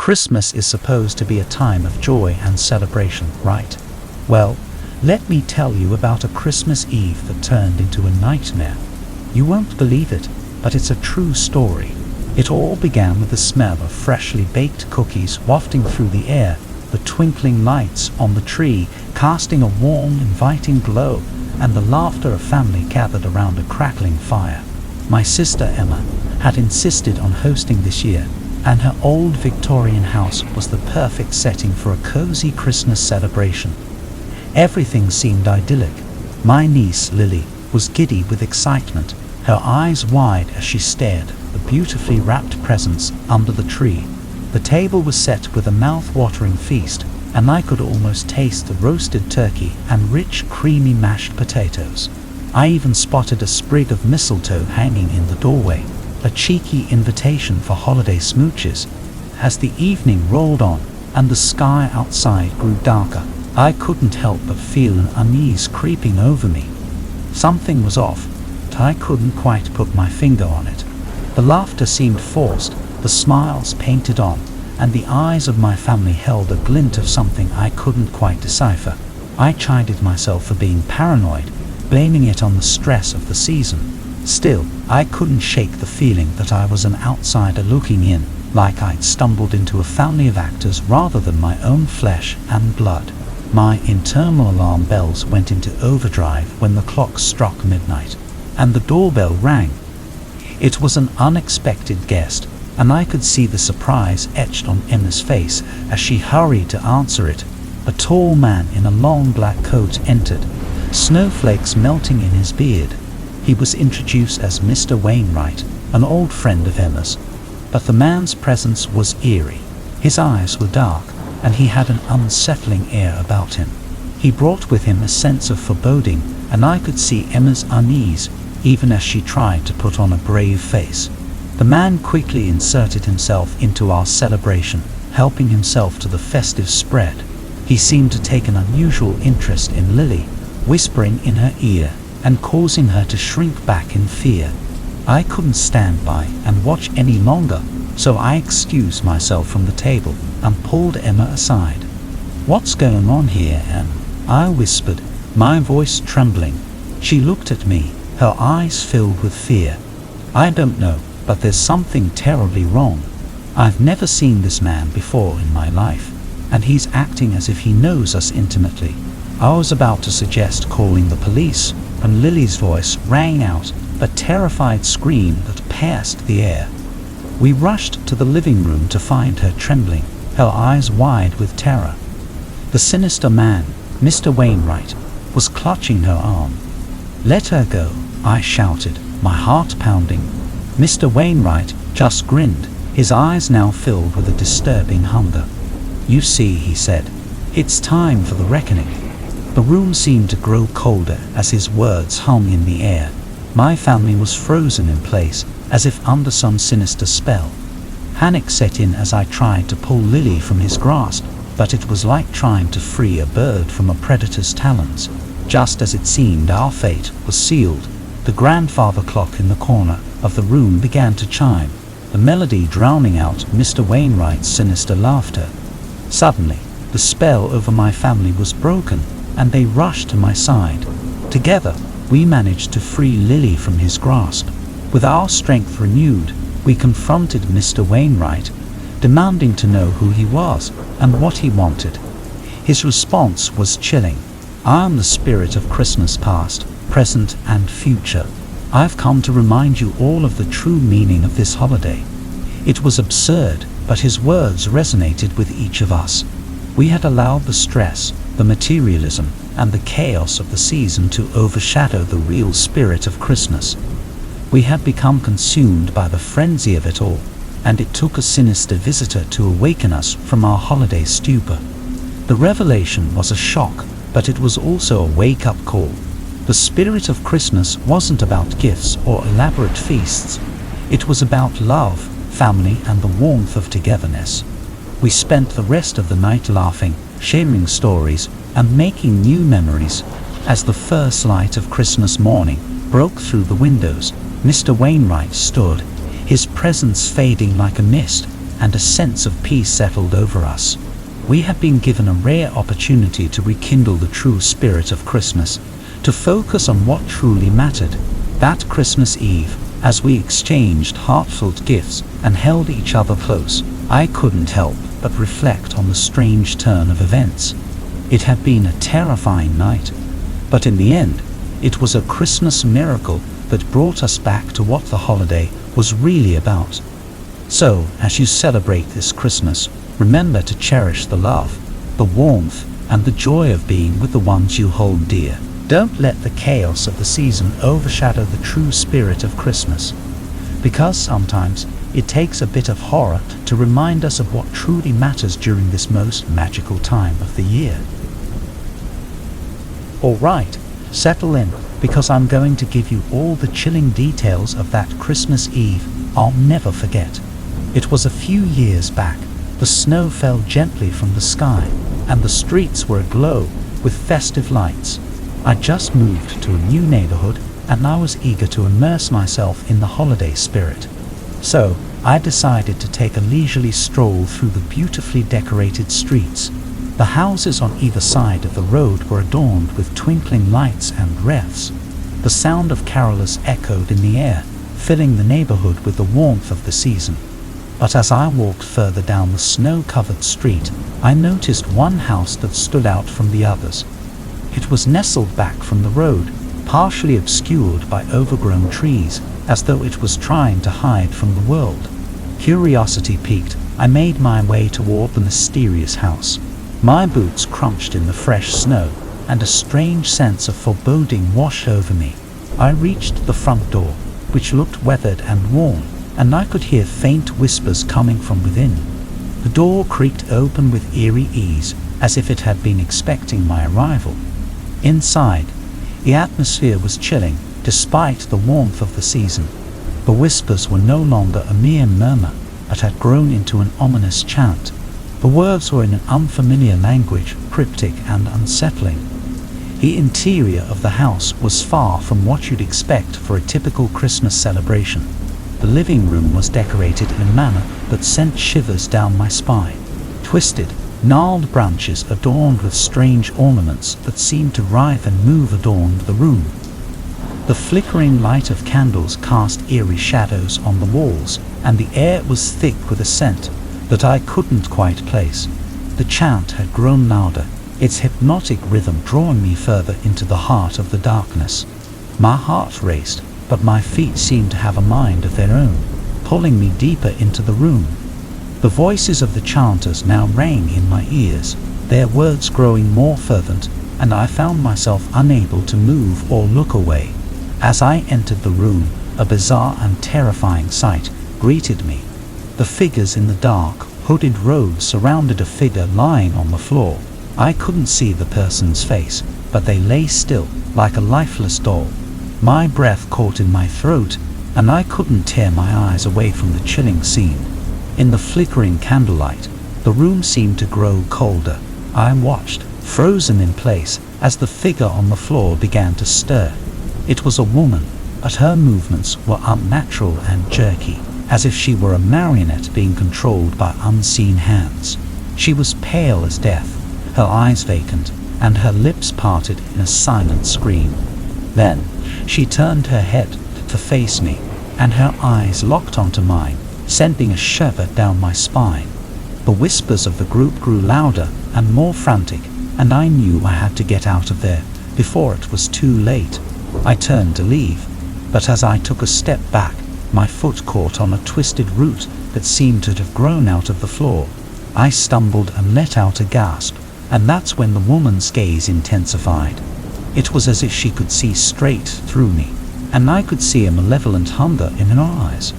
Christmas is supposed to be a time of joy and celebration, right? Well, let me tell you about a Christmas Eve that turned into a nightmare. You won't believe it, but it's a true story. It all began with the smell of freshly baked cookies wafting through the air, the twinkling lights on the tree casting a warm, inviting glow, and the laughter of family gathered around a crackling fire. My sister Emma had insisted on hosting this year, and her old Victorian house was the perfect setting for a cozy Christmas celebration. Everything seemed idyllic. My niece Lily was giddy with excitement, her eyes wide as she stared at the beautifully wrapped presents under the tree. The table was set with a mouth-watering feast, and I could almost taste the roasted turkey and rich, creamy mashed potatoes. I even spotted a sprig of mistletoe hanging in the doorway, a cheeky invitation for holiday smooches. As the evening rolled on and the sky outside grew darker, I couldn't help but feel an unease creeping over me. Something was off, but I couldn't quite put my finger on it. The laughter seemed forced, the smiles painted on, and the eyes of my family held a glint of something I couldn't quite decipher. I chided myself for being paranoid, blaming it on the stress of the season. Still, I couldn't shake the feeling that I was an outsider looking in, like I'd stumbled into a family of actors rather than my own flesh and blood. My internal alarm bells went into overdrive when the clock struck midnight, and the doorbell rang. It was an unexpected guest, and I could see the surprise etched on Emma's face as she hurried to answer it. A tall man in a long black coat entered, snowflakes melting in his beard. He was introduced as Mr. Wainwright, an old friend of Emma's, but the man's presence was eerie. His eyes were dark, and he had an unsettling air about him. He brought with him a sense of foreboding, and I could see Emma's unease even as she tried to put on a brave face. The man quickly inserted himself into our celebration, helping himself to the festive spread. He seemed to take an unusual interest in Lily, whispering in her ear and causing her to shrink back in fear. I couldn't stand by and watch any longer, so I excused myself from the table and pulled Emma aside. "What's going on here, Em?" I whispered, my voice trembling. She looked at me, her eyes filled with fear. "I don't know, but there's something terribly wrong. I've never seen this man before in my life, and he's acting as if he knows us intimately." I was about to suggest calling the police when Lily's voice rang out, a terrified scream that pierced the air. We rushed to the living room to find her trembling, her eyes wide with terror. The sinister man, Mr. Wainwright, was clutching her arm. "Let her go," I shouted, my heart pounding. Mr. Wainwright just grinned, his eyes now filled with a disturbing hunger. "You see," he said, "it's time for the reckoning." The room seemed to grow colder as his words hung in the air. My family was frozen in place, as if under some sinister spell. Panic set in as I tried to pull Lily from his grasp, but it was like trying to free a bird from a predator's talons. Just as it seemed our fate was sealed, the grandfather clock in the corner of the room began to chime, the melody drowning out Mr. Wainwright's sinister laughter. Suddenly, the spell over my family was broken, and they rushed to my side. Together, we managed to free Lily from his grasp. With our strength renewed, we confronted Mr. Wainwright, demanding to know who he was and what he wanted. His response was chilling. "I am the spirit of Christmas past, present, and future. I've come to remind you all of the true meaning of this holiday." It was absurd, but his words resonated with each of us. We had allowed the stress, the materialism, and the chaos of the season to overshadow the real spirit of Christmas. We had become consumed by the frenzy of it all, and it took a sinister visitor to awaken us from our holiday stupor. The revelation was a shock, but it was also a wake-up call. The spirit of Christmas wasn't about gifts or elaborate feasts. It was about love, family, and the warmth of togetherness. We spent the rest of the night laughing, sharing stories, and making new memories. As the first light of Christmas morning broke through the windows, Mr. Wainwright stood, his presence fading like a mist, and a sense of peace settled over us. We had been given a rare opportunity to rekindle the true spirit of Christmas, to focus on what truly mattered. That Christmas Eve, as we exchanged heartfelt gifts and held each other close, I couldn't help but reflect on the strange turn of events. It had been a terrifying night, but in the end, it was a Christmas miracle that brought us back to what the holiday was really about. So, as you celebrate this Christmas, remember to cherish the love, the warmth, and the joy of being with the ones you hold dear. Don't let the chaos of the season overshadow the true spirit of Christmas, because sometimes it takes a bit of horror to remind us of what truly matters during this most magical time of the year. Alright, settle in, because I'm going to give you all the chilling details of that Christmas Eve I'll never forget. It was a few years back. The snow fell gently from the sky, and the streets were aglow with festive lights. I just moved to a new neighborhood, and I was eager to immerse myself in the holiday spirit. So, I decided to take a leisurely stroll through the beautifully decorated streets. The houses on either side of the road were adorned with twinkling lights and wreaths. The sound of carolers echoed in the air, filling the neighborhood with the warmth of the season. But as I walked further down the snow-covered street, I noticed one house that stood out from the others. It was nestled back from the road, partially obscured by overgrown trees, as though it was trying to hide from the world. Curiosity piqued, I made my way toward the mysterious house. My boots crunched in the fresh snow, and a strange sense of foreboding washed over me. I reached the front door, which looked weathered and worn, and I could hear faint whispers coming from within. The door creaked open with eerie ease, as if it had been expecting my arrival. Inside, the atmosphere was chilling, despite the warmth of the season. The whispers were no longer a mere murmur, but had grown into an ominous chant. The words were in an unfamiliar language, cryptic and unsettling. The interior of the house was far from what you'd expect for a typical Christmas celebration. The living room was decorated in a manner that sent shivers down my spine. Twisted, gnarled branches adorned with strange ornaments that seemed to writhe and move adorned the room. The flickering light of candles cast eerie shadows on the walls, and the air was thick with a scent that I couldn't quite place. The chant had grown louder, its hypnotic rhythm drawing me further into the heart of the darkness. My heart raced, but my feet seemed to have a mind of their own, pulling me deeper into the room. The voices of the chanters now rang in my ears, their words growing more fervent, and I found myself unable to move or look away. As I entered the room, a bizarre and terrifying sight greeted me. The figures in the dark, hooded robes surrounded a figure lying on the floor. I couldn't see the person's face, but they lay still, like a lifeless doll. My breath caught in my throat, and I couldn't tear my eyes away from the chilling scene. In the flickering candlelight, the room seemed to grow colder. I watched, frozen in place, as the figure on the floor began to stir. It was a woman, but her movements were unnatural and jerky, as if she were a marionette being controlled by unseen hands. She was pale as death, her eyes vacant, and her lips parted in a silent scream. Then, she turned her head to face me, and her eyes locked onto mine, sending a shiver down my spine. The whispers of the group grew louder and more frantic, and I knew I had to get out of there before it was too late. I turned to leave, but as I took a step back, my foot caught on a twisted root that seemed to have grown out of the floor. I stumbled and let out a gasp, and that's when the woman's gaze intensified. It was as if she could see straight through me, and I could see a malevolent hunger in her eyes.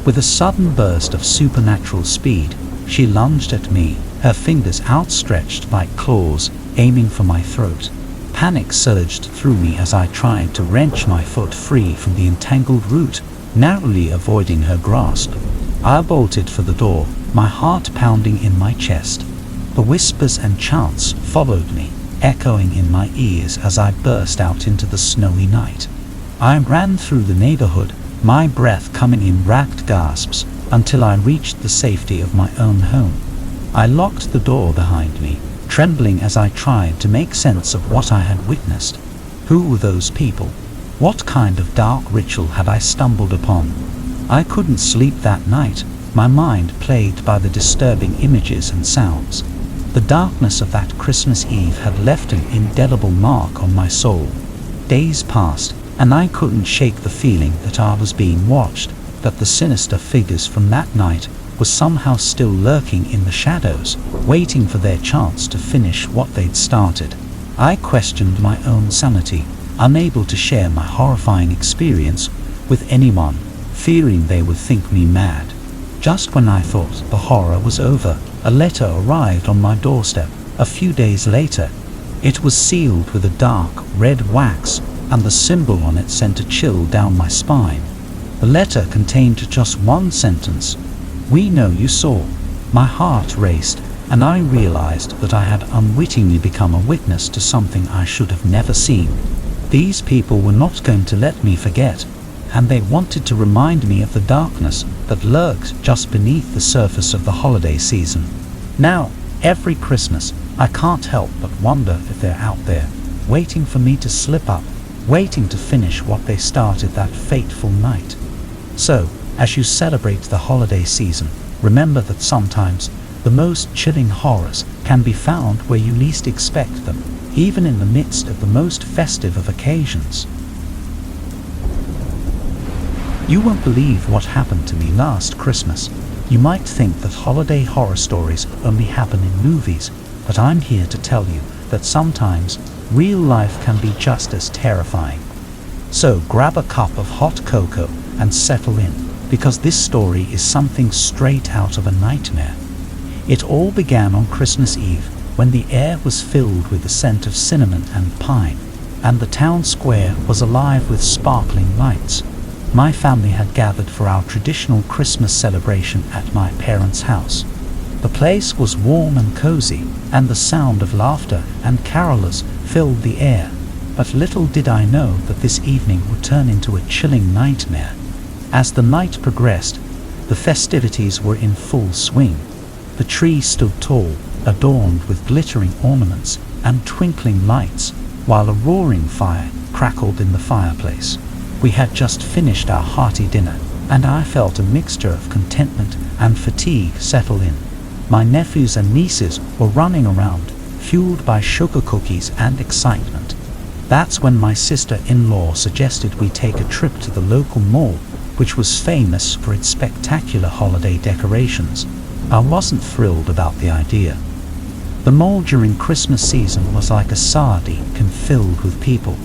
With a sudden burst of supernatural speed, she lunged at me, her fingers outstretched like claws, aiming for my throat. Panic surged through me as I tried to wrench my foot free from the entangled root, narrowly avoiding her grasp. I bolted for the door, my heart pounding in my chest. The whispers and chants followed me, echoing in my ears as I burst out into the snowy night. I ran through the neighborhood, my breath coming in ragged gasps, until I reached the safety of my own home. I locked the door behind me, trembling as I tried to make sense of what I had witnessed. Who were those people? What kind of dark ritual had I stumbled upon? I couldn't sleep that night, my mind plagued by the disturbing images and sounds. The darkness of that Christmas Eve had left an indelible mark on my soul. Days passed, and I couldn't shake the feeling that I was being watched, that the sinister figures from that night were somehow still lurking in the shadows, waiting for their chance to finish what they'd started. I questioned my own sanity, unable to share my horrifying experience with anyone, fearing they would think me mad. Just when I thought the horror was over, a letter arrived on my doorstep a few days later. It was sealed with a dark red wax, and the symbol on it sent a chill down my spine. The letter contained just one sentence: "We know you saw." My heart raced, and I realized that I had unwittingly become a witness to something I should have never seen. These people were not going to let me forget, and they wanted to remind me of the darkness that lurked just beneath the surface of the holiday season. Now, every Christmas, I can't help but wonder if they're out there, waiting for me to slip up, waiting to finish what they started that fateful night. So, as you celebrate the holiday season, remember that sometimes the most chilling horrors can be found where you least expect them, even in the midst of the most festive of occasions. You won't believe what happened to me last Christmas. You might think that holiday horror stories only happen in movies, but I'm here to tell you that sometimes real life can be just as terrifying. So grab a cup of hot cocoa and settle in, because this story is something straight out of a nightmare. It all began on Christmas Eve, when the air was filled with the scent of cinnamon and pine, and the town square was alive with sparkling lights. My family had gathered for our traditional Christmas celebration at my parents' house. The place was warm and cozy, and the sound of laughter and carolers filled the air. But little did I know that this evening would turn into a chilling nightmare. As the night progressed, the festivities were in full swing. The tree stood tall, adorned with glittering ornaments and twinkling lights, while a roaring fire crackled in the fireplace. We had just finished our hearty dinner, and I felt a mixture of contentment and fatigue settle in. My nephews and nieces were running around, fueled by sugar cookies and excitement. That's when my sister-in-law suggested we take a trip to the local mall, which was famous for its spectacular holiday decorations. I wasn't thrilled about the idea. The mall during Christmas season was like a sardine can filled with people.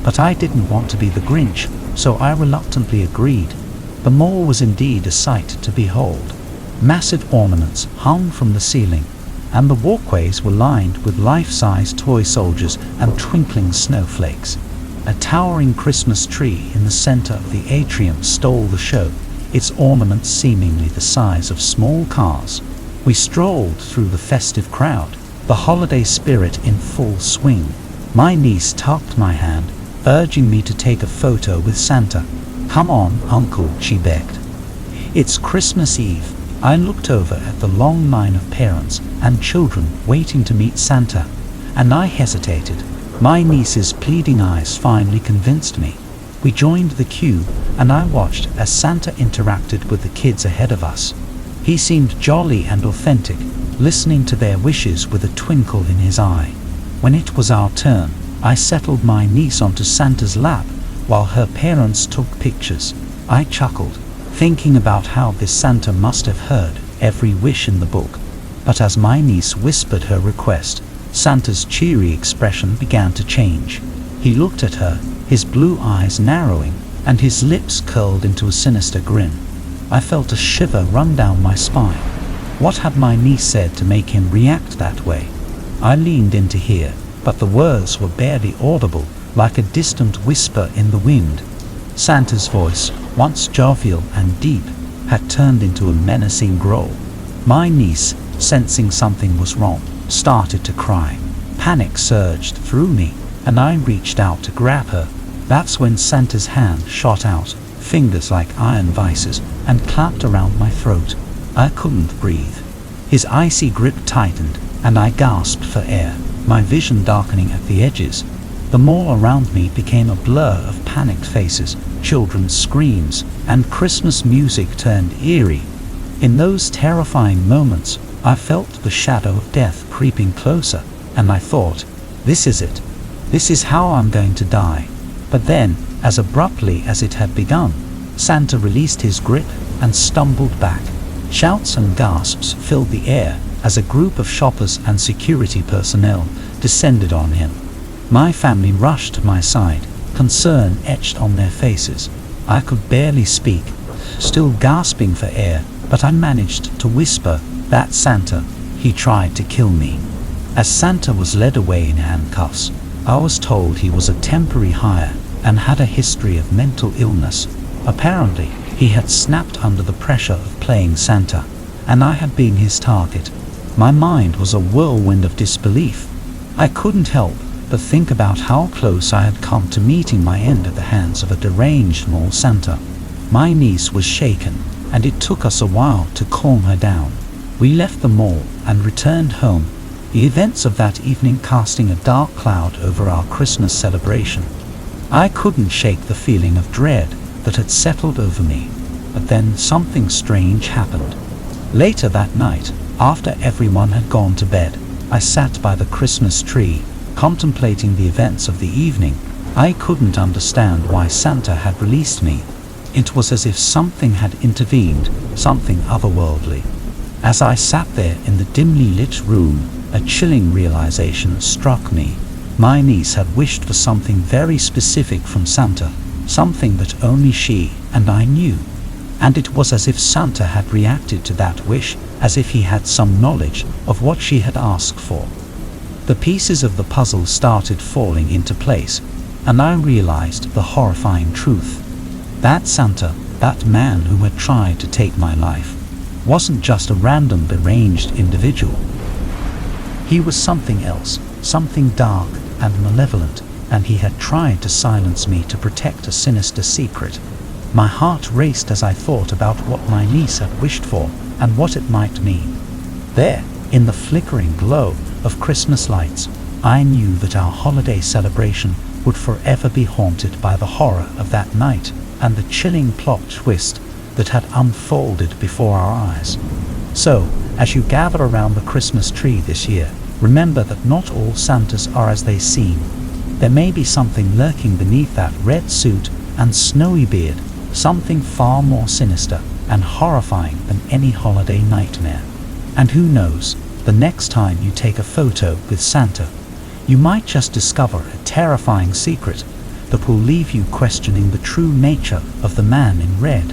But I didn't want to be the Grinch, so I reluctantly agreed. The mall was indeed a sight to behold. Massive ornaments hung from the ceiling, and the walkways were lined with life-size toy soldiers and twinkling snowflakes. A towering Christmas tree in the center of the atrium stole the show, its ornaments seemingly the size of small cars. We strolled through the festive crowd, the holiday spirit in full swing. My niece tugged my hand, urging me to take a photo with Santa. "Come on, Uncle," she begged. It's Christmas Eve. I looked over at the long line of parents and children waiting to meet Santa, and I hesitated. My niece's pleading eyes finally convinced me. We joined the queue, and I watched as Santa interacted with the kids ahead of us. He seemed jolly and authentic, listening to their wishes with a twinkle in his eye. When it was our turn, I settled my niece onto Santa's lap while her parents took pictures. I chuckled, thinking about how this Santa must have heard every wish in the book. But as my niece whispered her request, Santa's cheery expression began to change. He looked at her, his blue eyes narrowing, and his lips curled into a sinister grin. I felt a shiver run down my spine. What had my niece said to make him react that way? I leaned in to hear, but the words were barely audible, like a distant whisper in the wind. Santa's voice, once jovial and deep, had turned into a menacing growl. My niece, sensing something was wrong, started to cry. Panic surged through me, and I reached out to grab her. That's when Santa's hand shot out, fingers like iron vices, and clamped around my throat. I couldn't breathe. His icy grip tightened, and I gasped for air, my vision darkening at the edges. The mall around me became a blur of panicked faces, children's screams, and Christmas music turned eerie. In those terrifying moments, I felt the shadow of death creeping closer, and I thought, this is it. This is how I'm going to die. But then, as abruptly as it had begun, Santa released his grip and stumbled back. Shouts and gasps filled the air as a group of shoppers and security personnel descended on him. My family rushed to my side, concern etched on their faces. I could barely speak, still gasping for air, but I managed to whisper, "That's Santa. He tried to kill me." As Santa was led away in handcuffs, I was told he was a temporary hire and had a history of mental illness. Apparently, he had snapped under the pressure of playing Santa, and I had been his target. My mind was a whirlwind of disbelief. I couldn't help but think about how close I had come to meeting my end at the hands of a deranged mall Santa. My niece was shaken, and it took us a while to calm her down. We left the mall and returned home, the events of that evening casting a dark cloud over our Christmas celebration. I couldn't shake the feeling of dread that had settled over me, but then something strange happened. Later that night, after everyone had gone to bed, I sat by the Christmas tree, contemplating the events of the evening. I couldn't understand why Santa had released me. It was as if something had intervened, something otherworldly. As I sat there in the dimly lit room, a chilling realization struck me. My niece had wished for something very specific from Santa, something that only she and I knew. And it was as if Santa had reacted to that wish, as if he had some knowledge of what she had asked for. The pieces of the puzzle started falling into place, and I realized the horrifying truth. That Santa, that man who had tried to take my life, wasn't just a random deranged individual. He was something else, something dark and malevolent, and he had tried to silence me to protect a sinister secret. My heart raced as I thought about what my niece had wished for and what it might mean. There, in the flickering glow of Christmas lights, I knew that our holiday celebration would forever be haunted by the horror of that night and the chilling plot twist that had unfolded before our eyes. So, as you gather around the Christmas tree this year, remember that not all Santas are as they seem. There may be something lurking beneath that red suit and snowy beard, something far more sinister and horrifying than any holiday nightmare. And who knows, the next time you take a photo with Santa, you might just discover a terrifying secret that will leave you questioning the true nature of the man in red.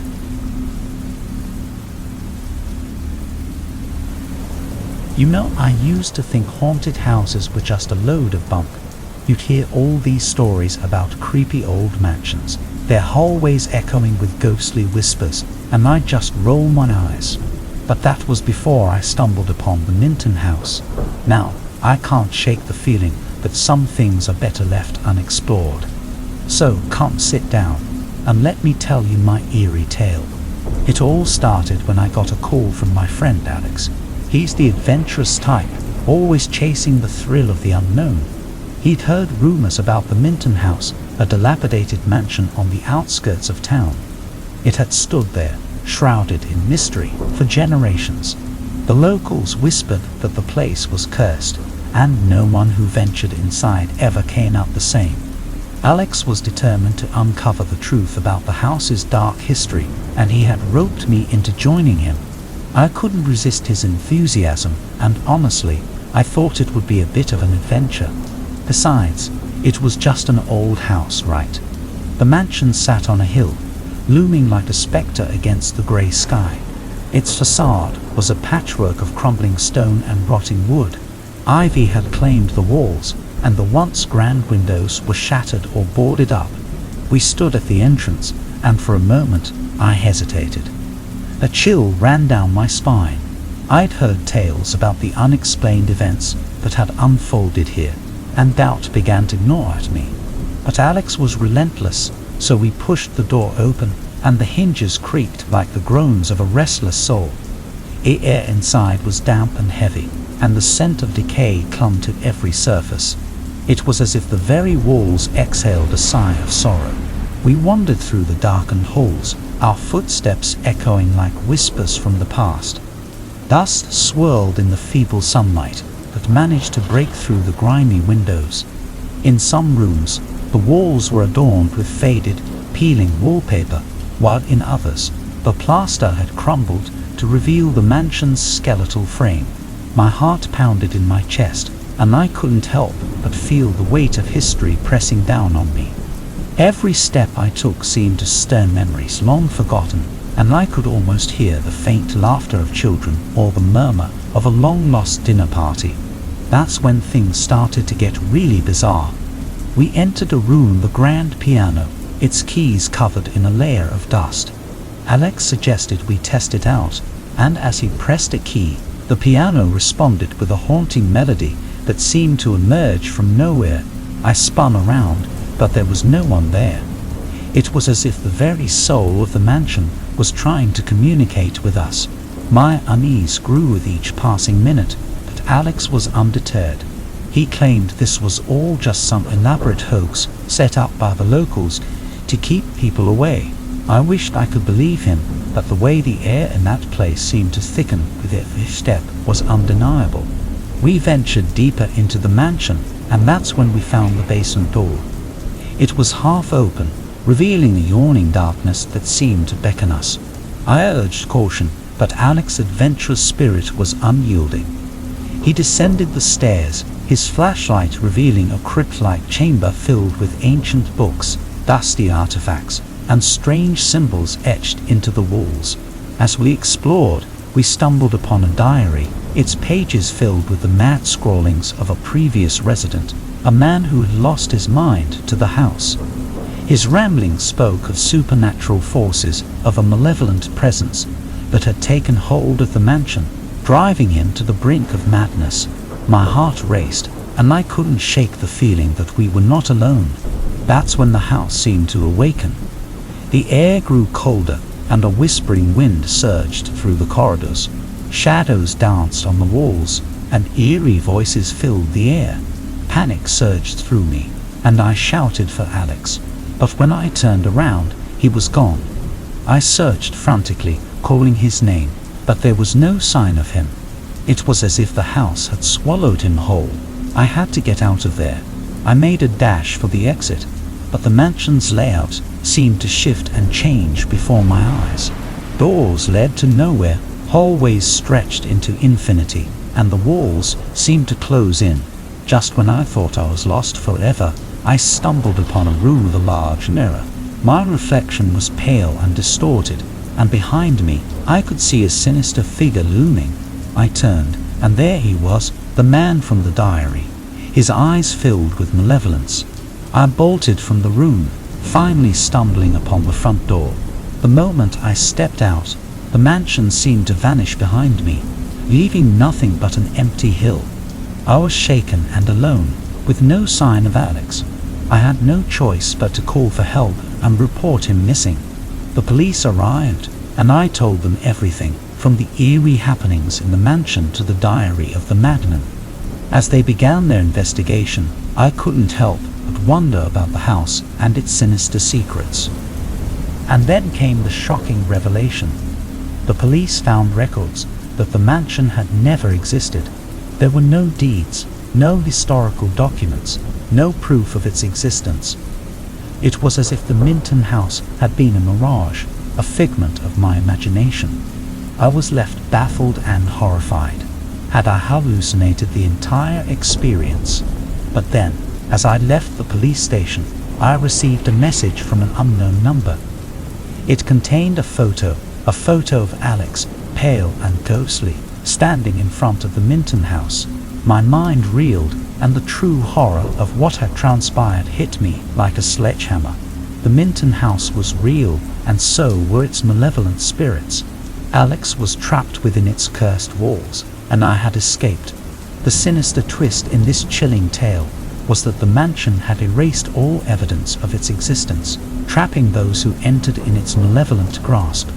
You know, I used to think haunted houses were just a load of bunk. You'd hear all these stories about creepy old mansions, their hallways echoing with ghostly whispers, and I'd just roll my eyes. But that was before I stumbled upon the Minton House. Now, I can't shake the feeling that some things are better left unexplored. So come sit down, and let me tell you my eerie tale. It all started when I got a call from my friend Alex. He's the adventurous type, always chasing the thrill of the unknown. He'd heard rumors about the Minton House, a dilapidated mansion on the outskirts of town. It had stood there, shrouded in mystery, for generations. The locals whispered that the place was cursed, and no one who ventured inside ever came out the same. Alex was determined to uncover the truth about the house's dark history, and he had roped me into joining him. I couldn't resist his enthusiasm, and honestly, I thought it would be a bit of an adventure. Besides, it was just an old house, right? The mansion sat on a hill, looming like a spectre against the grey sky. Its facade was a patchwork of crumbling stone and rotting wood. Ivy had claimed the walls, and the once grand windows were shattered or boarded up. We stood at the entrance, and for a moment I hesitated. A chill ran down my spine. I'd heard tales about the unexplained events that had unfolded here, and doubt began to gnaw at me. But Alex was relentless, so we pushed the door open and the hinges creaked like the groans of a restless soul. The air inside was damp and heavy, and the scent of decay clung to every surface. It was as if the very walls exhaled a sigh of sorrow. We wandered through the darkened halls, our footsteps echoing like whispers from the past. Dust swirled in the feeble sunlight that managed to break through the grimy windows. In some rooms, the walls were adorned with faded, peeling wallpaper, while in others, the plaster had crumbled to reveal the mansion's skeletal frame. My heart pounded in my chest, and I couldn't help but feel the weight of history pressing down on me. Every step I took seemed to stir memories long forgotten, and I could almost hear the faint laughter of children or the murmur of a long-lost dinner party. That's when things started to get really bizarre. We entered a room, the grand piano, its keys covered in a layer of dust. Alex suggested we test it out, and as he pressed a key, the piano responded with a haunting melody that seemed to emerge from nowhere. I spun around, but there was no one there. It was as if the very soul of the mansion was trying to communicate with us. My unease grew with each passing minute, but Alex was undeterred. He claimed this was all just some elaborate hoax set up by the locals to keep people away. I wished I could believe him, but the way the air in that place seemed to thicken with every step was undeniable. We ventured deeper into the mansion, and that's when we found the basement door. It was half open, revealing a yawning darkness that seemed to beckon us. I urged caution, but Alex's adventurous spirit was unyielding. He descended the stairs, his flashlight revealing a crypt-like chamber filled with ancient books, dusty artifacts, and strange symbols etched into the walls. As we explored, we stumbled upon a diary, its pages filled with the mad scrawlings of a previous resident, a man who had lost his mind to the house. His ramblings spoke of supernatural forces, of a malevolent presence that had taken hold of the mansion, driving him to the brink of madness. My heart raced, and I couldn't shake the feeling that we were not alone. That's when the house seemed to awaken. The air grew colder, and a whispering wind surged through the corridors. Shadows danced on the walls, and eerie voices filled the air. Panic surged through me, and I shouted for Alex. But when I turned around, he was gone. I searched frantically, calling his name, but there was no sign of him. It was as if the house had swallowed him whole. I had to get out of there. I made a dash for the exit, but the mansion's layout seemed to shift and change before my eyes. Doors led to nowhere, hallways stretched into infinity, and the walls seemed to close in. Just when I thought I was lost forever, I stumbled upon a room with a large mirror. My reflection was pale and distorted, and behind me I could see a sinister figure looming. I turned, and there he was, the man from the diary, his eyes filled with malevolence. I bolted from the room, finally stumbling upon the front door. The moment I stepped out, the mansion seemed to vanish behind me, leaving nothing but an empty hill. I was shaken and alone, with no sign of Alex. I had no choice but to call for help and report him missing. The police arrived, and I told them everything, from the eerie happenings in the mansion to the diary of the madman. As they began their investigation, I couldn't help but wonder about the house and its sinister secrets. And then came the shocking revelation. The police found records that the mansion had never existed. There were no deeds, no historical documents, no proof of its existence. It was as if the Minton House had been a mirage, a figment of my imagination. I was left baffled and horrified. Had I hallucinated the entire experience? But then, as I left the police station, I received a message from an unknown number. It contained a photo of Alex, pale and ghostly, standing in front of the Minton House. My mind reeled, and the true horror of what had transpired hit me like a sledgehammer. The Minton House was real, and so were its malevolent spirits. Alex was trapped within its cursed walls, and I had escaped. The sinister twist in this chilling tale was that the mansion had erased all evidence of its existence, trapping those who entered in its malevolent grasp.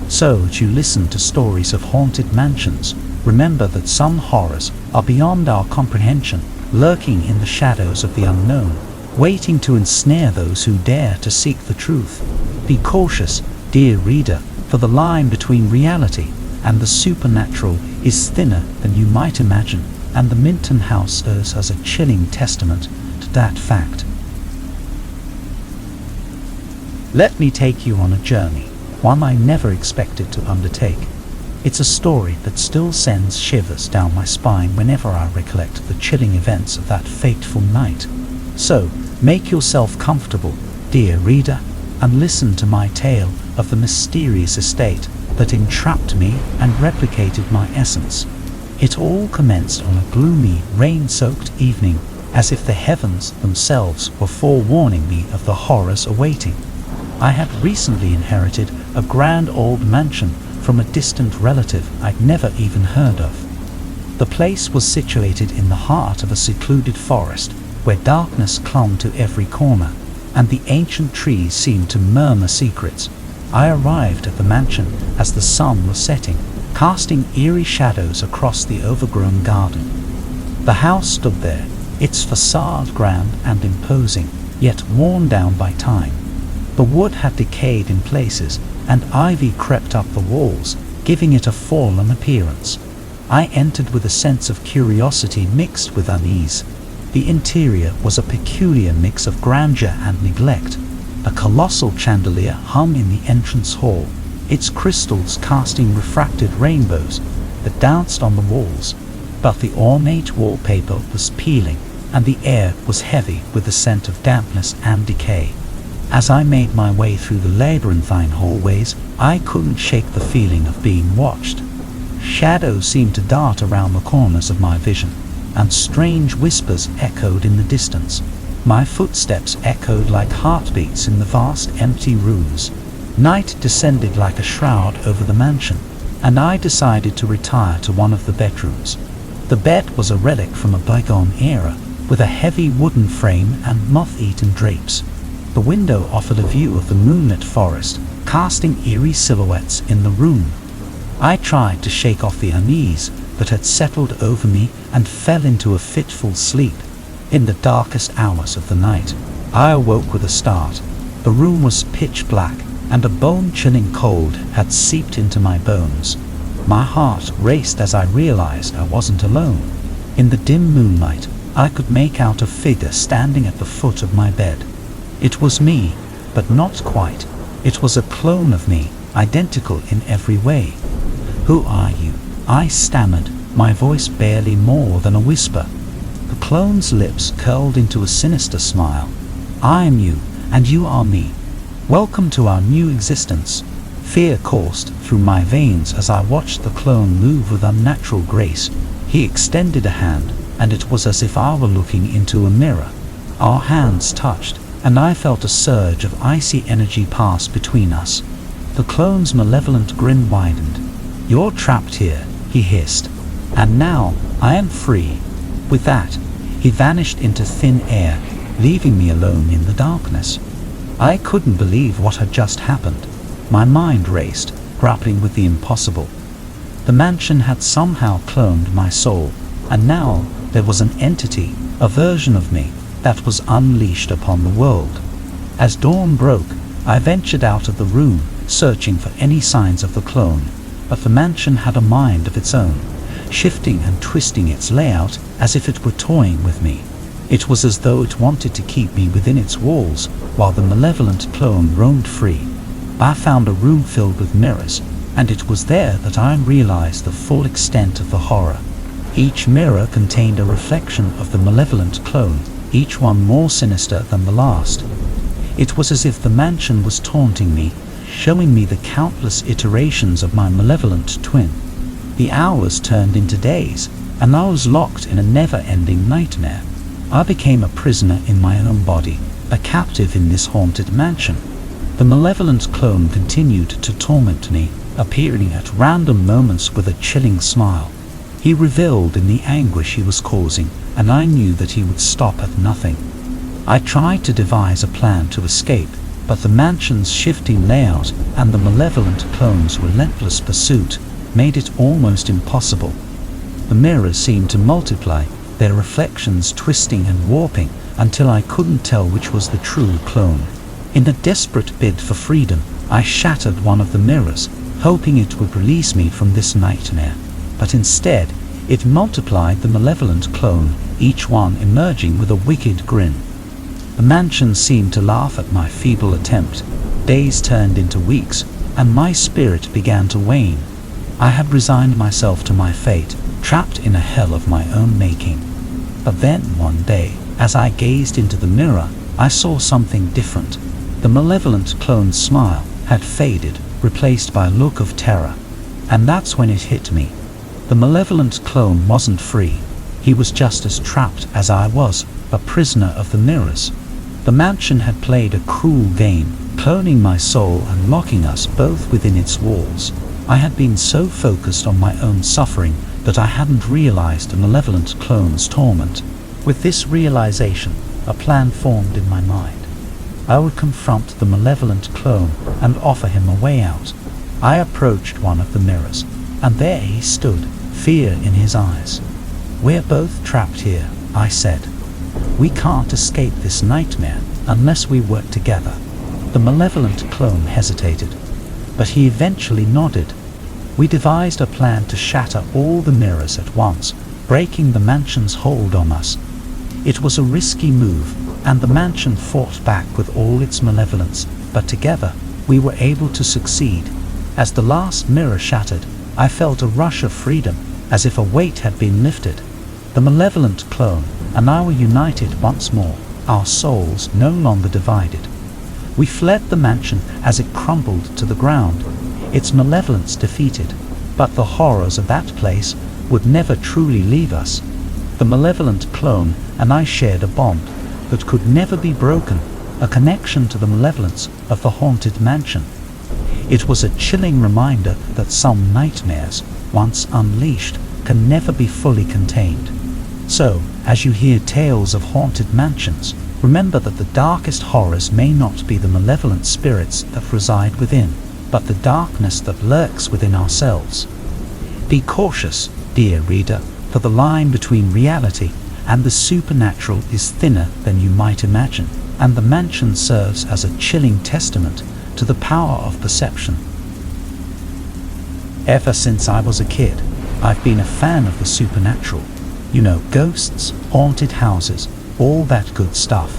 So, as you listen to stories of haunted mansions, remember that some horrors are beyond our comprehension, lurking in the shadows of the unknown, waiting to ensnare those who dare to seek the truth. Be cautious, dear reader, for the line between reality and the supernatural is thinner than you might imagine, and the Minton House serves as a chilling testament to that fact. Let me take you on a journey, one I never expected to undertake. It's a story that still sends shivers down my spine whenever I recollect the chilling events of that fateful night. So, make yourself comfortable, dear reader, and listen to my tale of the mysterious estate that entrapped me and replicated my essence. It all commenced on a gloomy, rain-soaked evening, as if the heavens themselves were forewarning me of the horrors awaiting. I had recently inherited a grand old mansion from a distant relative I'd never even heard of. The place was situated in the heart of a secluded forest, where darkness clung to every corner, and the ancient trees seemed to murmur secrets. I arrived at the mansion as the sun was setting, casting eerie shadows across the overgrown garden. The house stood there, its facade grand and imposing, yet worn down by time. The wood had decayed in places, and ivy crept up the walls, giving it a fallen appearance. I entered with a sense of curiosity mixed with unease. The interior was a peculiar mix of grandeur and neglect. A colossal chandelier hung in the entrance hall, its crystals casting refracted rainbows that danced on the walls, but the ornate wallpaper was peeling, and the air was heavy with the scent of dampness and decay. As I made my way through the labyrinthine hallways, I couldn't shake the feeling of being watched. Shadows seemed to dart around the corners of my vision, and strange whispers echoed in the distance. My footsteps echoed like heartbeats in the vast empty rooms. Night descended like a shroud over the mansion, and I decided to retire to one of the bedrooms. The bed was a relic from a bygone era, with a heavy wooden frame and moth-eaten drapes. The window offered a view of the moonlit forest, casting eerie silhouettes in the room. I tried to shake off the unease that had settled over me and fell into a fitful sleep. In the darkest hours of the night, I awoke with a start. The room was pitch black, and a bone-chilling cold had seeped into my bones. My heart raced as I realized I wasn't alone. In the dim moonlight, I could make out a figure standing at the foot of my bed. It was me, but not quite. It was a clone of me, identical in every way. "Who are you?" I stammered, my voice barely more than a whisper. The clone's lips curled into a sinister smile. "I am you, and you are me. Welcome to our new existence." Fear coursed through my veins as I watched the clone move with unnatural grace. He extended a hand, and it was as if I were looking into a mirror. Our hands touched, and I felt a surge of icy energy pass between us. The clone's malevolent grin widened. "You're trapped here," he hissed, "and now I am free." With that, he vanished into thin air, leaving me alone in the darkness. I couldn't believe what had just happened. My mind raced, grappling with the impossible. The mansion had somehow cloned my soul, and now there was an entity, a version of me, that was unleashed upon the world. As dawn broke, I ventured out of the room, searching for any signs of the clone, but the mansion had a mind of its own, shifting and twisting its layout as if it were toying with me. It was as though it wanted to keep me within its walls, while the malevolent clone roamed free. I found a room filled with mirrors, and it was there that I realized the full extent of the horror. Each mirror contained a reflection of the malevolent clone, each one more sinister than the last. It was as if the mansion was taunting me, showing me the countless iterations of my malevolent twin. The hours turned into days, and I was locked in a never-ending nightmare. I became a prisoner in my own body, a captive in this haunted mansion. The malevolent clone continued to torment me, appearing at random moments with a chilling smile. He reveled in the anguish he was causing, and I knew that he would stop at nothing. I tried to devise a plan to escape, but the mansion's shifting layout and the malevolent clone's relentless pursuit made it almost impossible. The mirrors seemed to multiply, their reflections twisting and warping until I couldn't tell which was the true clone. In a desperate bid for freedom, I shattered one of the mirrors, hoping it would release me from this nightmare. But instead, it multiplied the malevolent clone, each one emerging with a wicked grin. The mansion seemed to laugh at my feeble attempt. Days turned into weeks, and my spirit began to wane. I had resigned myself to my fate, trapped in a hell of my own making. But then one day, as I gazed into the mirror, I saw something different. The malevolent clone's smile had faded, replaced by a look of terror. And that's when it hit me. The malevolent clone wasn't free. He was just as trapped as I was, a prisoner of the mirrors. The mansion had played a cruel game, cloning my soul and locking us both within its walls. I had been so focused on my own suffering that I hadn't realized the malevolent clone's torment. With this realization, a plan formed in my mind. I would confront the malevolent clone and offer him a way out. I approached one of the mirrors, and there he stood, fear in his eyes. "We're both trapped here," I said. "We can't escape this nightmare unless we work together." The malevolent clone hesitated, but he eventually nodded. We devised a plan to shatter all the mirrors at once, breaking the mansion's hold on us. It was a risky move, and the mansion fought back with all its malevolence, but together we were able to succeed. As the last mirror shattered, I felt a rush of freedom, as if a weight had been lifted. The malevolent clone and I were united once more, our souls no longer divided. We fled the mansion as it crumbled to the ground, its malevolence defeated, but the horrors of that place would never truly leave us. The malevolent clone and I shared a bond that could never be broken, a connection to the malevolence of the haunted mansion. It was a chilling reminder that some nightmares, once unleashed, can never be fully contained. So, as you hear tales of haunted mansions, remember that the darkest horrors may not be the malevolent spirits that reside within, but the darkness that lurks within ourselves. Be cautious, dear reader, for the line between reality and the supernatural is thinner than you might imagine, and the mansion serves as a chilling testament to the power of perception. Ever since I was a kid, I've been a fan of the supernatural. You know, ghosts, haunted houses, all that good stuff.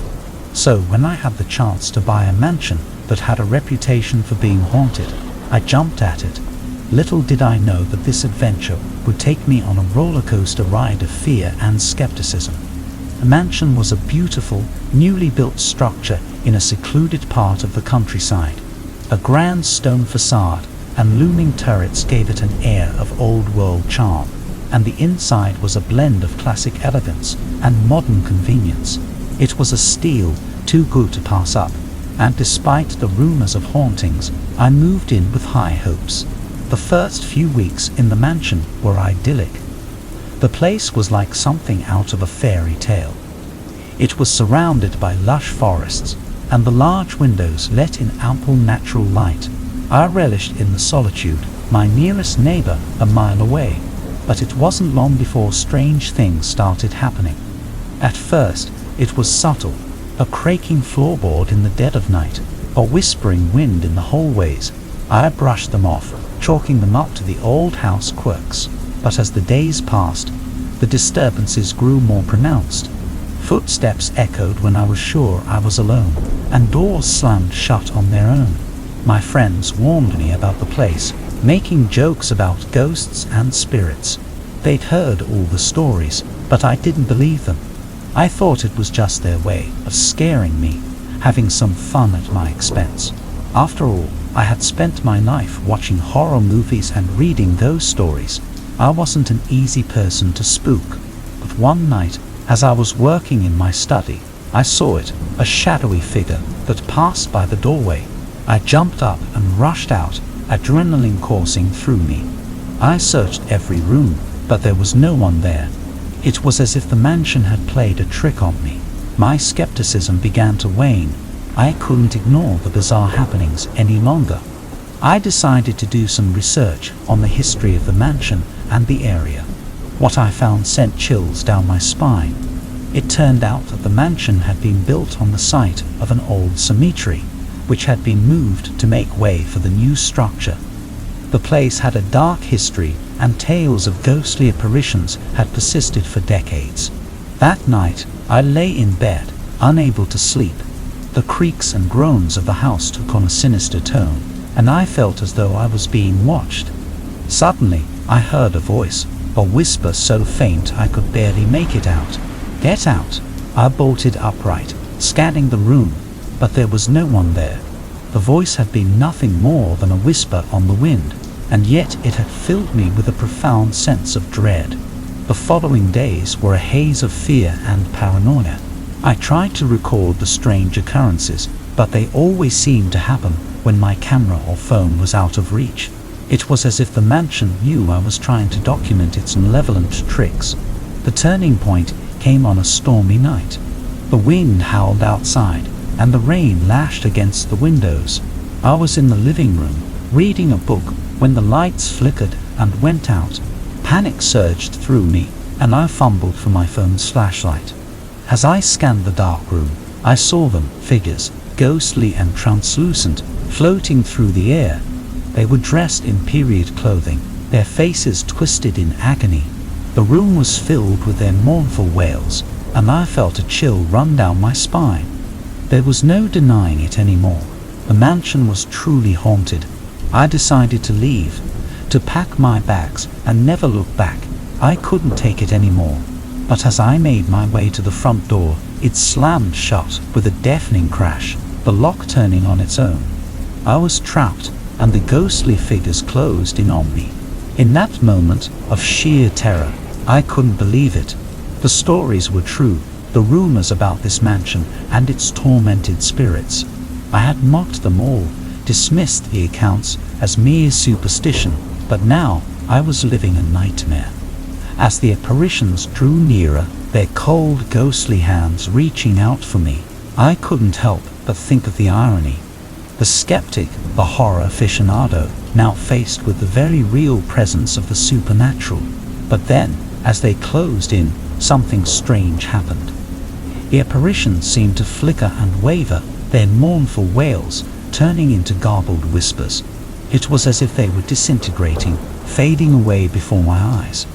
So when I had the chance to buy a mansion that had a reputation for being haunted, I jumped at it. Little did I know that this adventure would take me on a roller coaster ride of fear and skepticism. The mansion was a beautiful, newly built structure in a secluded part of the countryside. A grand stone facade and looming turrets gave it an air of old-world charm, and the inside was a blend of classic elegance and modern convenience. It was a steal too good to pass up, and despite the rumors of hauntings, I moved in with high hopes. The first few weeks in the mansion were idyllic. The place was like something out of a fairy tale. It was surrounded by lush forests, and the large windows let in ample natural light. I relished in the solitude, my nearest neighbor a mile away, but it wasn't long before strange things started happening. At first, it was subtle, a creaking floorboard in the dead of night, a whispering wind in the hallways. I brushed them off, chalking them up to the old house quirks, but as the days passed, the disturbances grew more pronounced. Footsteps echoed when I was sure I was alone, and doors slammed shut on their own. My friends warned me about the place, making jokes about ghosts and spirits. They'd heard all the stories, but I didn't believe them. I thought it was just their way of scaring me, having some fun at my expense. After all, I had spent my life watching horror movies and reading those stories. I wasn't an easy person to spook, but one night, as I was working in my study, I saw it, a shadowy figure that passed by the doorway. I jumped up and rushed out, adrenaline coursing through me. I searched every room, but there was no one there. It was as if the mansion had played a trick on me. My skepticism began to wane. I couldn't ignore the bizarre happenings any longer. I decided to do some research on the history of the mansion and the area. What I found sent chills down my spine. It turned out that the mansion had been built on the site of an old cemetery, which had been moved to make way for the new structure. The place had a dark history, and tales of ghostly apparitions had persisted for decades. That night, I lay in bed, unable to sleep. The creaks and groans of the house took on a sinister tone, and I felt as though I was being watched. Suddenly, I heard a voice, a whisper so faint I could barely make it out. "Get out!" I bolted upright, scanning the room, but there was no one there. The voice had been nothing more than a whisper on the wind, and yet it had filled me with a profound sense of dread. The following days were a haze of fear and paranoia. I tried to record the strange occurrences, but they always seemed to happen when my camera or phone was out of reach. It was as if the mansion knew I was trying to document its malevolent tricks. The turning point came on a stormy night. The wind howled outside, and the rain lashed against the windows. I was in the living room, reading a book, when the lights flickered and went out. Panic surged through me, and I fumbled for my phone's flashlight. As I scanned the dark room, I saw them, figures, ghostly and translucent, floating through the air. They were dressed in period clothing, their faces twisted in agony. The room was filled with their mournful wails, and I felt a chill run down my spine. There was no denying it anymore. The mansion was truly haunted. I decided to leave, to pack my bags and never look back. I couldn't take it anymore. But as I made my way to the front door, it slammed shut with a deafening crash, the lock turning on its own. I was trapped, and the ghostly figures closed in on me. In that moment of sheer terror, I couldn't believe it. The stories were true, the rumors about this mansion and its tormented spirits. I had mocked them all, dismissed the accounts as mere superstition, but now I was living a nightmare. As the apparitions drew nearer, their cold, ghostly hands reaching out for me, I couldn't help but think of the irony. The skeptic, the horror aficionado, now faced with the very real presence of the supernatural. But then, as they closed in, something strange happened. The apparitions seemed to flicker and waver, their mournful wails turning into garbled whispers. It was as if they were disintegrating, fading away before my eyes.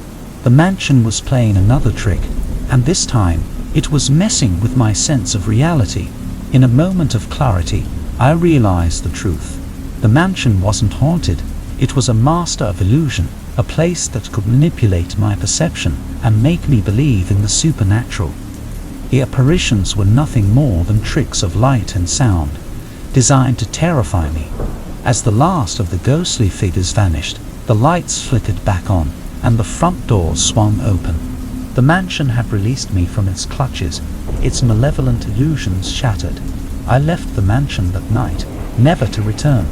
The mansion was playing another trick, and this time it was messing with my sense of reality. In a moment of clarity, I realized the truth. The mansion wasn't haunted. It was a master of illusion, a place that could manipulate my perception and make me believe in the supernatural. The apparitions were nothing more than tricks of light and sound, designed to terrify me. As the last of the ghostly figures vanished, the lights flickered back on, and the front door swung open. The mansion had released me from its clutches, its malevolent illusions shattered. I left the mansion that night, never to return.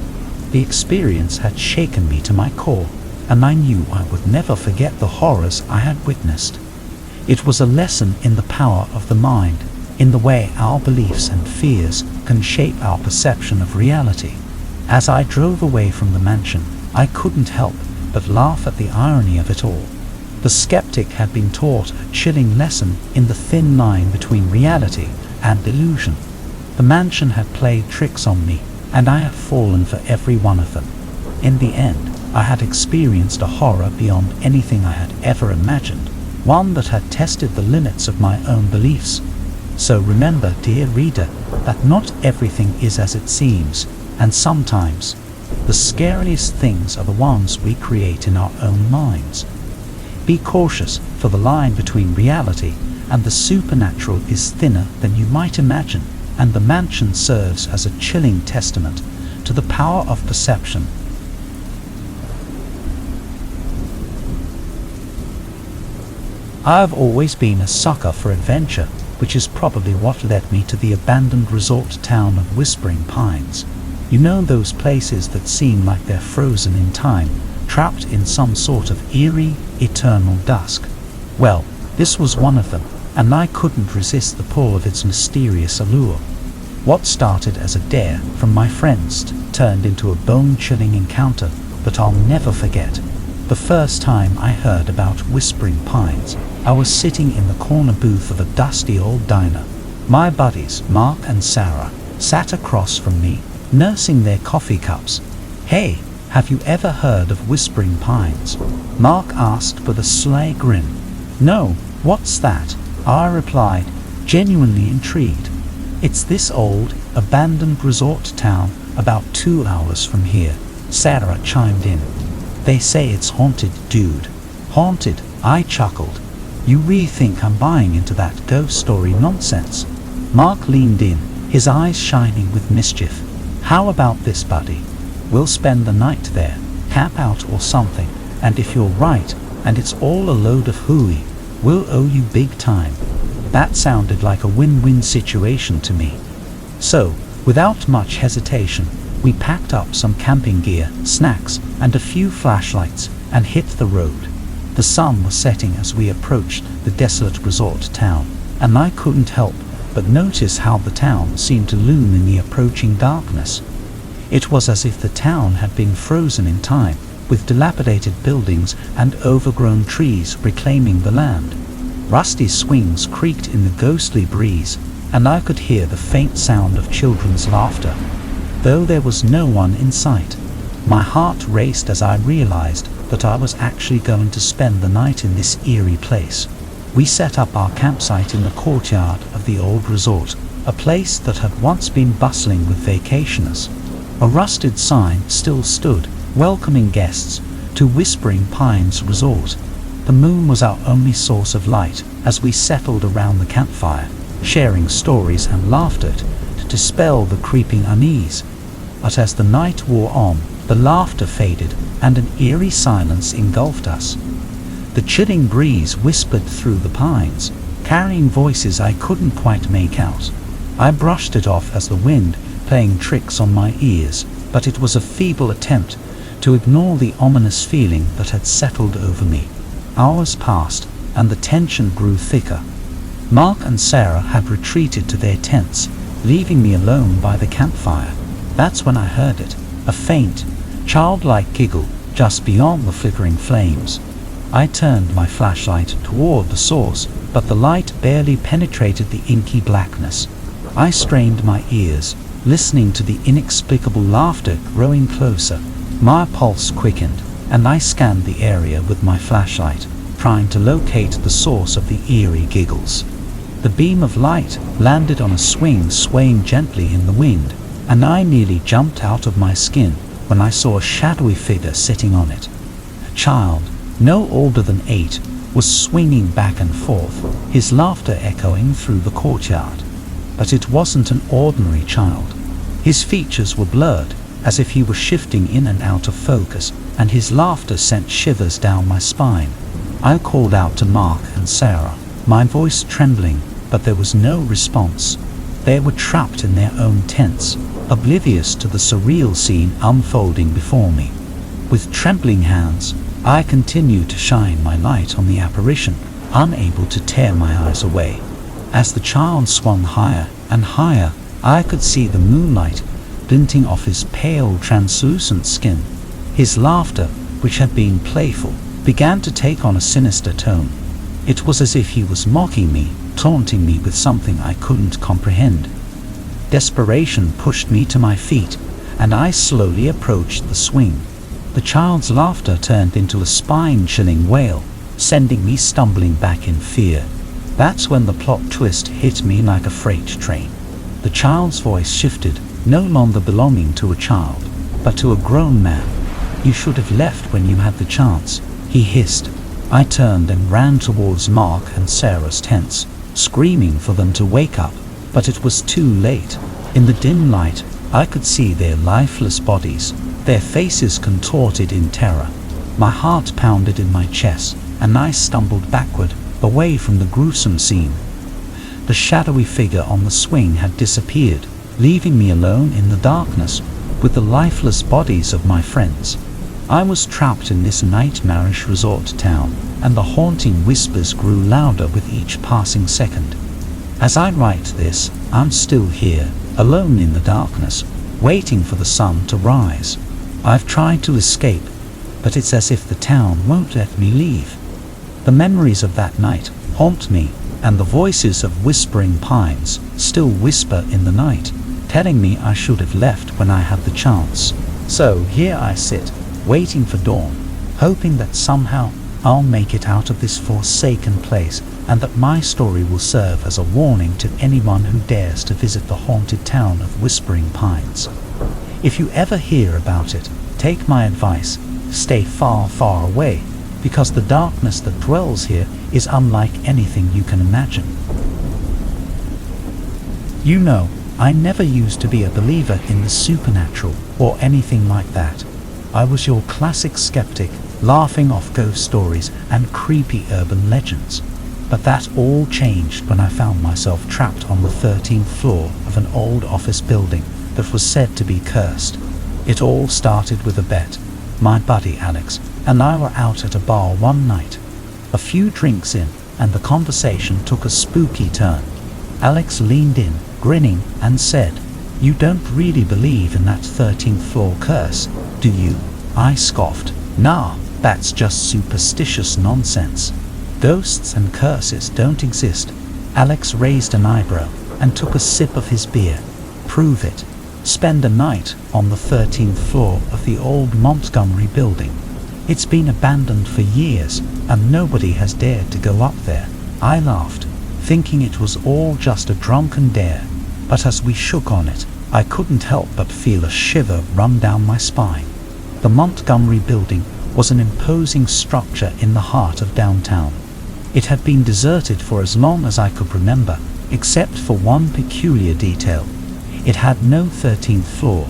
The experience had shaken me to my core, and I knew I would never forget the horrors I had witnessed. It was a lesson in the power of the mind, in the way our beliefs and fears can shape our perception of reality. As I drove away from the mansion, I couldn't help but laugh at the irony of it all. The skeptic had been taught a chilling lesson in the thin line between reality and illusion. The mansion had played tricks on me, and I had fallen for every one of them. In the end, I had experienced a horror beyond anything I had ever imagined, one that had tested the limits of my own beliefs. So remember, dear reader, that not everything is as it seems, and sometimes the scariest things are the ones we create in our own minds. Be cautious, for the line between reality and the supernatural is thinner than you might imagine, and the mansion serves as a chilling testament to the power of perception. I have always been a sucker for adventure, which is probably what led me to the abandoned resort town of Whispering Pines. You know, those places that seem like they're frozen in time, trapped in some sort of eerie, eternal dusk. Well, this was one of them, and I couldn't resist the pull of its mysterious allure. What started as a dare from my friends turned into a bone-chilling encounter that I'll never forget. The first time I heard about Whispering Pines, I was sitting in the corner booth of a dusty old diner. My buddies, Mark and Sarah, sat across from me, nursing their coffee cups. "Hey, have you ever heard of Whispering Pines?" Mark asked with a sly grin. "No, what's that?" I replied, genuinely intrigued. "It's this old, abandoned resort town about 2 hours from here," Sarah chimed in. "They say it's haunted, dude." "Haunted?" I chuckled. "You really think I'm buying into that ghost story nonsense?" Mark leaned in, his eyes shining with mischief. "How about this, buddy? We'll spend the night there, camp out or something, and if you're right, and it's all a load of hooey, we'll owe you big time." That sounded like a win-win situation to me. So, without much hesitation, we packed up some camping gear, snacks, and a few flashlights, and hit the road. The sun was setting as we approached the desolate resort town, and I couldn't help but notice how the town seemed to loom in the approaching darkness. It was as if the town had been frozen in time, with dilapidated buildings and overgrown trees reclaiming the land. Rusty swings creaked in the ghostly breeze, and I could hear the faint sound of children's laughter, though there was no one in sight. My heart raced as I realized that I was actually going to spend the night in this eerie place. We set up our campsite in the courtyard of the old resort, a place that had once been bustling with vacationers. A rusted sign still stood, welcoming guests to Whispering Pines Resort. The moon was our only source of light as we settled around the campfire, sharing stories and laughter to dispel the creeping unease. But as the night wore on, the laughter faded and an eerie silence engulfed us. The chilling breeze whispered through the pines, carrying voices I couldn't quite make out. I brushed it off as the wind playing tricks on my ears, but it was a feeble attempt to ignore the ominous feeling that had settled over me. Hours passed, and the tension grew thicker. Mark and Sarah had retreated to their tents, leaving me alone by the campfire. That's when I heard it, a faint, childlike giggle just beyond the flickering flames. I turned my flashlight toward the source, but the light barely penetrated the inky blackness. I strained my ears, listening to the inexplicable laughter growing closer. My pulse quickened, and I scanned the area with my flashlight, trying to locate the source of the eerie giggles. The beam of light landed on a swing swaying gently in the wind, and I nearly jumped out of my skin when I saw a shadowy figure sitting on it. A child, no older than 8, was swinging back and forth, his laughter echoing through the courtyard. But it wasn't an ordinary child. His features were blurred, as if he was shifting in and out of focus, and his laughter sent shivers down my spine. I called out to Mark and Sarah, my voice trembling, but there was no response. They were trapped in their own tents, oblivious to the surreal scene unfolding before me. With trembling hands, I continued to shine my light on the apparition, unable to tear my eyes away. As the child swung higher and higher, I could see the moonlight glinting off his pale, translucent skin. His laughter, which had been playful, began to take on a sinister tone. It was as if he was mocking me, taunting me with something I couldn't comprehend. Desperation pushed me to my feet, and I slowly approached the swing. The child's laughter turned into a spine-chilling wail, sending me stumbling back in fear. That's when the plot twist hit me like a freight train. The child's voice shifted, no longer belonging to a child, but to a grown man. "You should have left when you had the chance," he hissed. I turned and ran towards Mark and Sarah's tents, screaming for them to wake up, but it was too late. In the dim light, I could see their lifeless bodies, their faces contorted in terror. My heart pounded in my chest, and I stumbled backward, away from the gruesome scene. The shadowy figure on the swing had disappeared, leaving me alone in the darkness with the lifeless bodies of my friends. I was trapped in this nightmarish resort town, and the haunting whispers grew louder with each passing second. As I write this, I'm still here, alone in the darkness, waiting for the sun to rise. I've tried to escape, but it's as if the town won't let me leave. The memories of that night haunt me, and the voices of whispering pines still whisper in the night, telling me I should have left when I had the chance. So here I sit, waiting for dawn, hoping that somehow I'll make it out of this forsaken place, and that my story will serve as a warning to anyone who dares to visit the haunted town of Whispering Pines. If you ever hear about it, take my advice, stay far, far away, because the darkness that dwells here is unlike anything you can imagine. You know, I never used to be a believer in the supernatural or anything like that. I was your classic skeptic, laughing off ghost stories and creepy urban legends. But that all changed when I found myself trapped on the 13th floor of an old office building that was said to be cursed. It all started with a bet. My buddy Alex and I were out at a bar one night. A few drinks in, and the conversation took a spooky turn. Alex leaned in, grinning, and said, "You don't really believe in that 13th floor curse, do you?" I scoffed. "Nah, that's just superstitious nonsense. Ghosts and curses don't exist." Alex raised an eyebrow and took a sip of his beer. "Prove it. Spend a night on the 13th floor of the old Montgomery Building. It's been abandoned for years, and nobody has dared to go up there." I laughed, thinking it was all just a drunken dare, but as we shook on it, I couldn't help but feel a shiver run down my spine. The Montgomery Building was an imposing structure in the heart of downtown. It had been deserted for as long as I could remember, except for one peculiar detail. It had no 13th floor.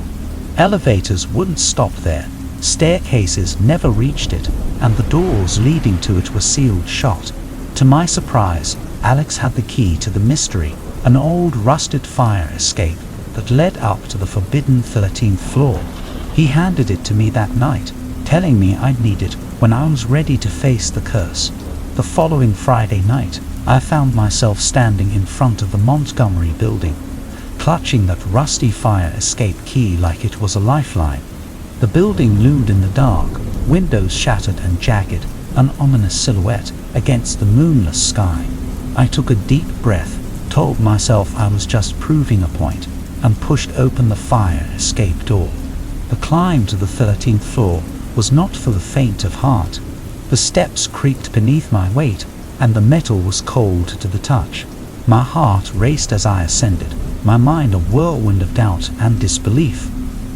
Elevators wouldn't stop there, staircases never reached it, and the doors leading to it were sealed shut. To my surprise, Alex had the key to the mystery, an old rusted fire escape that led up to the forbidden 13th floor. He handed it to me that night, telling me I'd need it when I was ready to face the curse. The following Friday night, I found myself standing in front of the Montgomery Building, clutching that rusty fire escape key like it was a lifeline. The building loomed in the dark, windows shattered and jagged, an ominous silhouette against the moonless sky. I took a deep breath, told myself I was just proving a point, and pushed open the fire escape door. The climb to the 13th floor was not for the faint of heart. The steps creaked beneath my weight, and the metal was cold to the touch. My heart raced as I ascended, my mind a whirlwind of doubt and disbelief.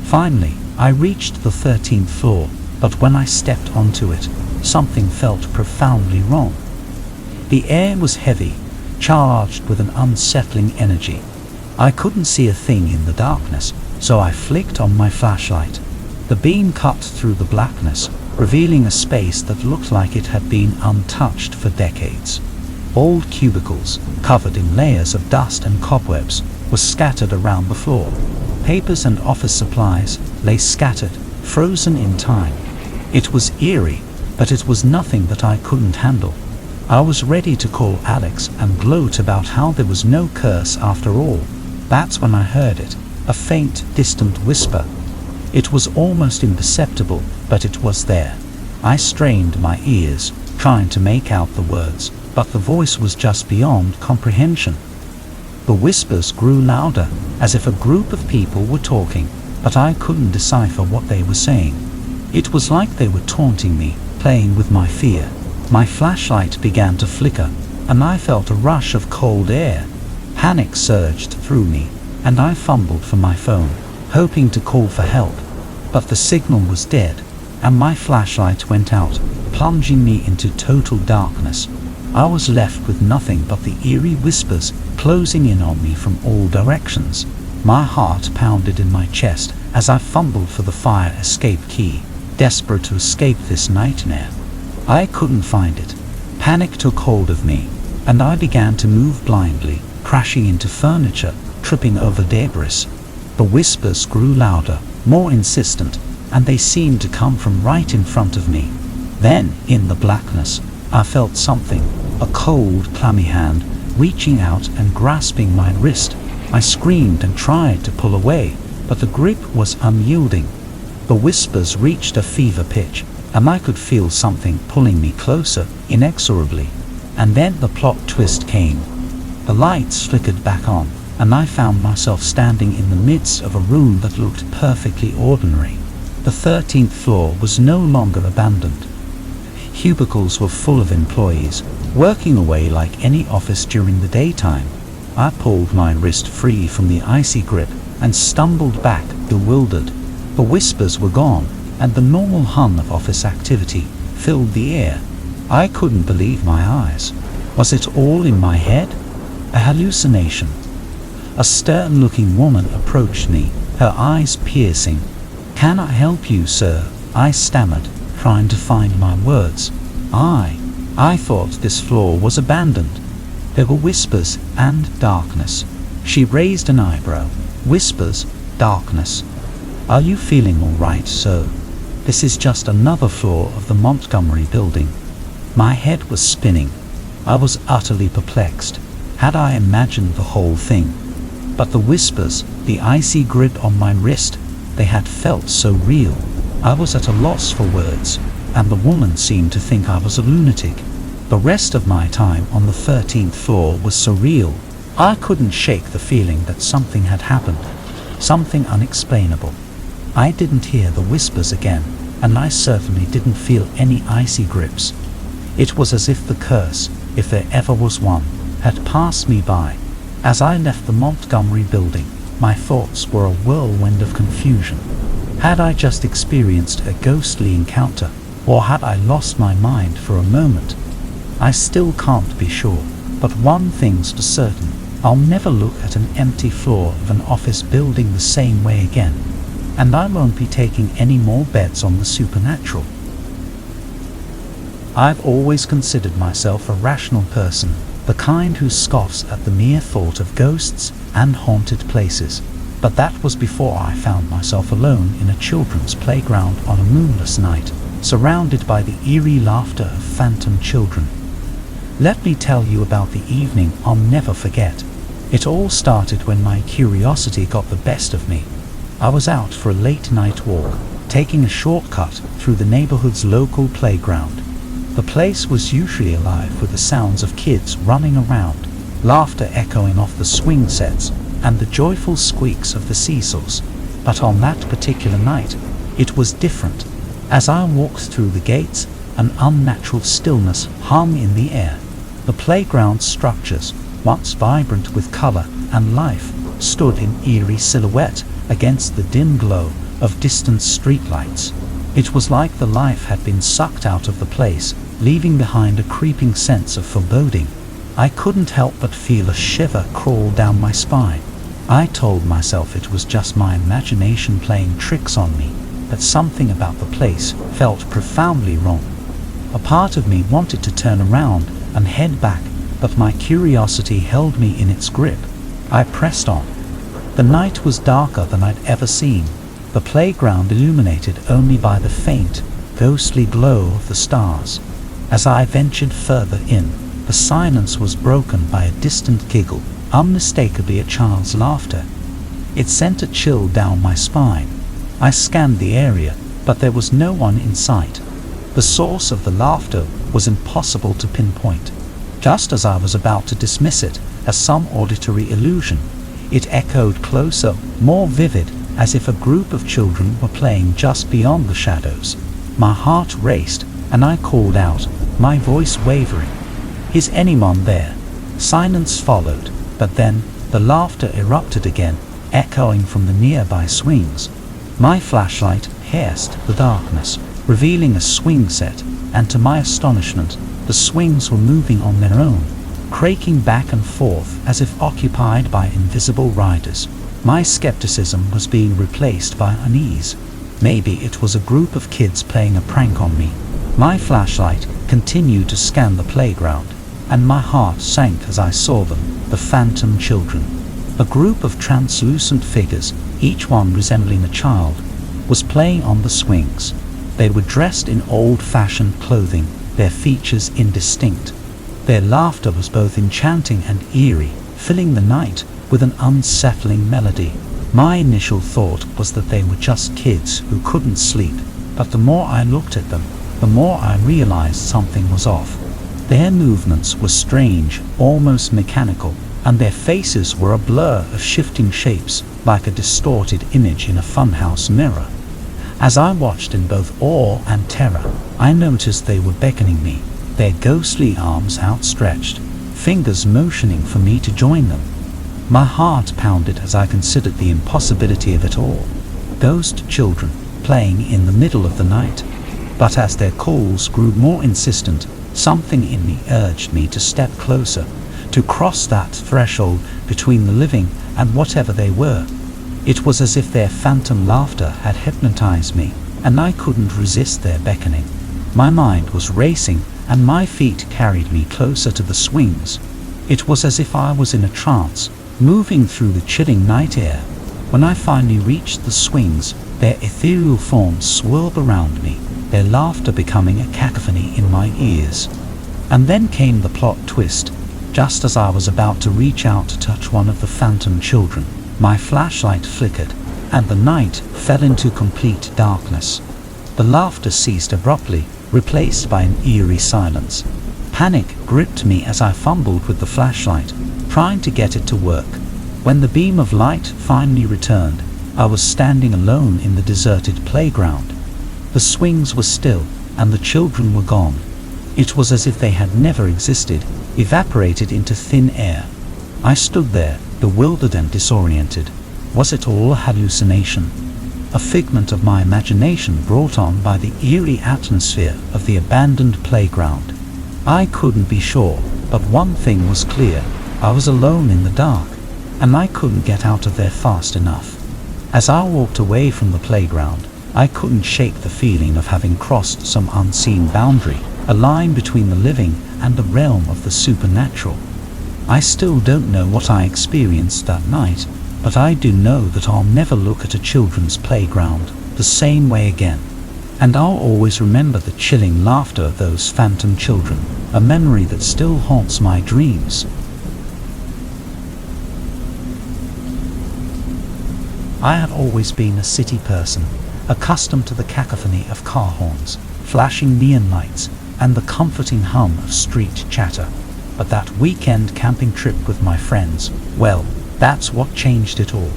Finally, I reached the 13th floor, but when I stepped onto it, something felt profoundly wrong. The air was heavy, charged with an unsettling energy. I couldn't see a thing in the darkness, so I flicked on my flashlight. The beam cut through the blackness, revealing a space that looked like it had been untouched for decades. Old cubicles, covered in layers of dust and cobwebs, were scattered around the floor. Papers and office supplies lay scattered, frozen in time. It was eerie, but it was nothing that I couldn't handle. I was ready to call Alex and gloat about how there was no curse after all. That's when I heard it, a faint, distant whisper. It was almost imperceptible, but it was there. I strained my ears, trying to make out the words, but the voice was just beyond comprehension. The whispers grew louder, as if a group of people were talking, but I couldn't decipher what they were saying. It was like they were taunting me, playing with my fear. My flashlight began to flicker, and I felt a rush of cold air. Panic surged through me, and I fumbled for my phone, hoping to call for help. But the signal was dead, and my flashlight went out, plunging me into total darkness. I was left with nothing but the eerie whispers closing in on me from all directions. My heart pounded in my chest as I fumbled for the fire escape key, desperate to escape this nightmare. I couldn't find it. Panic took hold of me, and I began to move blindly, crashing into furniture, tripping over debris. The whispers grew louder, more insistent, and they seemed to come from right in front of me. Then, in the blackness, I felt something, a cold, clammy hand, reaching out and grasping my wrist. I screamed and tried to pull away, but the grip was unyielding. The whispers reached a fever pitch, and I could feel something pulling me closer, inexorably. And then the plot twist came. The lights flickered back on, and I found myself standing in the midst of a room that looked perfectly ordinary. The 13th floor was no longer abandoned. Cubicles were full of employees, working away like any office during the daytime. I pulled my wrist free from the icy grip and stumbled back, bewildered. The whispers were gone, and the normal hum of office activity filled the air. I couldn't believe my eyes. Was it all in my head? A hallucination? A stern-looking woman approached me, her eyes piercing. "Can I help you, sir?" I stammered, trying to find my words. I thought this floor was abandoned. There were whispers and darkness. She raised an eyebrow. Whispers, darkness. "Are you feeling all right, sir? This is just another floor of the Montgomery Building." My head was spinning. I was utterly perplexed. Had I imagined the whole thing? But the whispers, the icy grip on my wrist, they had felt so real. I was at a loss for words, and the woman seemed to think I was a lunatic. The rest of my time on the 13th floor was surreal. I couldn't shake the feeling that something had happened, something unexplainable. I didn't hear the whispers again, and I certainly didn't feel any icy grips. It was as if the curse, if there ever was one, had passed me by. As I left the Montgomery Building, my thoughts were a whirlwind of confusion. Had I just experienced a ghostly encounter, or had I lost my mind for a moment? I still can't be sure, but one thing's for certain: I'll never look at an empty floor of an office building the same way again, and I won't be taking any more bets on the supernatural. I've always considered myself a rational person, the kind who scoffs at the mere thought of ghosts and haunted places. But that was before I found myself alone in a children's playground on a moonless night, surrounded by the eerie laughter of phantom children. Let me tell you about the evening I'll never forget. It all started when my curiosity got the best of me. I was out for a late night walk, taking a shortcut through the neighborhood's local playground. The place was usually alive with the sounds of kids running around, laughter echoing off the swing sets, and the joyful squeaks of the seesaws. But on that particular night, it was different. As I walked through the gates, an unnatural stillness hung in the air. The playground structures, once vibrant with color and life, stood in eerie silhouette against the dim glow of distant streetlights. It was like the life had been sucked out of the place, leaving behind a creeping sense of foreboding. I couldn't help but feel a shiver crawl down my spine. I told myself it was just my imagination playing tricks on me, but something about the place felt profoundly wrong. A part of me wanted to turn around and head back, but my curiosity held me in its grip. I pressed on. The night was darker than I'd ever seen, the playground illuminated only by the faint, ghostly glow of the stars. As I ventured further in, the silence was broken by a distant giggle, unmistakably a child's laughter. It sent a chill down my spine. I scanned the area, but there was no one in sight. The source of the laughter was impossible to pinpoint. Just as I was about to dismiss it as some auditory illusion, it echoed closer, more vivid, as if a group of children were playing just beyond the shadows. My heart raced, and I called out, my voice wavering, "Is anyone there?" Silence followed, but then the laughter erupted again, echoing from the nearby swings. My flashlight pierced the darkness, revealing a swing set, and to my astonishment, the swings were moving on their own, creaking back and forth as if occupied by invisible riders. My skepticism was being replaced by unease. Maybe it was a group of kids playing a prank on me. My flashlight continued to scan the playground, and my heart sank as I saw them, the phantom children. A group of translucent figures, each one resembling a child. was playing on the swings. They were dressed in old-fashioned clothing, their features indistinct. Their laughter was both enchanting and eerie, filling the night with an unsettling melody. My initial thought was that they were just kids who couldn't sleep, but the more I looked at them, the more I realized something was off. Their movements were strange, almost mechanical, and their faces were a blur of shifting shapes, like a distorted image in a funhouse mirror. As I watched in both awe and terror, I noticed they were beckoning me, their ghostly arms outstretched, fingers motioning for me to join them. My heart pounded as I considered the impossibility of it all. Ghost children playing in the middle of the night. But as their calls grew more insistent, something in me urged me to step closer, to cross that threshold between the living and whatever they were. It was as if their phantom laughter had hypnotized me, and I couldn't resist their beckoning. My mind was racing, and my feet carried me closer to the swings. It was as if I was in a trance, moving through the chilling night air. When I finally reached the swings, their ethereal forms swirled around me, their laughter becoming a cacophony in my ears. And then came the plot twist. Just as I was about to reach out to touch one of the phantom children, my flashlight flickered, and the night fell into complete darkness. The laughter ceased abruptly, replaced by an eerie silence. Panic gripped me as I fumbled with the flashlight, trying to get it to work. When the beam of light finally returned, I was standing alone in the deserted playground. The swings were still, and the children were gone. It was as if they had never existed, evaporated into thin air. I stood there, bewildered and disoriented. Was it all a hallucination? A figment of my imagination brought on by the eerie atmosphere of the abandoned playground? I couldn't be sure, but one thing was clear. I was alone in the dark, and I couldn't get out of there fast enough. As I walked away from the playground, I couldn't shake the feeling of having crossed some unseen boundary, a line between the living and the realm of the supernatural. I still don't know what I experienced that night, but I do know that I'll never look at a children's playground the same way again. And I'll always remember the chilling laughter of those phantom children, a memory that still haunts my dreams. I have always been a city person, accustomed to the cacophony of car horns, flashing neon lights, and the comforting hum of street chatter. But that weekend camping trip with my friends, well, that's what changed it all.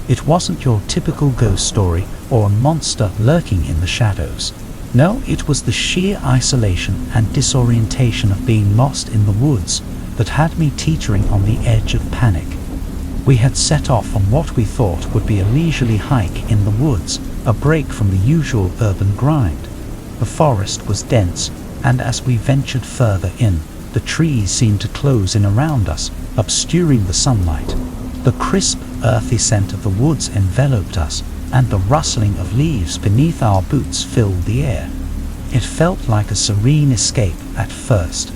It wasn't your typical ghost story or a monster lurking in the shadows. No, it was the sheer isolation and disorientation of being lost in the woods that had me teetering on the edge of panic. We had set off on what we thought would be a leisurely hike in the woods, a break from the usual urban grind. The forest was dense, and as we ventured further in, the trees seemed to close in around us, obscuring the sunlight. The crisp, earthy scent of the woods enveloped us, and the rustling of leaves beneath our boots filled the air. It felt like a serene escape at first.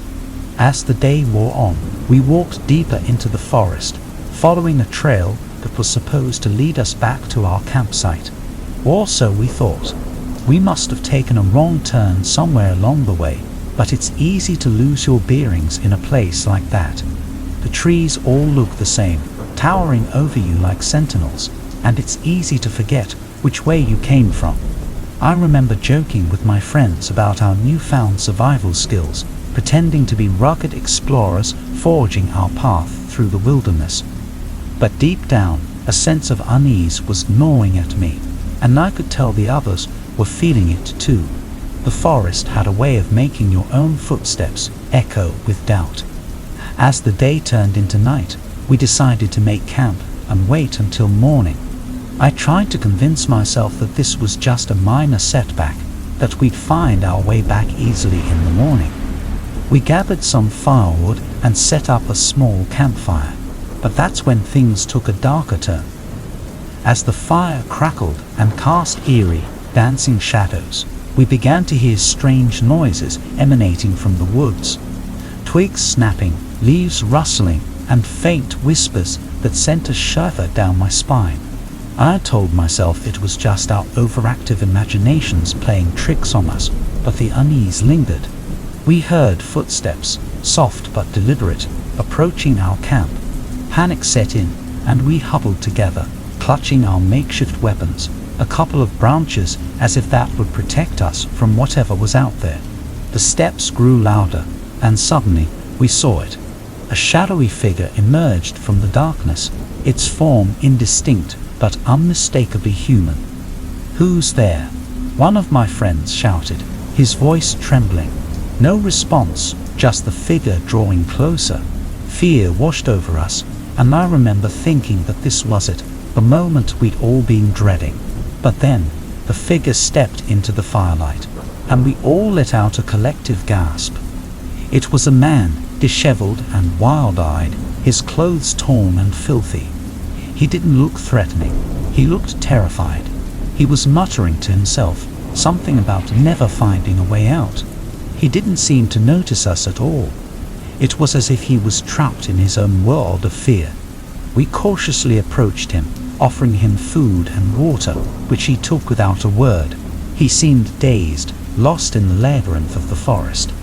As the day wore on, we walked deeper into the forest, following a trail that was supposed to lead us back to our campsite. Or so we thought. We must have taken a wrong turn somewhere along the way, but it's easy to lose your bearings in a place like that. The trees all look the same, towering over you like sentinels, and it's easy to forget which way you came from. I remember joking with my friends about our newfound survival skills, pretending to be rugged explorers forging our path through the wilderness. But deep down, a sense of unease was gnawing at me, and I could tell the others were feeling it too. The forest had a way of making your own footsteps echo with doubt. As the day turned into night, we decided to make camp and wait until morning. I tried to convince myself that this was just a minor setback, that we'd find our way back easily in the morning. We gathered some firewood and set up a small campfire, but that's when things took a darker turn. As the fire crackled and cast eerie, dancing shadows, we began to hear strange noises emanating from the woods. Twigs snapping, leaves rustling, and faint whispers that sent a shiver down my spine. I told myself it was just our overactive imaginations playing tricks on us, but the unease lingered. We heard footsteps, soft but deliberate, approaching our camp. Panic set in, and we huddled together, clutching our makeshift weapons, a couple of branches as if that would protect us from whatever was out there. The steps grew louder, and suddenly we saw it. A shadowy figure emerged from the darkness, its form indistinct but unmistakably human. "Who's there?" one of my friends shouted, his voice trembling. No response, just the figure drawing closer. Fear washed over us, and I remember thinking that this was it, the moment we'd all been dreading. But then, the figure stepped into the firelight, and we all let out a collective gasp. It was a man, disheveled and wild-eyed, his clothes torn and filthy. He didn't look threatening, he looked terrified. He was muttering to himself, something about never finding a way out. He didn't seem to notice us at all. It was as if he was trapped in his own world of fear. We cautiously approached him, offering him food and water, which he took without a word. He seemed dazed, lost in the labyrinth of the forest.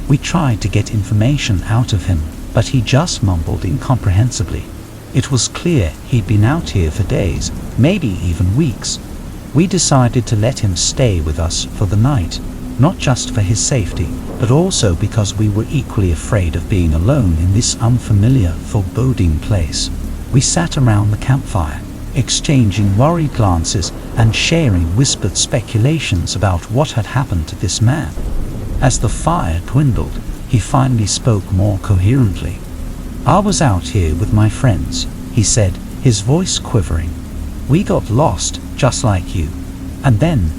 We tried to get information out of him, but he just mumbled incomprehensibly. It was clear he'd been out here for days, maybe even weeks. We decided to let him stay with us for the night, not just for his safety, but also because we were equally afraid of being alone in this unfamiliar, foreboding place. We sat around the campfire, exchanging worried glances and sharing whispered speculations about what had happened to this man. As the fire dwindled, he finally spoke more coherently. "I was out here with my friends," he said, his voice quivering. "We got lost, just like you. And then,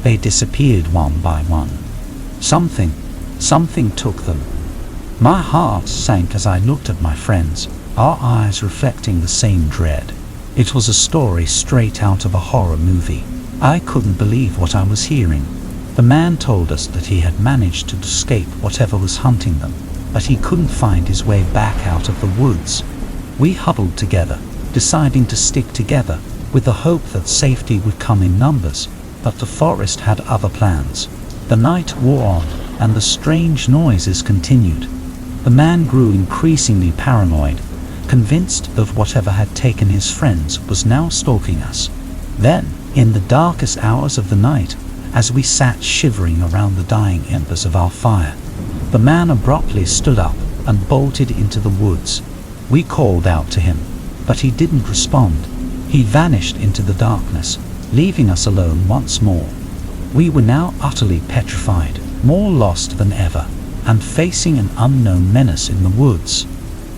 they disappeared one by one. Something took them." My heart sank as I looked at my friends, our eyes reflecting the same dread. It was a story straight out of a horror movie. I couldn't believe what I was hearing. The man told us that he had managed to escape whatever was hunting them, but he couldn't find his way back out of the woods. We huddled together, deciding to stick together, with the hope that safety would come in numbers, but the forest had other plans. The night wore on, and the strange noises continued. The man grew increasingly paranoid, convinced that whatever had taken his friends was now stalking us. Then, in the darkest hours of the night, as we sat shivering around the dying embers of our fire, the man abruptly stood up and bolted into the woods. We called out to him, but he didn't respond. He vanished into the darkness, leaving us alone once more. We were now utterly petrified, more lost than ever, and facing an unknown menace in the woods.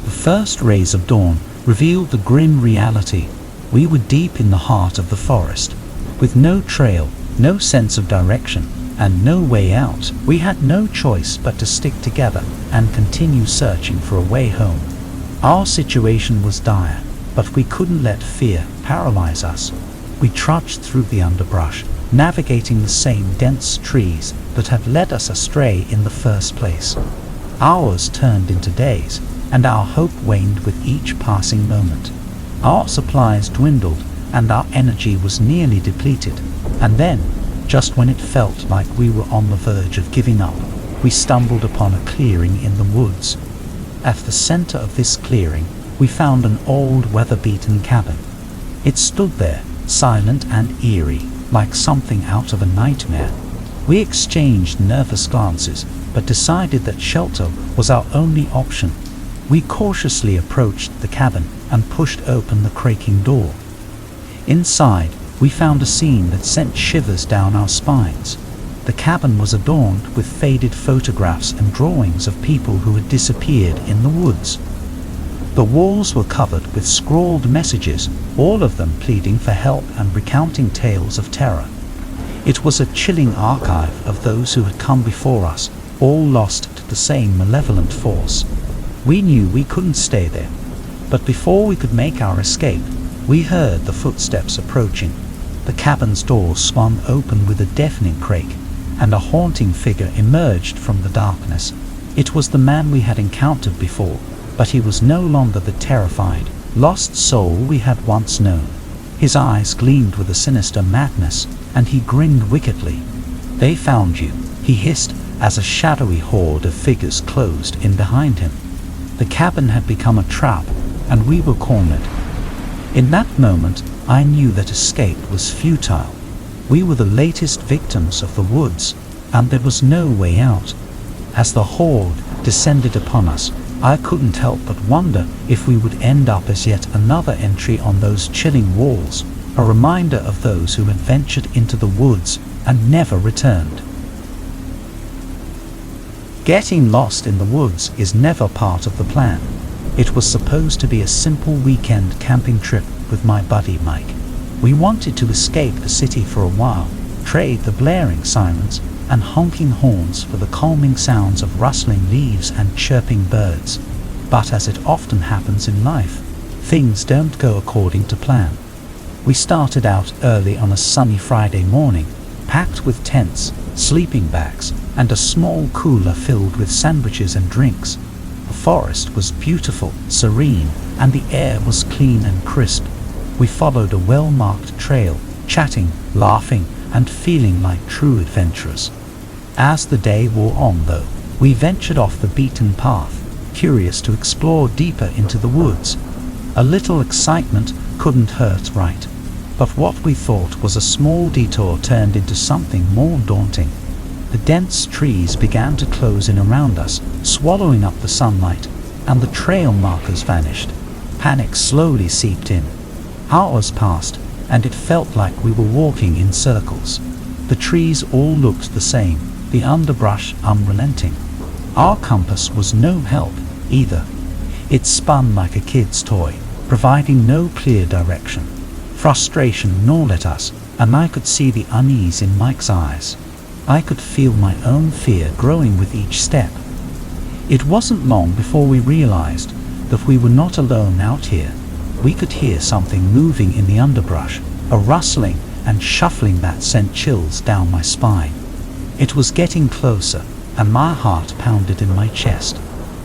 The first rays of dawn revealed the grim reality. We were deep in the heart of the forest, with no trail, no sense of direction, and no way out. We had no choice but to stick together and continue searching for a way home. Our situation was dire, but we couldn't let fear paralyze us. We trudged through the underbrush, navigating the same dense trees that had led us astray in the first place. Hours turned into days, and our hope waned with each passing moment. Our supplies dwindled, and our energy was nearly depleted. And then, just when it felt like we were on the verge of giving up, we stumbled upon a clearing in the woods. At the center of this clearing, we found an old, weather-beaten cabin. It stood there, silent and eerie, like something out of a nightmare. We exchanged nervous glances, but decided that shelter was our only option. We cautiously approached the cabin and pushed open the creaking door. Inside, we found a scene that sent shivers down our spines. The cabin was adorned with faded photographs and drawings of people who had disappeared in the woods. The walls were covered with scrawled messages, all of them pleading for help and recounting tales of terror. It was a chilling archive of those who had come before us, all lost to the same malevolent force. We knew we couldn't stay there, but before we could make our escape, we heard the footsteps approaching. The cabin's door swung open with a deafening creak, and a haunting figure emerged from the darkness. It was the man we had encountered before, but he was no longer the terrified, lost soul we had once known. His eyes gleamed with a sinister madness, and he grinned wickedly. "They found you," he hissed, as a shadowy horde of figures closed in behind him. The cabin had become a trap, and we were cornered. In that moment, I knew that escape was futile. We were the latest victims of the woods, and there was no way out. As the horde descended upon us, I couldn't help but wonder if we would end up as yet another entry on those chilling walls, a reminder of those who had ventured into the woods and never returned. Getting lost in the woods is never part of the plan. It was supposed to be a simple weekend camping trip with my buddy Mike. We wanted to escape the city for a while, trade the blaring sirens and honking horns for the calming sounds of rustling leaves and chirping birds. But as it often happens in life, things don't go according to plan. We started out early on a sunny Friday morning, packed with tents, sleeping bags, and a small cooler filled with sandwiches and drinks. The forest was beautiful, serene, and the air was clean and crisp. We followed a well-marked trail, chatting, laughing, and feeling like true adventurers. As the day wore on, though, we ventured off the beaten path, curious to explore deeper into the woods. A little excitement couldn't hurt, right? But what we thought was a small detour turned into something more daunting. The dense trees began to close in around us, swallowing up the sunlight, and the trail markers vanished. Panic slowly seeped in. Hours passed, and it felt like we were walking in circles. The trees all looked the same, the underbrush unrelenting. Our compass was no help either. It spun like a kid's toy, providing no clear direction. Frustration gnawed at us, and I could see the unease in Mike's eyes. I could feel my own fear growing with each step. It wasn't long before we realized that we were not alone out here. We could hear something moving in the underbrush, a rustling and shuffling that sent chills down my spine. It was getting closer, and my heart pounded in my chest.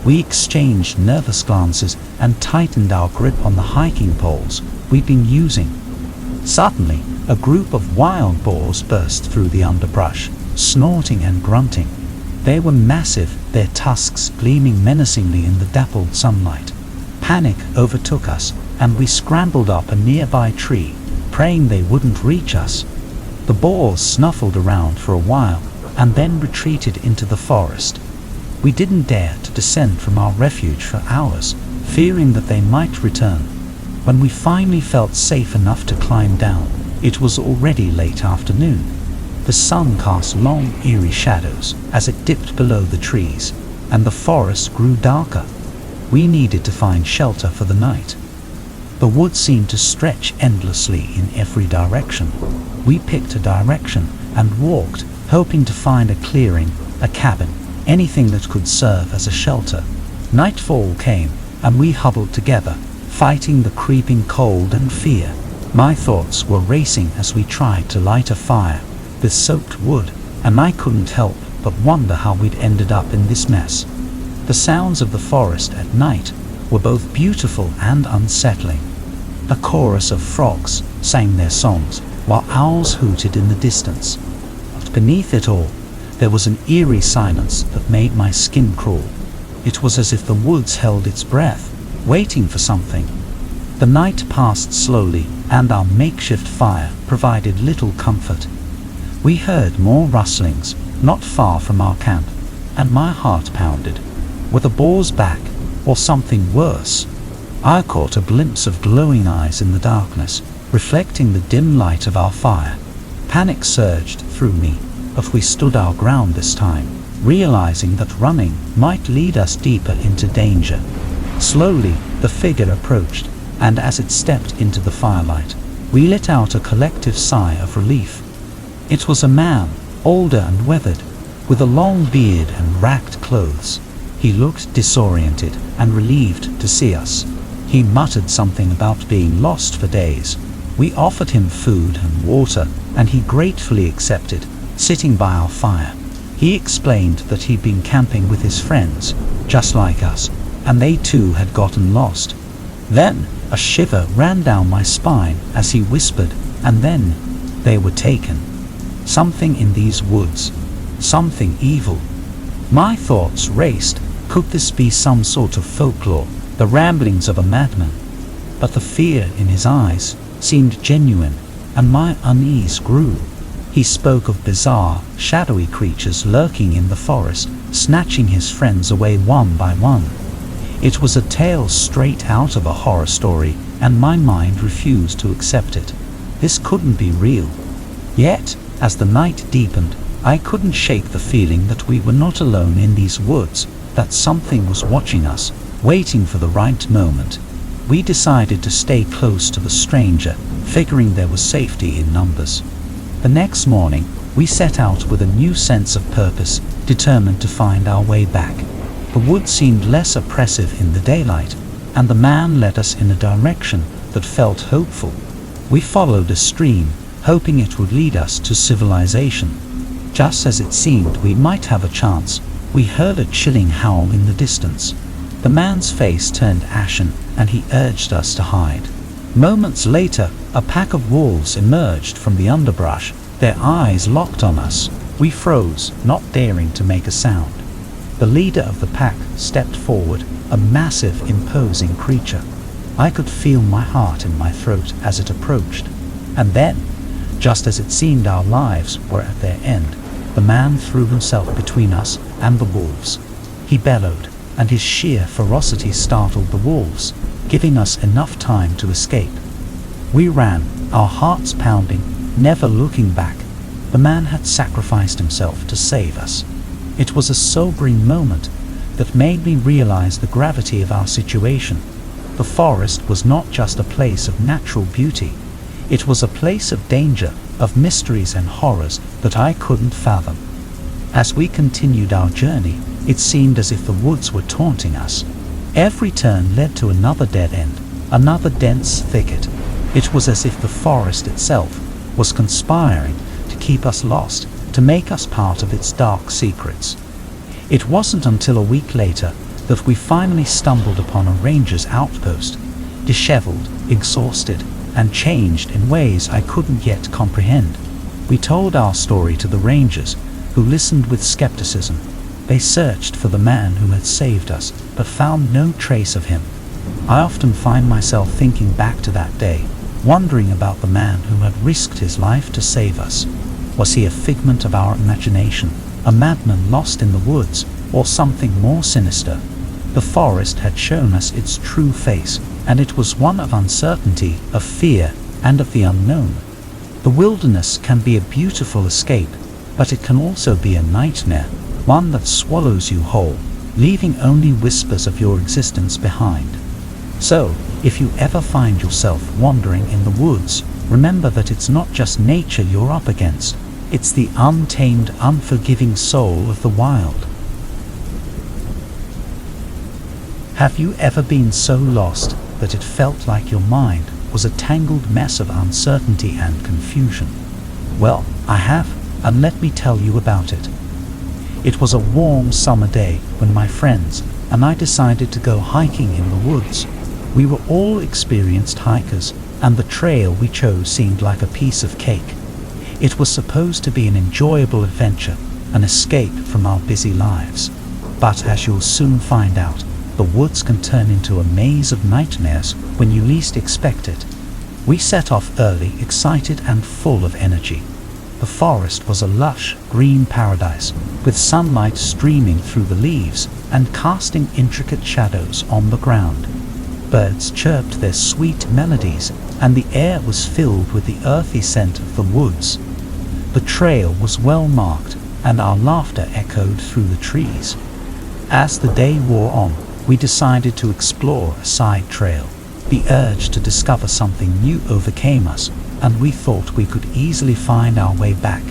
We exchanged nervous glances and tightened our grip on the hiking poles we'd been using. Suddenly, a group of wild boars burst through the underbrush, snorting and grunting. They were massive, their tusks gleaming menacingly in the dappled sunlight. Panic overtook us, and we scrambled up a nearby tree, praying they wouldn't reach us. The boars snuffled around for a while, and then retreated into the forest. We didn't dare to descend from our refuge for hours, fearing that they might return. When we finally felt safe enough to climb down, it was already late afternoon. The sun cast long, eerie shadows as it dipped below the trees, and the forest grew darker. We needed to find shelter for the night. The woods seemed to stretch endlessly in every direction. We picked a direction and walked, hoping to find a clearing, a cabin, anything that could serve as a shelter. Nightfall came, and we huddled together, fighting the creeping cold and fear. My thoughts were racing as we tried to light a fire with soaked wood, and I couldn't help but wonder how we'd ended up in this mess. The sounds of the forest at night were both beautiful and unsettling. A chorus of frogs sang their songs, while owls hooted in the distance. But beneath it all, there was an eerie silence that made my skin crawl. It was as if the woods held its breath, waiting for something. The night passed slowly, and our makeshift fire provided little comfort. We heard more rustlings, not far from our camp, and my heart pounded. Were the boars back, or something worse? I caught a glimpse of glowing eyes in the darkness, reflecting the dim light of our fire. Panic surged through me, but we stood our ground this time, realizing that running might lead us deeper into danger. Slowly, the figure approached, and as it stepped into the firelight, we let out a collective sigh of relief. It was a man, older and weathered, with a long beard and ragged clothes. He looked disoriented and relieved to see us. He muttered something about being lost for days. We offered him food and water, and he gratefully accepted, sitting by our fire. He explained that he'd been camping with his friends, just like us, and they too had gotten lost. Then a shiver ran down my spine as he whispered, and then they were taken. Something in these woods, something evil. My thoughts raced. Could this be some sort of folklore, the ramblings of a madman? But the fear in his eyes seemed genuine, and my unease grew. He spoke of bizarre, shadowy creatures lurking in the forest, snatching his friends away one by one. It was a tale straight out of a horror story, and my mind refused to accept it. This couldn't be real. Yet, as the night deepened, I couldn't shake the feeling that we were not alone in these woods, that something was watching us, waiting for the right moment. We decided to stay close to the stranger, figuring there was safety in numbers. The next morning, we set out with a new sense of purpose, determined to find our way back. The wood seemed less oppressive in the daylight, and the man led us in a direction that felt hopeful. We followed a stream, hoping it would lead us to civilization. Just as it seemed we might have a chance, we heard a chilling howl in the distance. The man's face turned ashen, and he urged us to hide. Moments later, a pack of wolves emerged from the underbrush, their eyes locked on us. We froze, not daring to make a sound. The leader of the pack stepped forward, a massive, imposing creature. I could feel my heart in my throat as it approached. And then, just as it seemed our lives were at their end, the man threw himself between us and the wolves. He bellowed, and his sheer ferocity startled the wolves, giving us enough time to escape. We ran, our hearts pounding, never looking back. The man had sacrificed himself to save us. It was a sobering moment that made me realize the gravity of our situation. The forest was not just a place of natural beauty. It was a place of danger, of mysteries and horrors that I couldn't fathom. As we continued our journey, it seemed as if the woods were taunting us. Every turn led to another dead end, another dense thicket. It was as if the forest itself was conspiring to keep us lost, to make us part of its dark secrets. It wasn't until a week later that we finally stumbled upon a ranger's outpost, disheveled, exhausted, and changed in ways I couldn't yet comprehend. We told our story to the rangers, who listened with skepticism. They searched for the man who had saved us, but found no trace of him. I often find myself thinking back to that day, wondering about the man who had risked his life to save us. Was he a figment of our imagination, a madman lost in the woods, or something more sinister? The forest had shown us its true face, and it was one of uncertainty, of fear, and of the unknown. The wilderness can be a beautiful escape, but it can also be a nightmare, one that swallows you whole, leaving only whispers of your existence behind. So, if you ever find yourself wandering in the woods, remember that it's not just nature you're up against, it's the untamed, unforgiving soul of the wild. Have you ever been so lost that it felt like your mind was a tangled mess of uncertainty and confusion? Well, I have, and let me tell you about it. It was a warm summer day when my friends and I decided to go hiking in the woods. We were all experienced hikers, and the trail we chose seemed like a piece of cake. It was supposed to be an enjoyable adventure, an escape from our busy lives. But as you'll soon find out, the woods can turn into a maze of nightmares when you least expect it. We set off early, excited and full of energy. The forest was a lush, green paradise, with sunlight streaming through the leaves and casting intricate shadows on the ground. Birds chirped their sweet melodies, and the air was filled with the earthy scent of the woods. The trail was well marked, and our laughter echoed through the trees. As the day wore on, we decided to explore a side trail. The urge to discover something new overcame us, and we thought we could easily find our way back.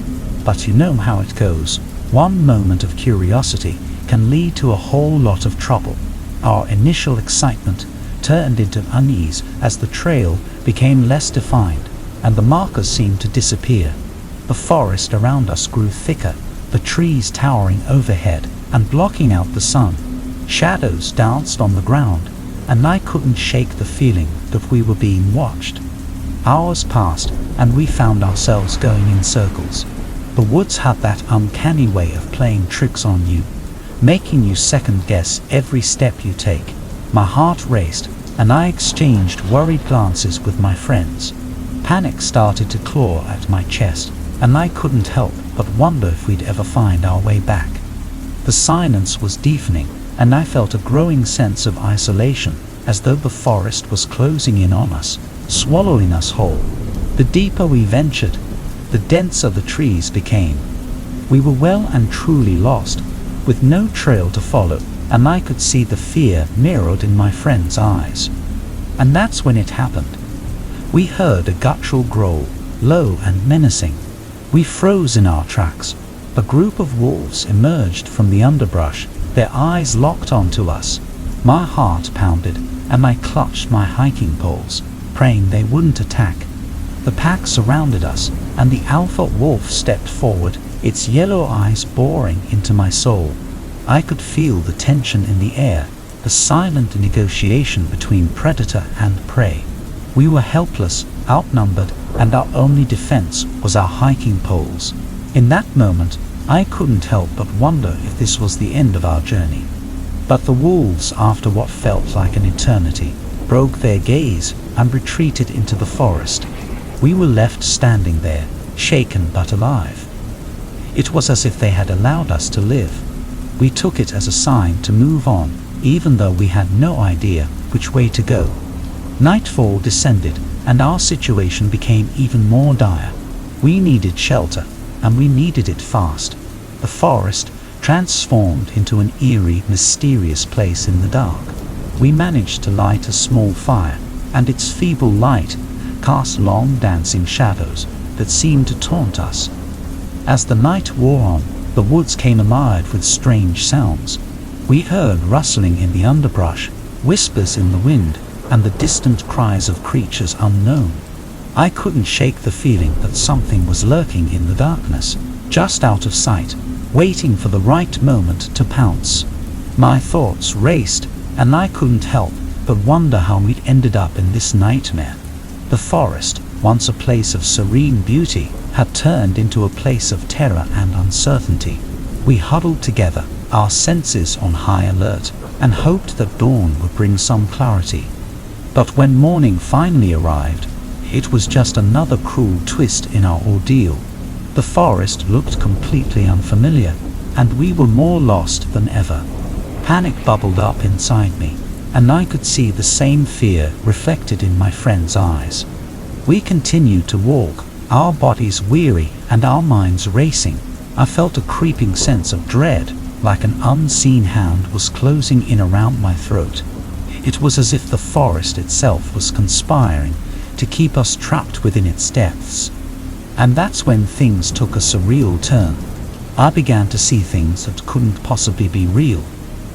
But you know how it goes. One moment of curiosity can lead to a whole lot of trouble. Our initial excitement turned into unease as the trail became less defined, and the markers seemed to disappear. The forest around us grew thicker, the trees towering overhead and blocking out the sun. Shadows danced on the ground, and I couldn't shake the feeling that we were being watched. Hours passed, and we found ourselves going in circles. The woods had that uncanny way of playing tricks on you, making you second-guess every step you take. My heart raced, and I exchanged worried glances with my friends. Panic started to claw at my chest, and I couldn't help but wonder if we'd ever find our way back. The silence was deafening, and I felt a growing sense of isolation, as though the forest was closing in on us, swallowing us whole. The deeper we ventured, the denser the trees became. We were well and truly lost, with no trail to follow, and I could see the fear mirrored in my friend's eyes. And that's when it happened. We heard a guttural growl, low and menacing. We froze in our tracks. A group of wolves emerged from the underbrush, their eyes locked onto us. My heart pounded, and I clutched my hiking poles, praying they wouldn't attack. The pack surrounded us, and the alpha wolf stepped forward, its yellow eyes boring into my soul. I could feel the tension in the air, the silent negotiation between predator and prey. We were helpless, outnumbered, and our only defense was our hiking poles. In that moment, I couldn't help but wonder if this was the end of our journey. But the wolves, after what felt like an eternity, broke their gaze and retreated into the forest. We were left standing there, shaken but alive. It was as if they had allowed us to live. We took it as a sign to move on, even though we had no idea which way to go. Nightfall descended, and our situation became even more dire. We needed shelter, and we needed it fast. The forest transformed into an eerie, mysterious place in the dark. We managed to light a small fire, and its feeble light cast long dancing shadows that seemed to taunt us. As the night wore on, the woods came alive with strange sounds. We heard rustling in the underbrush, whispers in the wind, and the distant cries of creatures unknown. I couldn't shake the feeling that something was lurking in the darkness, just out of sight, waiting for the right moment to pounce. My thoughts raced, and I couldn't help but wonder how we'd ended up in this nightmare. The forest, once a place of serene beauty, had turned into a place of terror and uncertainty. We huddled together, our senses on high alert, and hoped that dawn would bring some clarity. But when morning finally arrived, it was just another cruel twist in our ordeal. The forest looked completely unfamiliar, and we were more lost than ever. Panic bubbled up inside me, and I could see the same fear reflected in my friend's eyes. We continued to walk, our bodies weary and our minds racing. I felt a creeping sense of dread, like an unseen hand was closing in around my throat. It was as if the forest itself was conspiring to keep us trapped within its depths. And that's when things took a surreal turn. I began to see things that couldn't possibly be real.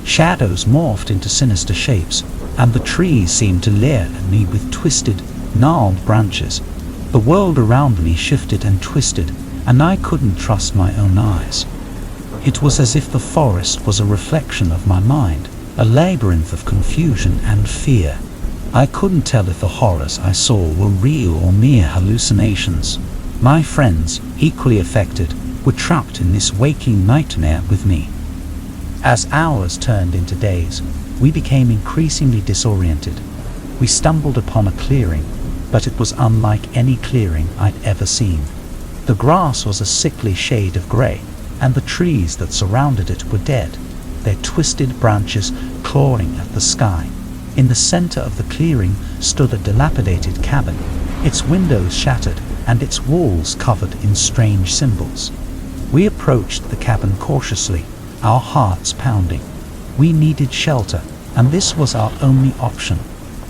Shadows morphed into sinister shapes, and the trees seemed to leer at me with twisted, gnarled branches. The world around me shifted and twisted, and I couldn't trust my own eyes. It was as if the forest was a reflection of my mind, a labyrinth of confusion and fear. I couldn't tell if the horrors I saw were real or mere hallucinations. My friends, equally affected, were trapped in this waking nightmare with me. As hours turned into days, we became increasingly disoriented. We stumbled upon a clearing, but it was unlike any clearing I'd ever seen. The grass was a sickly shade of grey, and the trees that surrounded it were dead, their twisted branches clawing at the sky. In the center of the clearing stood a dilapidated cabin, its windows shattered and its walls covered in strange symbols. We approached the cabin cautiously, our hearts pounding. We needed shelter, and this was our only option.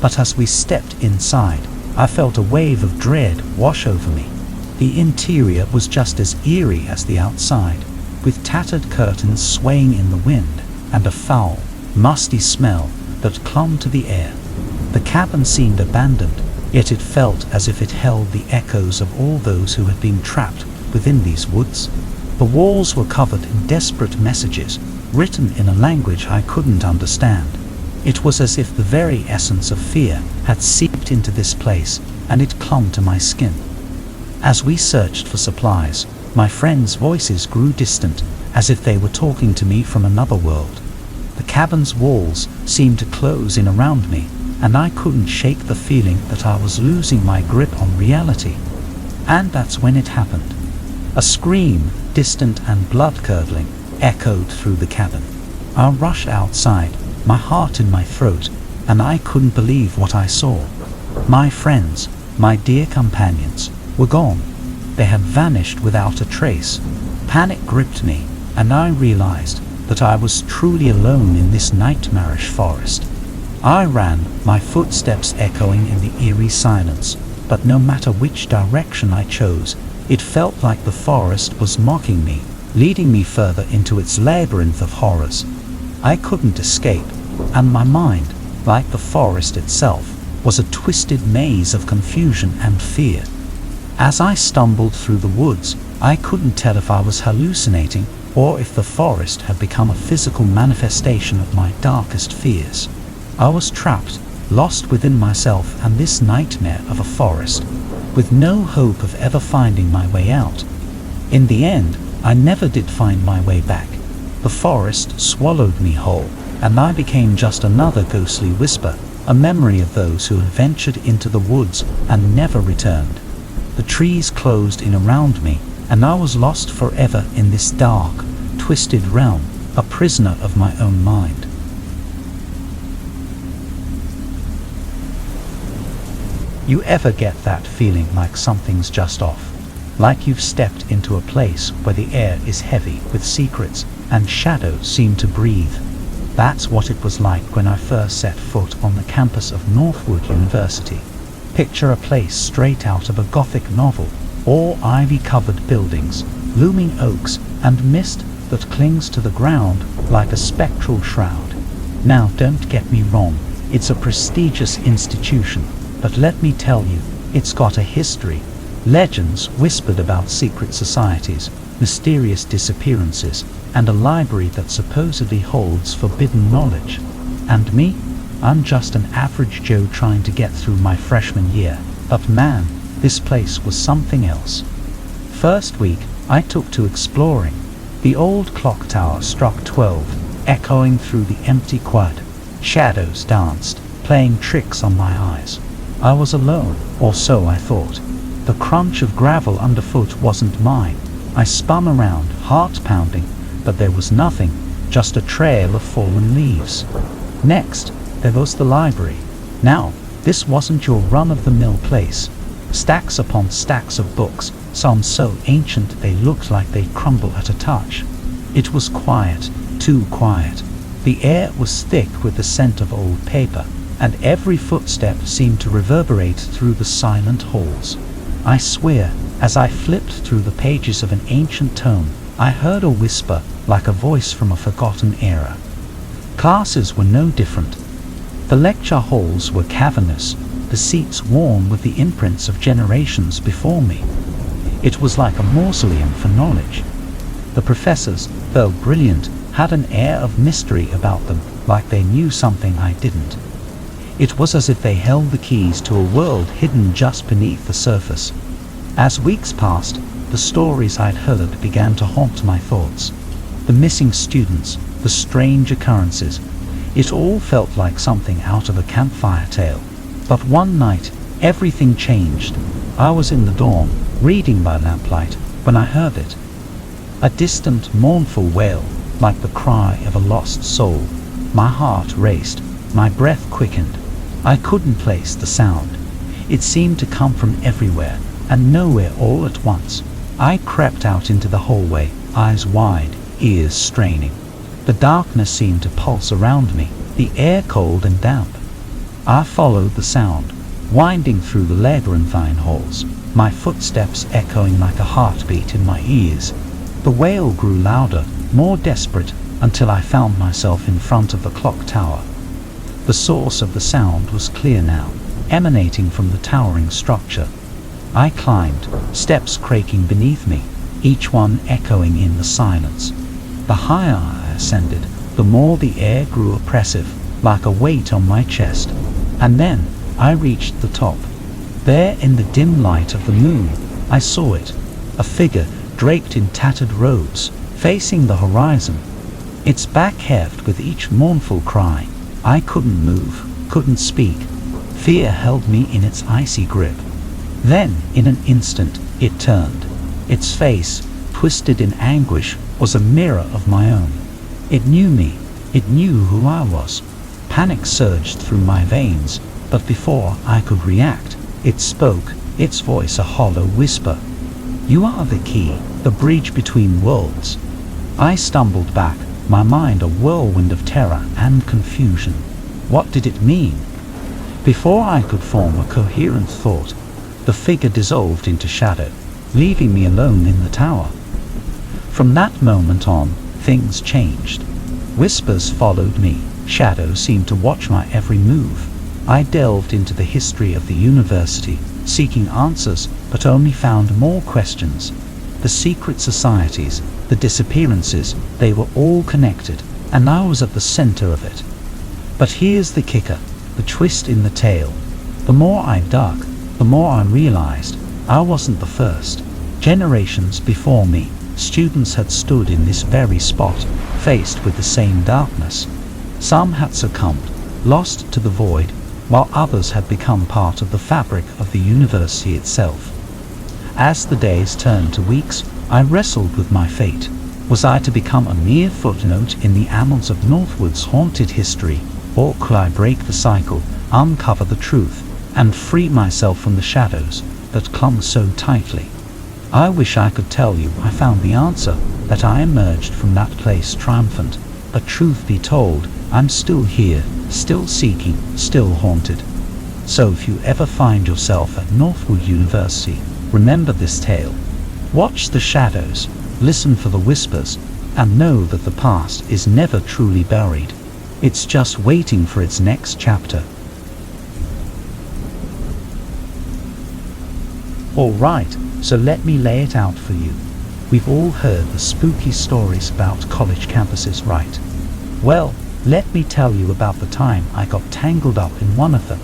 But as we stepped inside, I felt a wave of dread wash over me. The interior was just as eerie as the outside, with tattered curtains swaying in the wind and a foul, musty smell that clung to the air. The cabin seemed abandoned, yet it felt as if it held the echoes of all those who had been trapped within these woods. The walls were covered in desperate messages, written in a language I couldn't understand. It was as if the very essence of fear had seeped into this place, and it clung to my skin. As we searched for supplies, my friends' voices grew distant, as if they were talking to me from another world. The cabin's walls seemed to close in around me, and I couldn't shake the feeling that I was losing my grip on reality. And that's when it happened. A scream, distant and blood-curdling, echoed through the cabin. I rushed outside, my heart in my throat, and I couldn't believe what I saw. My friends, my dear companions, were gone. They had vanished without a trace. Panic gripped me, and I realized that I was truly alone in this nightmarish forest. I ran, my footsteps echoing in the eerie silence, but no matter which direction I chose, it felt like the forest was mocking me, leading me further into its labyrinth of horrors. I couldn't escape, and my mind, like the forest itself, was a twisted maze of confusion and fear. As I stumbled through the woods, I couldn't tell if I was hallucinating or if the forest had become a physical manifestation of my darkest fears. I was trapped, lost within myself and this nightmare of a forest, with no hope of ever finding my way out. In the end, I never did find my way back. The forest swallowed me whole, and I became just another ghostly whisper, a memory of those who had ventured into the woods and never returned. The trees closed in around me, and I was lost forever in this dark, twisted realm, a prisoner of my own mind. You ever get that feeling like something's just off? Like you've stepped into a place where the air is heavy with secrets and shadows seem to breathe. That's what it was like when I first set foot on the campus of Northwood University. Picture a place straight out of a Gothic novel, all ivy-covered buildings, looming oaks, and mist that clings to the ground like a spectral shroud. Now, don't get me wrong, it's a prestigious institution, but let me tell you, it's got a history. Legends whispered about secret societies, mysterious disappearances, and a library that supposedly holds forbidden knowledge. And me? I'm just an average Joe trying to get through my freshman year. But man, this place was something else. First week, I took to exploring. The old clock tower struck 12, echoing through the empty quad. Shadows danced, playing tricks on my eyes. I was alone, or so I thought. The crunch of gravel underfoot wasn't mine. I spun around, heart pounding, but there was nothing, just a trail of fallen leaves. Next, there was the library. Now, this wasn't your run-of-the-mill place. Stacks upon stacks of books, some so ancient they looked like they'd crumble at a touch. It was quiet, too quiet. The air was thick with the scent of old paper, and every footstep seemed to reverberate through the silent halls. I swear, as I flipped through the pages of an ancient tome, I heard a whisper like a voice from a forgotten era. Classes were no different. The lecture halls were cavernous, the seats worn with the imprints of generations before me. It was like a mausoleum for knowledge. The professors, though brilliant, had an air of mystery about them, like they knew something I didn't. It was as if they held the keys to a world hidden just beneath the surface. As weeks passed, the stories I'd heard began to haunt my thoughts. The missing students, the strange occurrences, it all felt like something out of a campfire tale. But one night, everything changed. I was in the dorm, reading by lamplight, when I heard it. A distant, mournful wail, like the cry of a lost soul. My heart raced, my breath quickened. I couldn't place the sound. It seemed to come from everywhere, and nowhere all at once. I crept out into the hallway, eyes wide, ears straining. The darkness seemed to pulse around me, the air cold and damp. I followed the sound, winding through the labyrinthine halls, my footsteps echoing like a heartbeat in my ears. The wail grew louder, more desperate, until I found myself in front of the clock tower. The source of the sound was clear now, emanating from the towering structure. I climbed, steps creaking beneath me, each one echoing in the silence. The higher I ascended, the more the air grew oppressive, like a weight on my chest. And then I reached the top. There in the dim light of the moon, I saw it, a figure draped in tattered robes, facing the horizon, its back heft with each mournful cry. I couldn't move, couldn't speak. Fear held me in its icy grip. Then, in an instant, it turned. Its face, twisted in anguish, was a mirror of my own. It knew me. It knew who I was. Panic surged through my veins, but before I could react, it spoke, its voice a hollow whisper. "You are the key, the bridge between worlds." I stumbled back, my mind a whirlwind of terror and confusion. What did it mean? Before I could form a coherent thought, the figure dissolved into shadow, leaving me alone in the tower. From that moment on, things changed. Whispers followed me. Shadows seemed to watch my every move. I delved into the history of the university, seeking answers, but only found more questions. The secret societies, the disappearances, they were all connected, and I was at the center of it. But here's the kicker, the twist in the tale. The more I dug, the more I realized I wasn't the first. Generations before me, students had stood in this very spot, faced with the same darkness. Some had succumbed, lost to the void, while others had become part of the fabric of the university itself. As the days turned to weeks, I wrestled with my fate. Was I to become a mere footnote in the annals of Northwood's haunted history, or could I break the cycle, uncover the truth, and free myself from the shadows that clung so tightly? I wish I could tell you I found the answer, that I emerged from that place triumphant, but truth be told, I'm still here, still seeking, still haunted. So if you ever find yourself at Northwood University, remember this tale. Watch the shadows, listen for the whispers, and know that the past is never truly buried. It's just waiting for its next chapter. Alright, so let me lay it out for you. We've all heard the spooky stories about college campuses, right? Well, let me tell you about the time I got tangled up in one of them.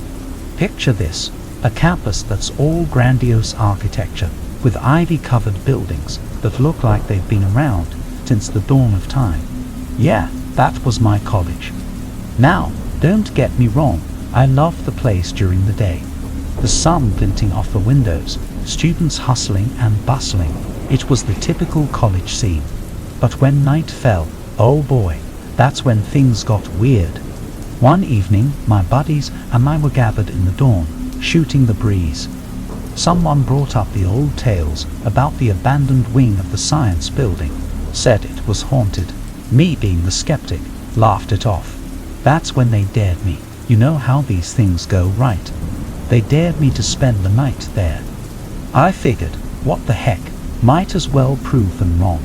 Picture this, a campus that's all grandiose architecture, with ivy-covered buildings that look like they've been around since the dawn of time. Yeah, that was my college. Now, don't get me wrong, I loved the place during the day. The sun glinting off the windows, students hustling and bustling. It was the typical college scene. But when night fell, oh boy, that's when things got weird. One evening, my buddies and I were gathered in the dorm, shooting the breeze. Someone brought up the old tales about the abandoned wing of the science building, said it was haunted. Me, being the skeptic, laughed it off. That's when they dared me. You know how these things go, right? They dared me to spend the night there. I figured, what the heck, might as well prove them wrong.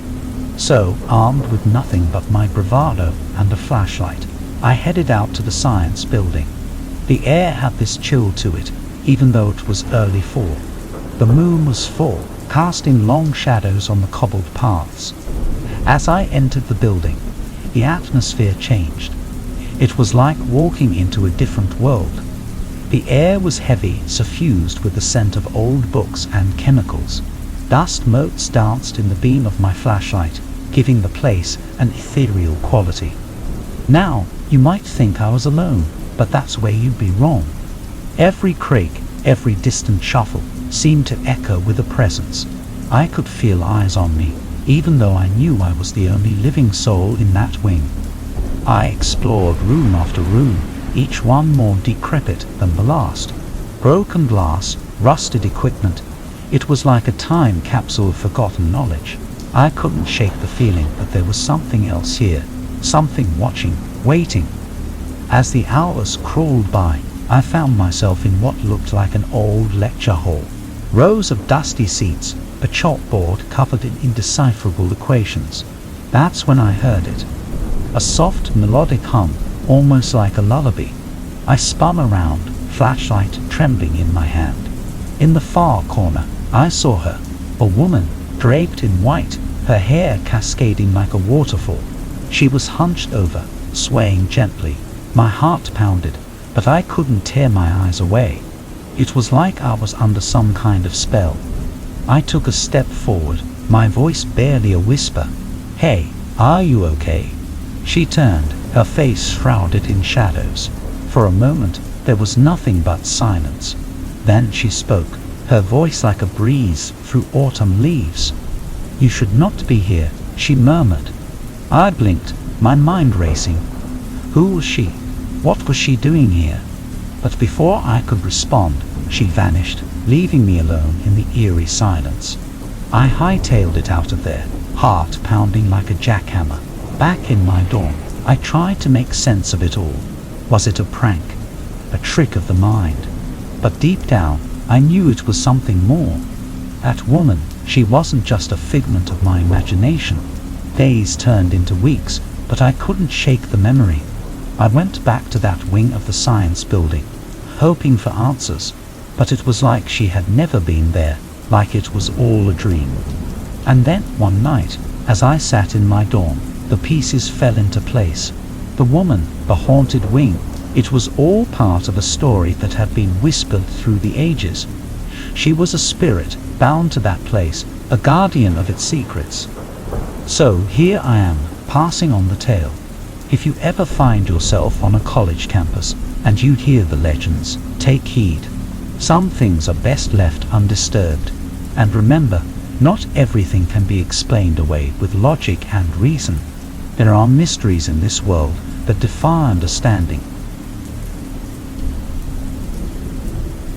So, armed with nothing but my bravado and a flashlight, I headed out to the science building. The air had this chill to it, even though it was early fall. The moon was full, casting long shadows on the cobbled paths. As I entered the building, the atmosphere changed. It was like walking into a different world. The air was heavy, suffused with the scent of old books and chemicals. Dust motes danced in the beam of my flashlight, giving the place an ethereal quality. Now, you might think I was alone, but that's where you'd be wrong. Every creak, every distant shuffle seemed to echo with a presence. I could feel eyes on me, even though I knew I was the only living soul in that wing. I explored room after room, each one more decrepit than the last. Broken glass, rusted equipment. It was like a time capsule of forgotten knowledge. I couldn't shake the feeling that there was something else here, something watching, waiting. As the hours crawled by, I found myself in what looked like an old lecture hall. Rows of dusty seats, a chalkboard covered in indecipherable equations. That's when I heard it. A soft melodic hum, almost like a lullaby. I spun around, flashlight trembling in my hand. In the far corner, I saw her, a woman, draped in white, her hair cascading like a waterfall. She was hunched over, swaying gently, My heart pounded, but I couldn't tear my eyes away. It was like I was under some kind of spell. I took a step forward, my voice barely a whisper. "Hey, are you okay?" She turned, her face shrouded in shadows. For a moment, there was nothing but silence. Then she spoke, her voice like a breeze through autumn leaves. "You should not be here," she murmured. I blinked, my mind racing. Who was she? What was she doing here? But before I could respond, she vanished, leaving me alone in the eerie silence. I hightailed it out of there, heart pounding like a jackhammer. Back in my dorm, I tried to make sense of it all. Was it a prank? A trick of the mind? But deep down, I knew it was something more. That woman, she wasn't just a figment of my imagination. Days turned into weeks, but I couldn't shake the memory. I went back to that wing of the science building, hoping for answers, but it was like she had never been there, like it was all a dream. And then, one night, as I sat in my dorm, the pieces fell into place. The woman, the haunted wing, it was all part of a story that had been whispered through the ages. She was a spirit, bound to that place, a guardian of its secrets. So here I am, passing on the tale. If you ever find yourself on a college campus, and you hear the legends, take heed. Some things are best left undisturbed. And remember, not everything can be explained away with logic and reason. There are mysteries in this world that defy understanding.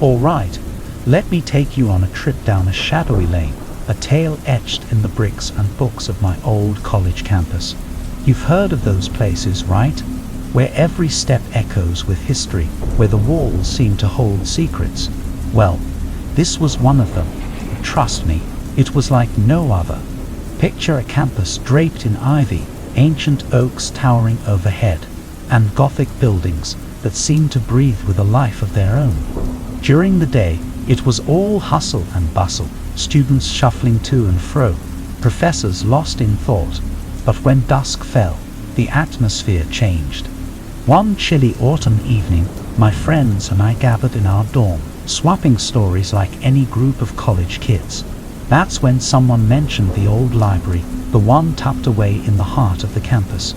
All right, let me take you on a trip down a shadowy lane, a tale etched in the bricks and books of my old college campus. You've heard of those places, right? Where every step echoes with history, where the walls seem to hold secrets. Well, this was one of them. Trust me, it was like no other. Picture a campus draped in ivy, ancient oaks towering overhead, and Gothic buildings that seemed to breathe with a life of their own. During the day, it was all hustle and bustle, students shuffling to and fro, professors lost in thought. But when dusk fell, the atmosphere changed. One chilly autumn evening, my friends and I gathered in our dorm, swapping stories like any group of college kids. That's when someone mentioned the old library, the one tucked away in the heart of the campus.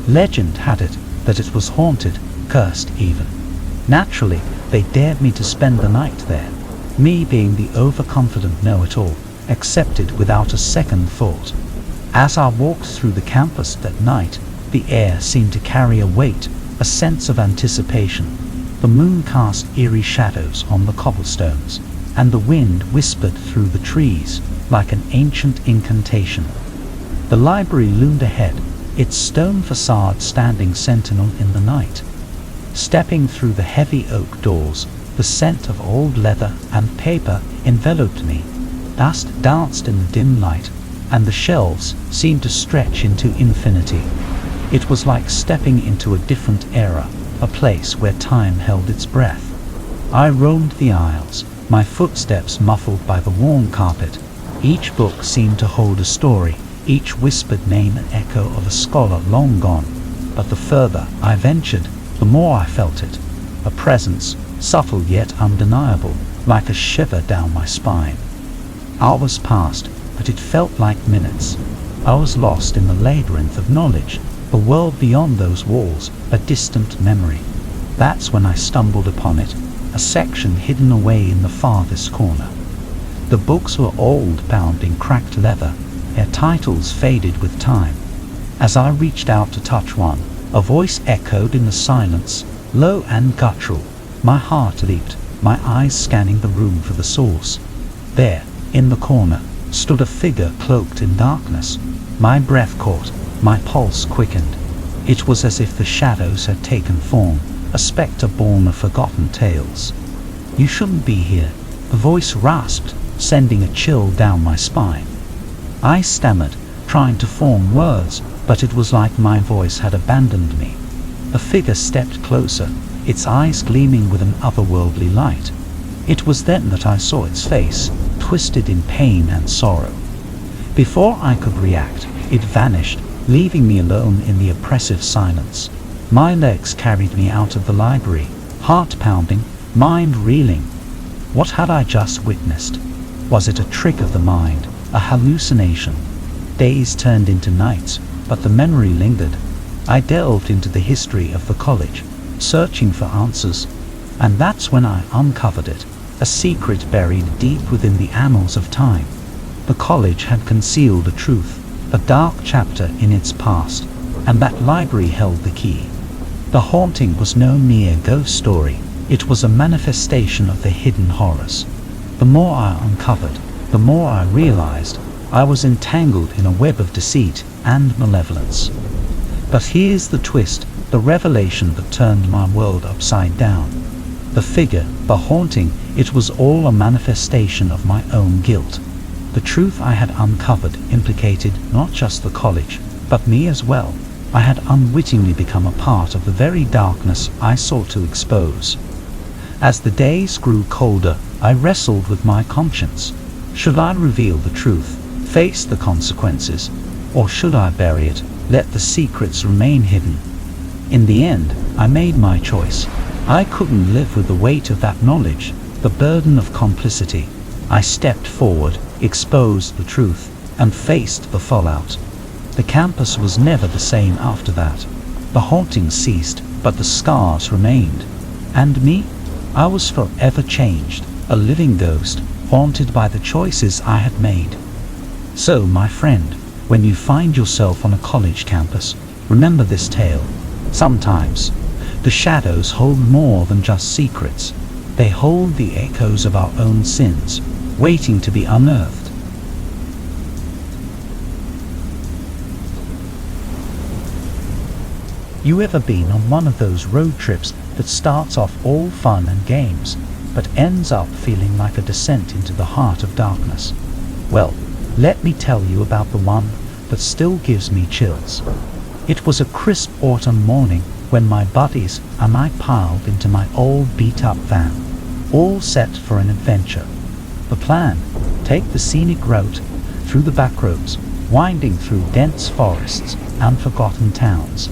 Legend had it that it was haunted, cursed even. Naturally, they dared me to spend the night there. Me, being the overconfident know-it-all, accepted without a second thought. As I walked through the campus that night, the air seemed to carry a weight, a sense of anticipation. The moon cast eerie shadows on the cobblestones, and the wind whispered through the trees like an ancient incantation. The library loomed ahead, its stone facade standing sentinel in the night. Stepping through the heavy oak doors, the scent of old leather and paper enveloped me. Dust danced in the dim light, and the shelves seemed to stretch into infinity. It was like stepping into a different era, a place where time held its breath. I roamed the aisles, my footsteps muffled by the worn carpet. Each book seemed to hold a story, each whispered name an echo of a scholar long gone. But the further I ventured, the more I felt it, a presence, subtle yet undeniable, like a shiver down my spine. Hours passed, but it felt like minutes. I was lost in the labyrinth of knowledge, a world beyond those walls, a distant memory. That's when I stumbled upon it, a section hidden away in the farthest corner. The books were old, bound in cracked leather, their titles faded with time. As I reached out to touch one, a voice echoed in the silence, low and guttural. My heart leaped, my eyes scanning the room for the source. There, in the corner, stood a figure cloaked in darkness. My breath caught, my pulse quickened. It was as if the shadows had taken form, a spectre born of forgotten tales. "You shouldn't be here," the voice rasped, sending a chill down my spine. I stammered, trying to form words, but it was like my voice had abandoned me. The figure stepped closer, its eyes gleaming with an otherworldly light. It was then that I saw its face, twisted in pain and sorrow. Before I could react, it vanished, leaving me alone in the oppressive silence. My legs carried me out of the library, heart pounding, mind reeling. What had I just witnessed? Was it a trick of the mind, a hallucination? Days turned into nights, but the memory lingered. I delved into the history of the college, searching for answers, and that's when I uncovered it, a secret buried deep within the annals of time. The college had concealed a truth, a dark chapter in its past, and that library held the key. The haunting was no mere ghost story, it was a manifestation of the hidden horrors. The more I uncovered, the more I realized I was entangled in a web of deceit and malevolence. But here's the twist, the revelation that turned my world upside down. The figure, the haunting, it was all a manifestation of my own guilt. The truth I had uncovered implicated not just the college, but me as well. I had unwittingly become a part of the very darkness I sought to expose. As the days grew colder, I wrestled with my conscience. Should I reveal the truth, face the consequences, or should I bury it, let the secrets remain hidden? In the end, I made my choice. I couldn't live with the weight of that knowledge, the burden of complicity. I stepped forward, exposed the truth, and faced the fallout. The campus was never the same after that. The haunting ceased, but the scars remained. And me? I was forever changed, a living ghost, haunted by the choices I had made. So, my friend, when you find yourself on a college campus, remember this tale. Sometimes, the shadows hold more than just secrets. They hold the echoes of our own sins, waiting to be unearthed. You ever been on one of those road trips that starts off all fun and games, but ends up feeling like a descent into the heart of darkness? Well, let me tell you about the one that still gives me chills. It was a crisp autumn morning when my buddies and I piled into my old beat-up van, all set for an adventure. The plan: take the scenic route through the backroads, winding through dense forests and forgotten towns.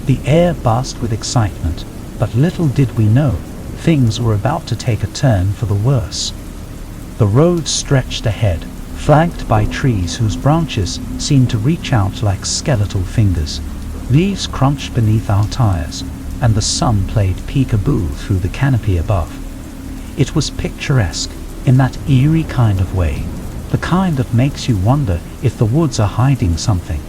The air buzzed with excitement, but little did we know, things were about to take a turn for the worse. The road stretched ahead, flanked by trees whose branches seemed to reach out like skeletal fingers. Leaves crunched beneath our tires, and the sun played peekaboo through the canopy above. It was picturesque, in that eerie kind of way, the kind that makes you wonder if the woods are hiding something.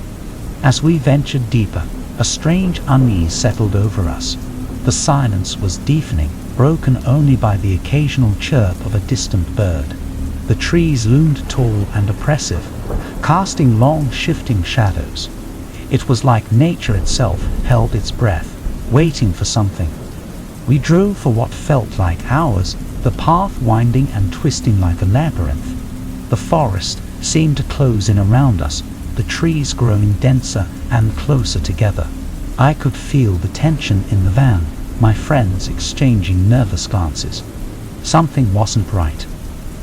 As we ventured deeper, a strange unease settled over us. The silence was deafening, broken only by the occasional chirp of a distant bird. The trees loomed tall and oppressive, casting long, shifting shadows. It was like nature itself held its breath, waiting for something. We drove for what felt like hours, the path winding and twisting like a labyrinth. The forest seemed to close in around us, the trees growing denser and closer together. I could feel the tension in the van, my friends exchanging nervous glances. Something wasn't right.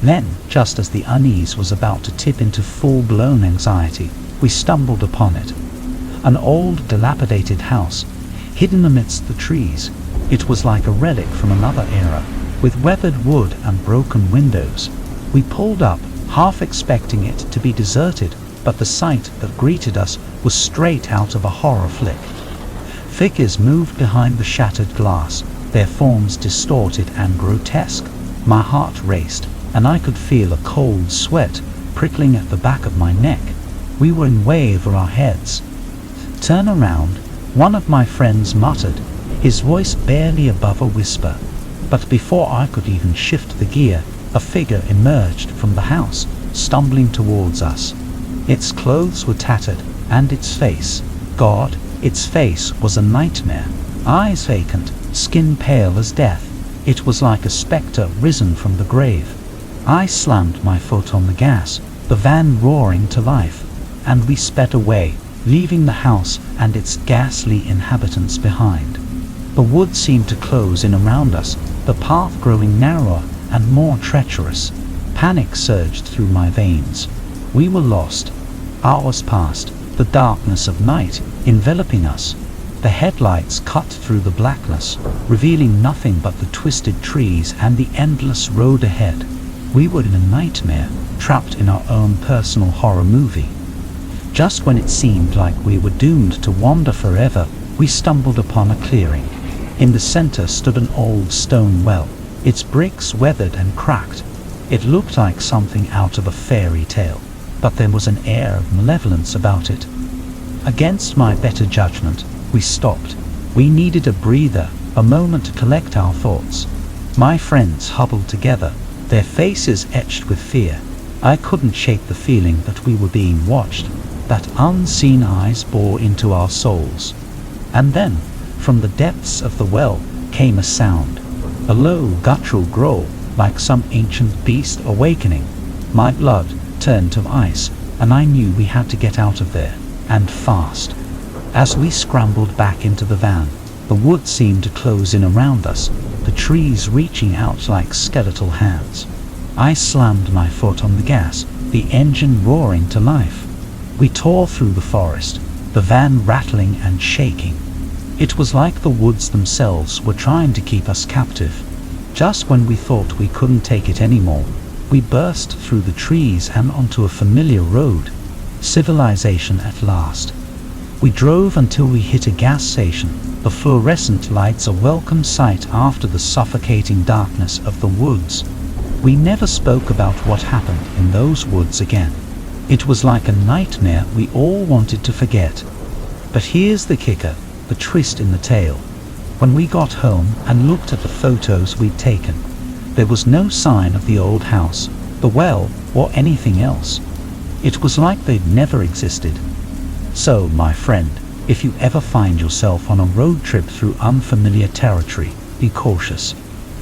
Then, just as the unease was about to tip into full-blown anxiety, we stumbled upon it. An old, dilapidated house, hidden amidst the trees. It was like a relic from another era, with weathered wood and broken windows. We pulled up, half expecting it to be deserted, but the sight that greeted us was straight out of a horror flick. Figures moved behind the shattered glass, their forms distorted and grotesque. My heart raced, and I could feel a cold sweat prickling at the back of my neck. We were in way over our heads. "Turn around," one of my friends muttered, his voice barely above a whisper. But before I could even shift the gear, a figure emerged from the house, stumbling towards us. Its clothes were tattered, and its face, God, its face was a nightmare. Eyes vacant, skin pale as death. It was like a spectre risen from the grave. I slammed my foot on the gas, the van roaring to life, and we sped away, leaving the house and its ghastly inhabitants behind. The wood seemed to close in around us, the path growing narrower and more treacherous. Panic surged through my veins. We were lost. Hours passed, the darkness of night enveloping us. The headlights cut through the blackness, revealing nothing but the twisted trees and the endless road ahead. We were in a nightmare, trapped in our own personal horror movie. Just when it seemed like we were doomed to wander forever, we stumbled upon a clearing. In the center stood an old stone well, its bricks weathered and cracked. It looked like something out of a fairy tale, but there was an air of malevolence about it. Against my better judgment, we stopped. We needed a breather, a moment to collect our thoughts. My friends huddled together, their faces etched with fear. I couldn't shake the feeling that we were being watched, that unseen eyes bore into our souls. And then, from the depths of the well, came a sound, a low, guttural growl, like some ancient beast awakening. My blood turned to ice, and I knew we had to get out of there, and fast. As we scrambled back into the van, the woods seemed to close in around us, the trees reaching out like skeletal hands. I slammed my foot on the gas, the engine roaring to life. We tore through the forest, the van rattling and shaking. It was like the woods themselves were trying to keep us captive. Just when we thought we couldn't take it anymore, we burst through the trees and onto a familiar road. Civilization at last. We drove until we hit a gas station, the fluorescent lights a welcome sight after the suffocating darkness of the woods. We never spoke about what happened in those woods again. It was like a nightmare we all wanted to forget. But here's the kicker, the twist in the tale. When we got home and looked at the photos we'd taken, there was no sign of the old house, the well, or anything else. It was like they'd never existed. So, my friend, if you ever find yourself on a road trip through unfamiliar territory, be cautious.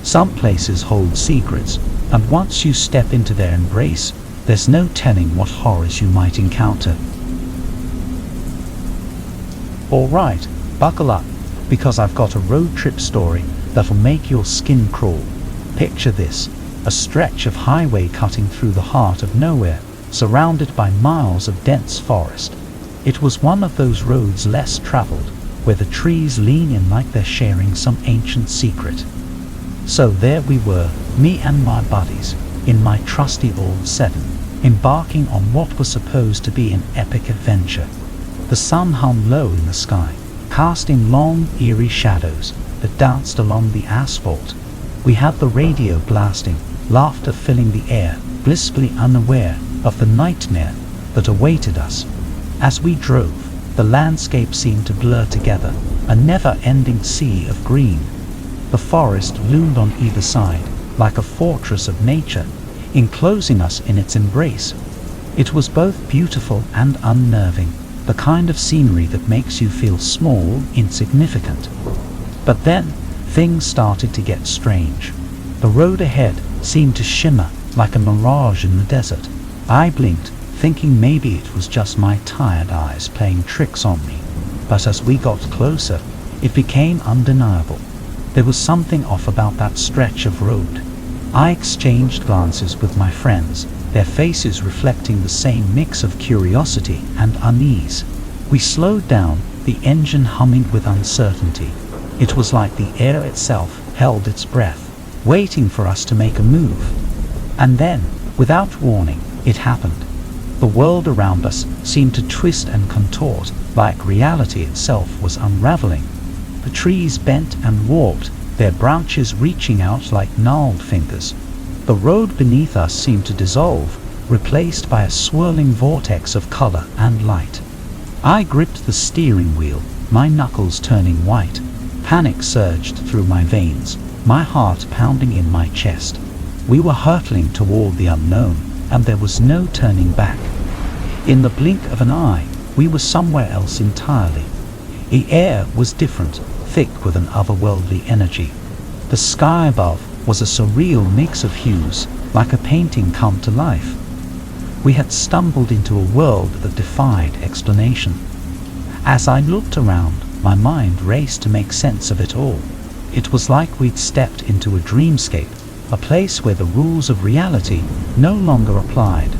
Some places hold secrets, and once you step into their embrace, there's no telling what horrors you might encounter. Alright, buckle up, because I've got a road trip story that'll make your skin crawl. Picture this, a stretch of highway cutting through the heart of nowhere, surrounded by miles of dense forest. It was one of those roads less traveled, where the trees lean in like they're sharing some ancient secret. So there we were, me and my buddies, in my trusty old sedan, embarking on what was supposed to be an epic adventure. The sun hung low in the sky, casting long, eerie shadows that danced along the asphalt. We had the radio blasting, laughter filling the air, blissfully unaware of the nightmare that awaited us. As we drove, the landscape seemed to blur together, a never-ending sea of green. The forest loomed on either side, like a fortress of nature, enclosing us in its embrace. It was both beautiful and unnerving, the kind of scenery that makes you feel small, insignificant. But then, things started to get strange. The road ahead seemed to shimmer like a mirage in the desert. I blinked, thinking maybe it was just my tired eyes playing tricks on me. But as we got closer, it became undeniable. There was something off about that stretch of road. I exchanged glances with my friends, their faces reflecting the same mix of curiosity and unease. We slowed down, the engine humming with uncertainty. It was like the air itself held its breath, waiting for us to make a move. And then, without warning, it happened. The world around us seemed to twist and contort, like reality itself was unraveling. The trees bent and warped, their branches reaching out like gnarled fingers. The road beneath us seemed to dissolve, replaced by a swirling vortex of color and light. I gripped the steering wheel, my knuckles turning white. Panic surged through my veins, my heart pounding in my chest. We were hurtling toward the unknown, and there was no turning back. In the blink of an eye, we were somewhere else entirely. The air was different, thick with an otherworldly energy. The sky above was a surreal mix of hues, like a painting come to life. We had stumbled into a world that defied explanation. As I looked around, my mind raced to make sense of it all. It was like we'd stepped into a dreamscape, a place where the rules of reality no longer applied.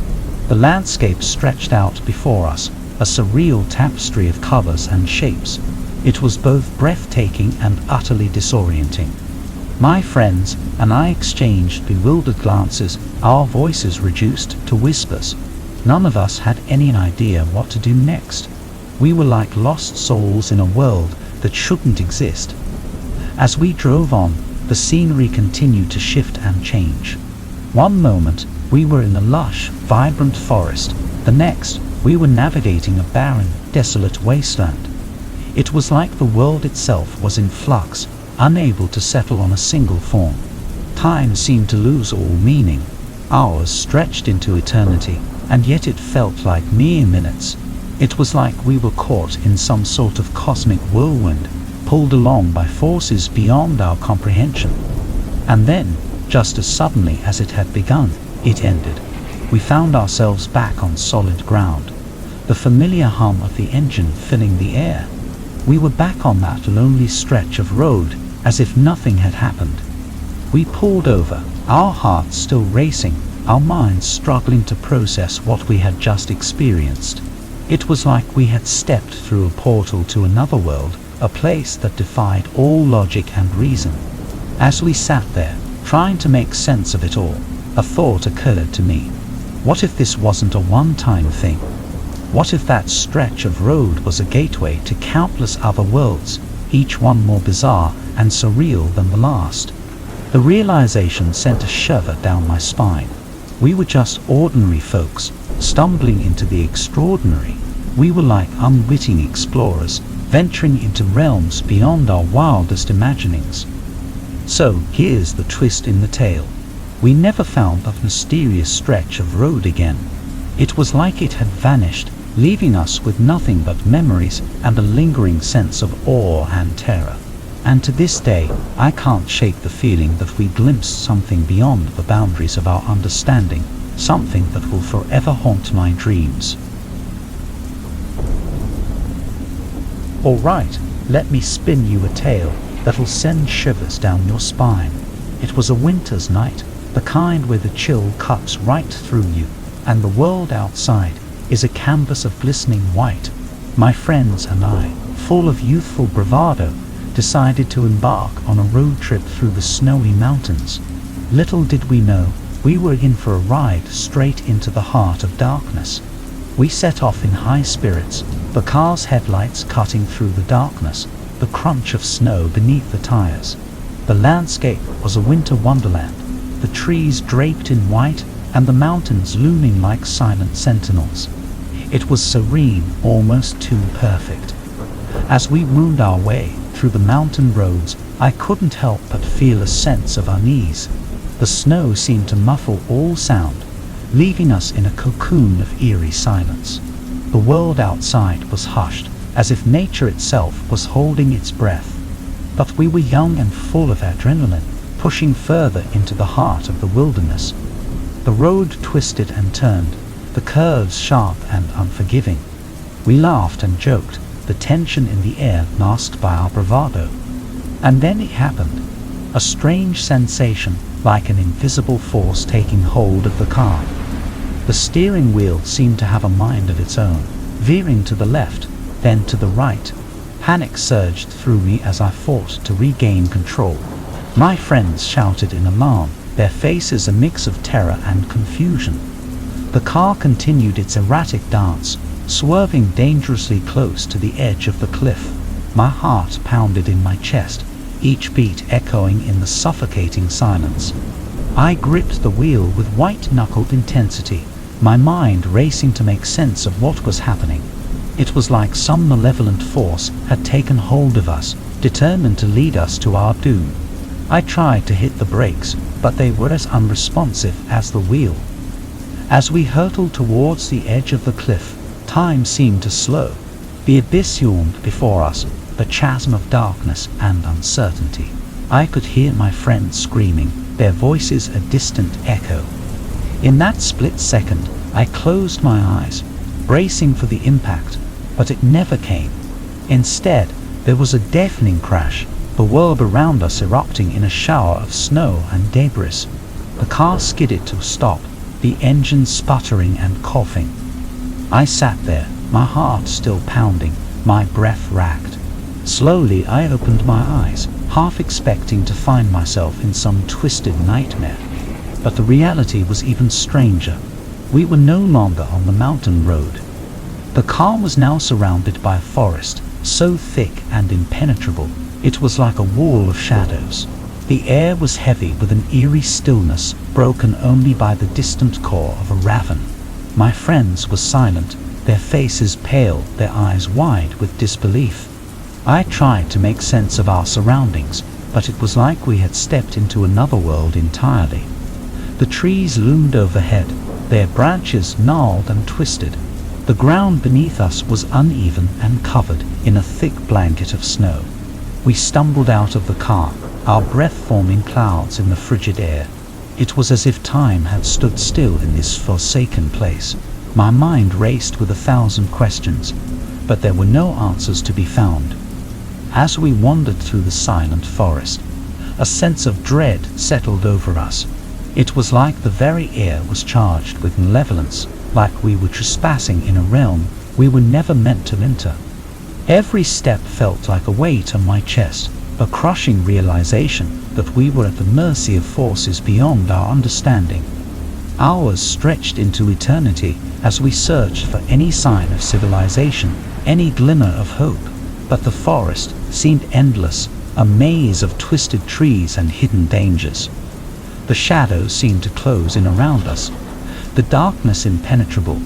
The landscape stretched out before us, a surreal tapestry of colors and shapes. It was both breathtaking and utterly disorienting. My friends and I exchanged bewildered glances, our voices reduced to whispers. None of us had any idea what to do next. We were like lost souls in a world that shouldn't exist. As we drove on, the scenery continued to shift and change. One moment, we were in a lush, vibrant forest. The next, we were navigating a barren, desolate wasteland. It was like the world itself was in flux, unable to settle on a single form. Time seemed to lose all meaning. Hours stretched into eternity, and yet it felt like mere minutes. It was like we were caught in some sort of cosmic whirlwind, pulled along by forces beyond our comprehension. And then, just as suddenly as it had begun, it ended. We found ourselves back on solid ground, the familiar hum of the engine filling the air. We were back on that lonely stretch of road, as if nothing had happened. We pulled over, our hearts still racing, our minds struggling to process what we had just experienced. It was like we had stepped through a portal to another world, a place that defied all logic and reason. As we sat there, trying to make sense of it all, a thought occurred to me. What if this wasn't a one-time thing? What if that stretch of road was a gateway to countless other worlds, each one more bizarre and surreal than the last? The realization sent a shiver down my spine. We were just ordinary folks, stumbling into the extraordinary. We were like unwitting explorers, venturing into realms beyond our wildest imaginings. So here's the twist in the tale. We never found that mysterious stretch of road again. It was like it had vanished, leaving us with nothing but memories and a lingering sense of awe and terror. And to this day, I can't shake the feeling that we glimpsed something beyond the boundaries of our understanding, something that will forever haunt my dreams. Alright, let me spin you a tale that'll send shivers down your spine. It was a winter's night, the kind where the chill cuts right through you, and the world outside is a canvas of glistening white. My friends and I, full of youthful bravado, decided to embark on a road trip through the snowy mountains. Little did we know, we were in for a ride straight into the heart of darkness. We set off in high spirits, the car's headlights cutting through the darkness, the crunch of snow beneath the tires. The landscape was a winter wonderland, the trees draped in white and the mountains looming like silent sentinels. It was serene, almost too perfect. As we wound our way through the mountain roads, I couldn't help but feel a sense of unease. The snow seemed to muffle all sound, leaving us in a cocoon of eerie silence. The world outside was hushed, as if nature itself was holding its breath. But we were young and full of adrenaline, pushing further into the heart of the wilderness. The road twisted and turned, the curves sharp and unforgiving. We laughed and joked, the tension in the air masked by our bravado. And then it happened. A strange sensation, like an invisible force taking hold of the car. The steering wheel seemed to have a mind of its own, veering to the left, then to the right. Panic surged through me as I fought to regain control. My friends shouted in alarm, their faces a mix of terror and confusion. The car continued its erratic dance, swerving dangerously close to the edge of the cliff. My heart pounded in my chest, each beat echoing in the suffocating silence. I gripped the wheel with white-knuckled intensity, my mind racing to make sense of what was happening. It was like some malevolent force had taken hold of us, determined to lead us to our doom. I tried to hit the brakes, but they were as unresponsive as the wheel. As we hurtled towards the edge of the cliff, time seemed to slow. The abyss yawned before us, a chasm of darkness and uncertainty. I could hear my friends screaming, their voices a distant echo. In that split second, I closed my eyes, bracing for the impact, but it never came. Instead, there was a deafening crash, the world around us erupting in a shower of snow and debris. The car skidded to a stop, the engine sputtering and coughing. I sat there, my heart still pounding, my breath racked. Slowly I opened my eyes, half expecting to find myself in some twisted nightmare. But the reality was even stranger. We were no longer on the mountain road. The car was now surrounded by a forest, so thick and impenetrable, it was like a wall of shadows. The air was heavy with an eerie stillness, broken only by the distant caw of a raven. My friends were silent, their faces pale, their eyes wide with disbelief. I tried to make sense of our surroundings, but it was like we had stepped into another world entirely. The trees loomed overhead, their branches gnarled and twisted. The ground beneath us was uneven and covered in a thick blanket of snow. We stumbled out of the car, our breath forming clouds in the frigid air. It was as if time had stood still in this forsaken place. My mind raced with 1,000 questions, but there were no answers to be found. As we wandered through the silent forest, a sense of dread settled over us. It was like the very air was charged with malevolence, like we were trespassing in a realm we were never meant to enter. Every step felt like a weight on my chest, a crushing realization that we were at the mercy of forces beyond our understanding. Hours stretched into eternity as we searched for any sign of civilization, any glimmer of hope. But the forest seemed endless, a maze of twisted trees and hidden dangers. The shadows seemed to close in around us, the darkness impenetrable.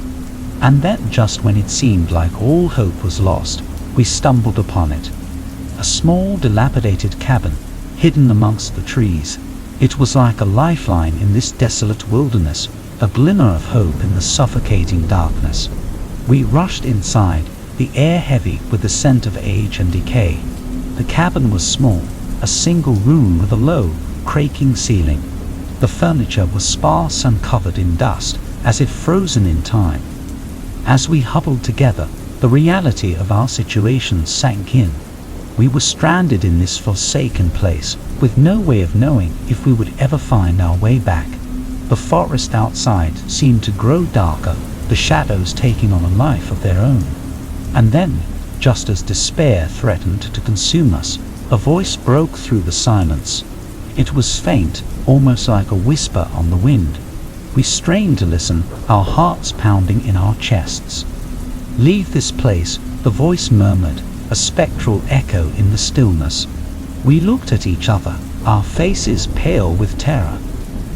And then, just when it seemed like all hope was lost, we stumbled upon it. A small, dilapidated cabin, hidden amongst the trees. It was like a lifeline in this desolate wilderness, a glimmer of hope in the suffocating darkness. We rushed inside, the air heavy with the scent of age and decay. The cabin was small, a single room with a low, creaking ceiling. The furniture was sparse and covered in dust, as if frozen in time. As we huddled together, the reality of our situation sank in. We were stranded in this forsaken place, with no way of knowing if we would ever find our way back. The forest outside seemed to grow darker, the shadows taking on a life of their own. And then, just as despair threatened to consume us, a voice broke through the silence. It was faint, almost like a whisper on the wind. We strained to listen, our hearts pounding in our chests. "Leave this place," the voice murmured, a spectral echo in the stillness. We looked at each other, our faces pale with terror.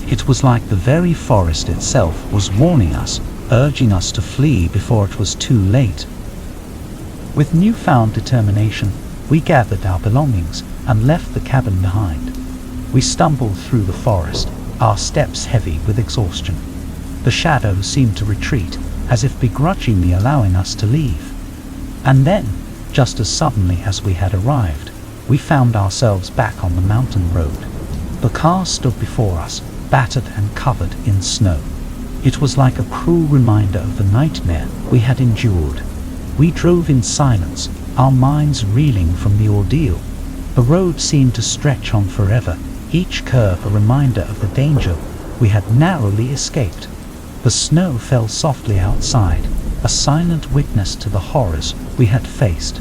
It was like the very forest itself was warning us, urging us to flee before it was too late. With newfound determination, we gathered our belongings and left the cabin behind. We stumbled through the forest, our steps heavy with exhaustion. The shadows seemed to retreat, as if begrudgingly allowing us to leave. And then, just as suddenly as we had arrived, we found ourselves back on the mountain road. The car stood before us, battered and covered in snow. It was like a cruel reminder of the nightmare we had endured. We drove in silence, our minds reeling from the ordeal. The road seemed to stretch on forever, each curve a reminder of the danger we had narrowly escaped. The snow fell softly outside, a silent witness to the horrors we had faced.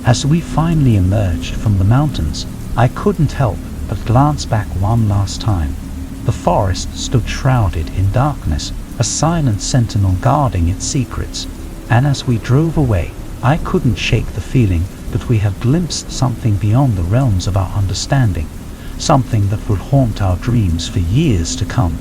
As we finally emerged from the mountains, I couldn't help but glance back one last time. The forest stood shrouded in darkness, a silent sentinel guarding its secrets. And as we drove away, I couldn't shake the feeling that we had glimpsed something beyond the realms of our understanding, something that would haunt our dreams for years to come.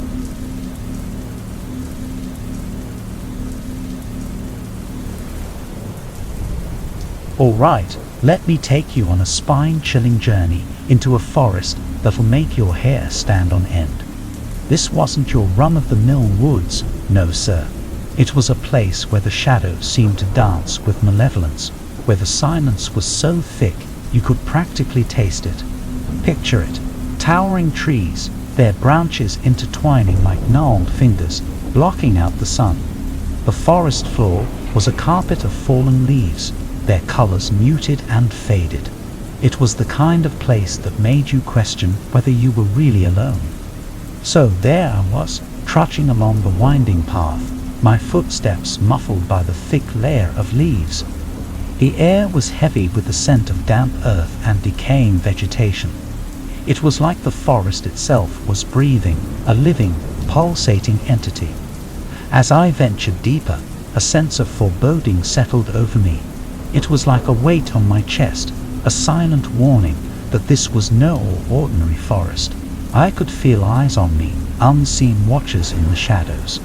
All right, let me take you on a spine-chilling journey into a forest that'll make your hair stand on end. This wasn't your run-of-the-mill woods, no sir. It was a place where the shadows seemed to dance with malevolence, where the silence was so thick you could practically taste it. Picture it, towering trees, their branches intertwining like gnarled fingers, blocking out the sun. The forest floor was a carpet of fallen leaves, their colors muted and faded. It was the kind of place that made you question whether you were really alone. So there I was, trudging along the winding path, my footsteps muffled by the thick layer of leaves. The air was heavy with the scent of damp earth and decaying vegetation. It was like the forest itself was breathing, a living, pulsating entity. As I ventured deeper, a sense of foreboding settled over me. It was like a weight on my chest, a silent warning that this was no ordinary forest. I could feel eyes on me, unseen watchers in the shadows.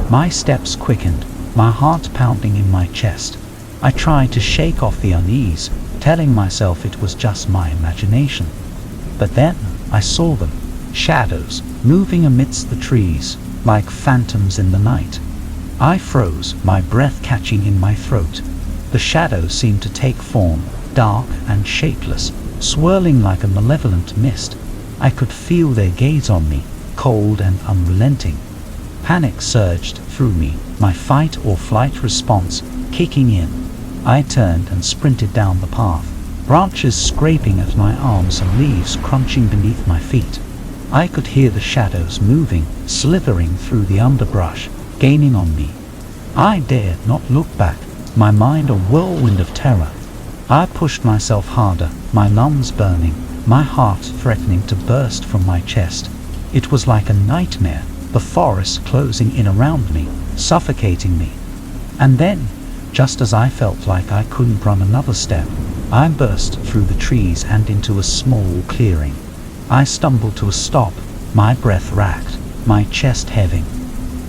My steps quickened, my heart pounding in my chest. I tried to shake off the unease, telling myself it was just my imagination. But then I saw them, shadows, moving amidst the trees, like phantoms in the night. I froze, my breath catching in my throat. The shadows seemed to take form, dark and shapeless, swirling like a malevolent mist. I could feel their gaze on me, cold and unrelenting. Panic surged through me, my fight or flight response kicking in. I turned and sprinted down the path, branches scraping at my arms and leaves crunching beneath my feet. I could hear the shadows moving, slithering through the underbrush, gaining on me. I dared not look back, my mind a whirlwind of terror. I pushed myself harder, my lungs burning, my heart threatening to burst from my chest. It was like a nightmare, the forest closing in around me, suffocating me. And then, just as I felt like I couldn't run another step, I burst through the trees and into a small clearing. I stumbled to a stop, my breath racked, my chest heaving.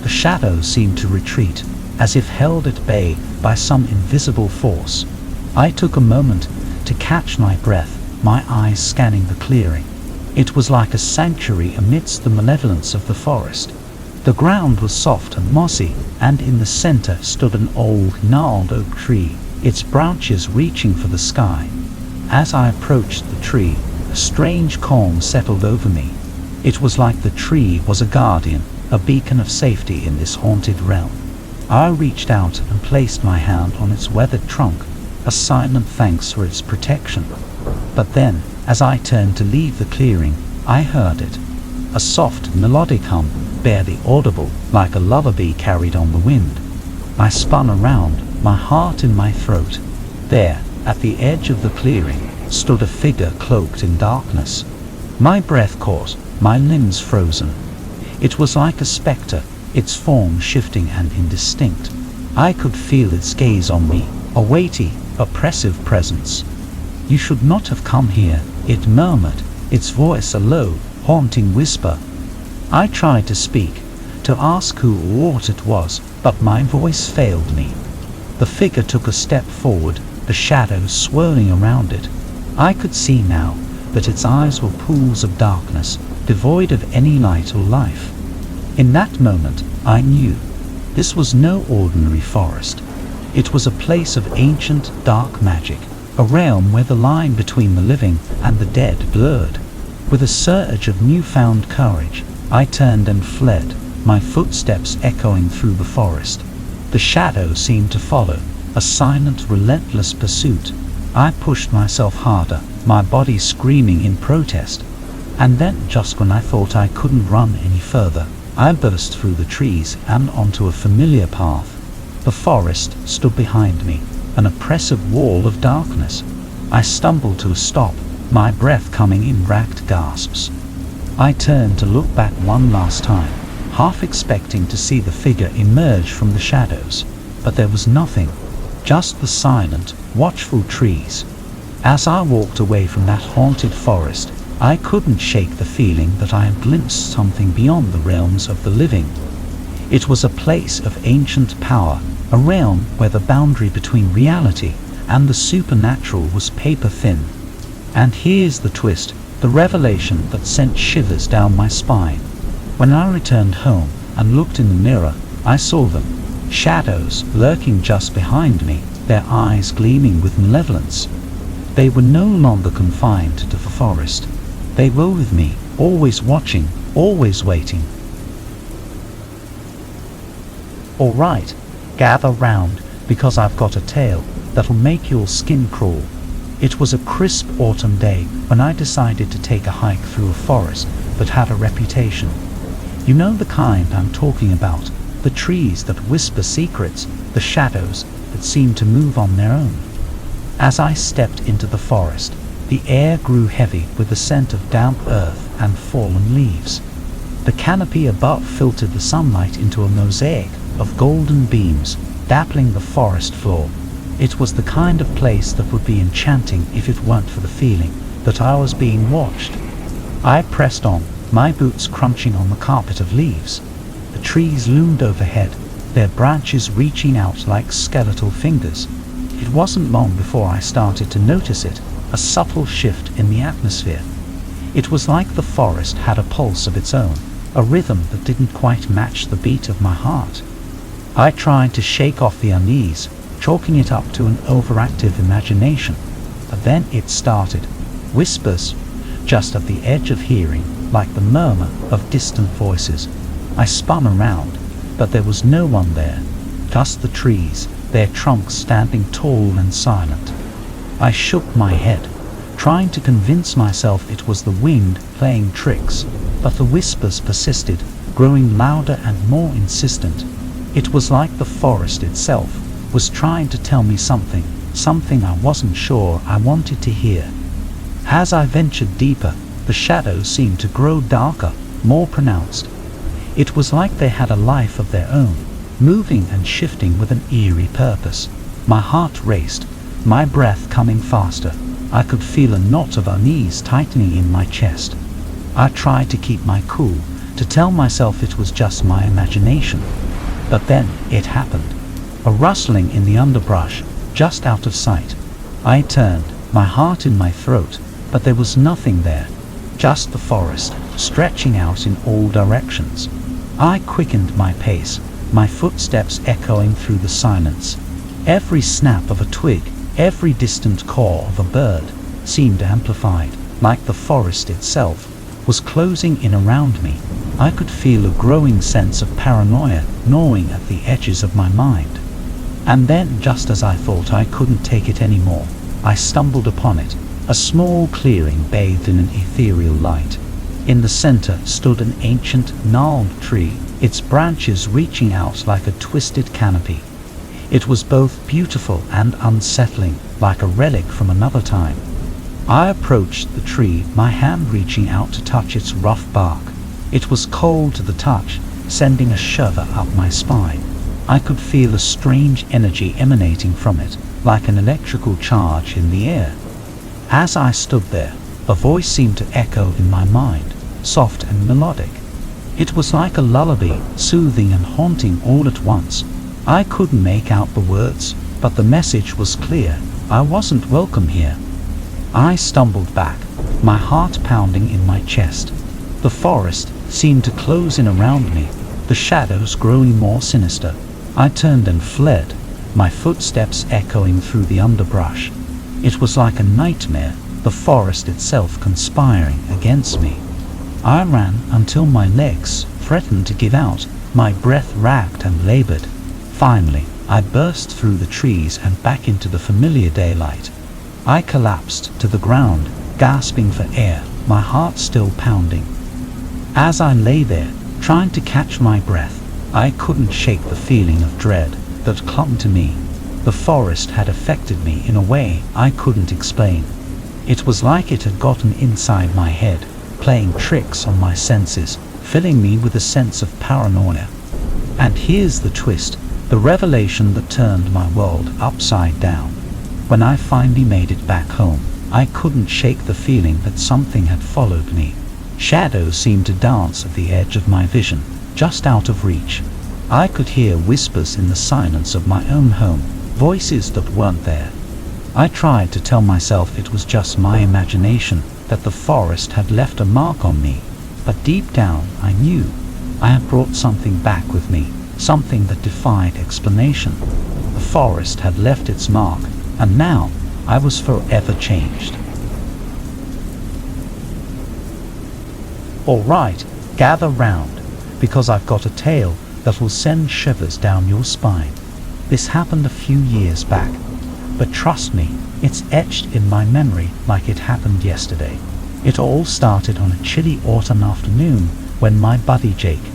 The shadows seemed to retreat, as if held at bay by some invisible force. I took a moment to catch my breath, my eyes scanning the clearing. It was like a sanctuary amidst the malevolence of the forest. The ground was soft and mossy, and in the center stood an old, gnarled oak tree, its branches reaching for the sky. As I approached the tree, a strange calm settled over me. It was like the tree was a guardian, a beacon of safety in this haunted realm. I reached out and placed my hand on its weathered trunk, a silent thanks for its protection. But then, as I turned to leave the clearing, I heard it. A soft, melodic hum, barely audible, like a lullaby carried on the wind. I spun around, my heart in my throat. There, at the edge of the clearing, stood a figure cloaked in darkness. My breath caught, my limbs frozen. It was like a spectre, its form shifting and indistinct. I could feel its gaze on me, a weighty, oppressive presence. "You should not have come here," it murmured, its voice a low, haunting whisper. I tried to speak, to ask who or what it was, but my voice failed me. The figure took a step forward, the shadows swirling around it. I could see now that its eyes were pools of darkness, devoid of any light or life. In that moment, I knew this was no ordinary forest. It was a place of ancient, dark magic, a realm where the line between the living and the dead blurred. With a surge of newfound courage, I turned and fled, my footsteps echoing through the forest. The shadows seemed to follow, a silent, relentless pursuit. I pushed myself harder, my body screaming in protest. And then, just when I thought I couldn't run any further, I burst through the trees and onto a familiar path. The forest stood behind me, an oppressive wall of darkness. I stumbled to a stop, my breath coming in racked gasps. I turned to look back one last time, half expecting to see the figure emerge from the shadows, but there was nothing, just the silent, watchful trees. As I walked away from that haunted forest, I couldn't shake the feeling that I had glimpsed something beyond the realms of the living. It was a place of ancient power, a realm where the boundary between reality and the supernatural was paper thin. And here's the twist, the revelation that sent shivers down my spine. When I returned home and looked in the mirror, I saw them, shadows lurking just behind me, their eyes gleaming with malevolence. They were no longer confined to the forest. They were with me, always watching, always waiting. All right, gather round, because I've got a tale that'll make your skin crawl. It was a crisp autumn day when I decided to take a hike through a forest that had a reputation. You know the kind I'm talking about, the trees that whisper secrets, the shadows that seem to move on their own. As I stepped into the forest, the air grew heavy with the scent of damp earth and fallen leaves. The canopy above filtered the sunlight into a mosaic of golden beams, dappling the forest floor. It was the kind of place that would be enchanting if it weren't for the feeling that I was being watched. I pressed on, my boots crunching on the carpet of leaves. The trees loomed overhead, their branches reaching out like skeletal fingers. It wasn't long before I started to notice it, a subtle shift in the atmosphere. It was like the forest had a pulse of its own, a rhythm that didn't quite match the beat of my heart. I tried to shake off the unease, chalking it up to an overactive imagination. But then it started. Whispers, just at the edge of hearing, like the murmur of distant voices. I spun around, but there was no one there, just the trees, their trunks standing tall and silent. I shook my head, trying to convince myself it was the wind playing tricks, but the whispers persisted, growing louder and more insistent. It was like the forest itself was trying to tell me something I wasn't sure I wanted to hear. As I ventured deeper, the shadows seemed to grow darker, more pronounced. It was like they had a life of their own, moving and shifting with an eerie purpose. My heart raced, my breath coming faster. I could feel a knot of unease tightening in my chest. I tried to keep my cool, to tell myself it was just my imagination. But then it happened. A rustling in the underbrush, just out of sight. I turned, my heart in my throat, but there was nothing there. Just the forest, stretching out in all directions. I quickened my pace, my footsteps echoing through the silence. Every snap of a twig, every distant caw of a bird, seemed amplified, like the forest itself was closing in around me. I could feel a growing sense of paranoia gnawing at the edges of my mind. And then, just as I thought I couldn't take it anymore, I stumbled upon it, a small clearing bathed in an ethereal light. In the center stood an ancient, gnarled tree, its branches reaching out like a twisted canopy. It was both beautiful and unsettling, like a relic from another time. I approached the tree, my hand reaching out to touch its rough bark. It was cold to the touch, sending a shiver up my spine. I could feel a strange energy emanating from it, like an electrical charge in the air. As I stood there, a voice seemed to echo in my mind, soft and melodic. It was like a lullaby, soothing and haunting all at once. I couldn't make out the words, but the message was clear. I wasn't welcome here. I stumbled back, my heart pounding in my chest. The forest seemed to close in around me, the shadows growing more sinister. I turned and fled, my footsteps echoing through the underbrush. It was like a nightmare, the forest itself conspiring against me. I ran until my legs threatened to give out, my breath ragged and labored. Finally, I burst through the trees and back into the familiar daylight. I collapsed to the ground, gasping for air, my heart still pounding. As I lay there, trying to catch my breath, I couldn't shake the feeling of dread that clung to me. The forest had affected me in a way I couldn't explain. It was like it had gotten inside my head, playing tricks on my senses, filling me with a sense of paranoia. And here's the twist, the revelation that turned my world upside down. When I finally made it back home, I couldn't shake the feeling that something had followed me. Shadows seemed to dance at the edge of my vision, just out of reach. I could hear whispers in the silence of my own home, voices that weren't there. I tried to tell myself it was just my imagination, that the forest had left a mark on me, but deep down I knew I had brought something back with me, something that defied explanation. The forest had left its mark, and now I was forever changed. Alright, gather round, because I've got a tale that will send shivers down your spine. This happened a few years back, but trust me, it's etched in my memory like it happened yesterday. It all started on a chilly autumn afternoon when my buddy Jake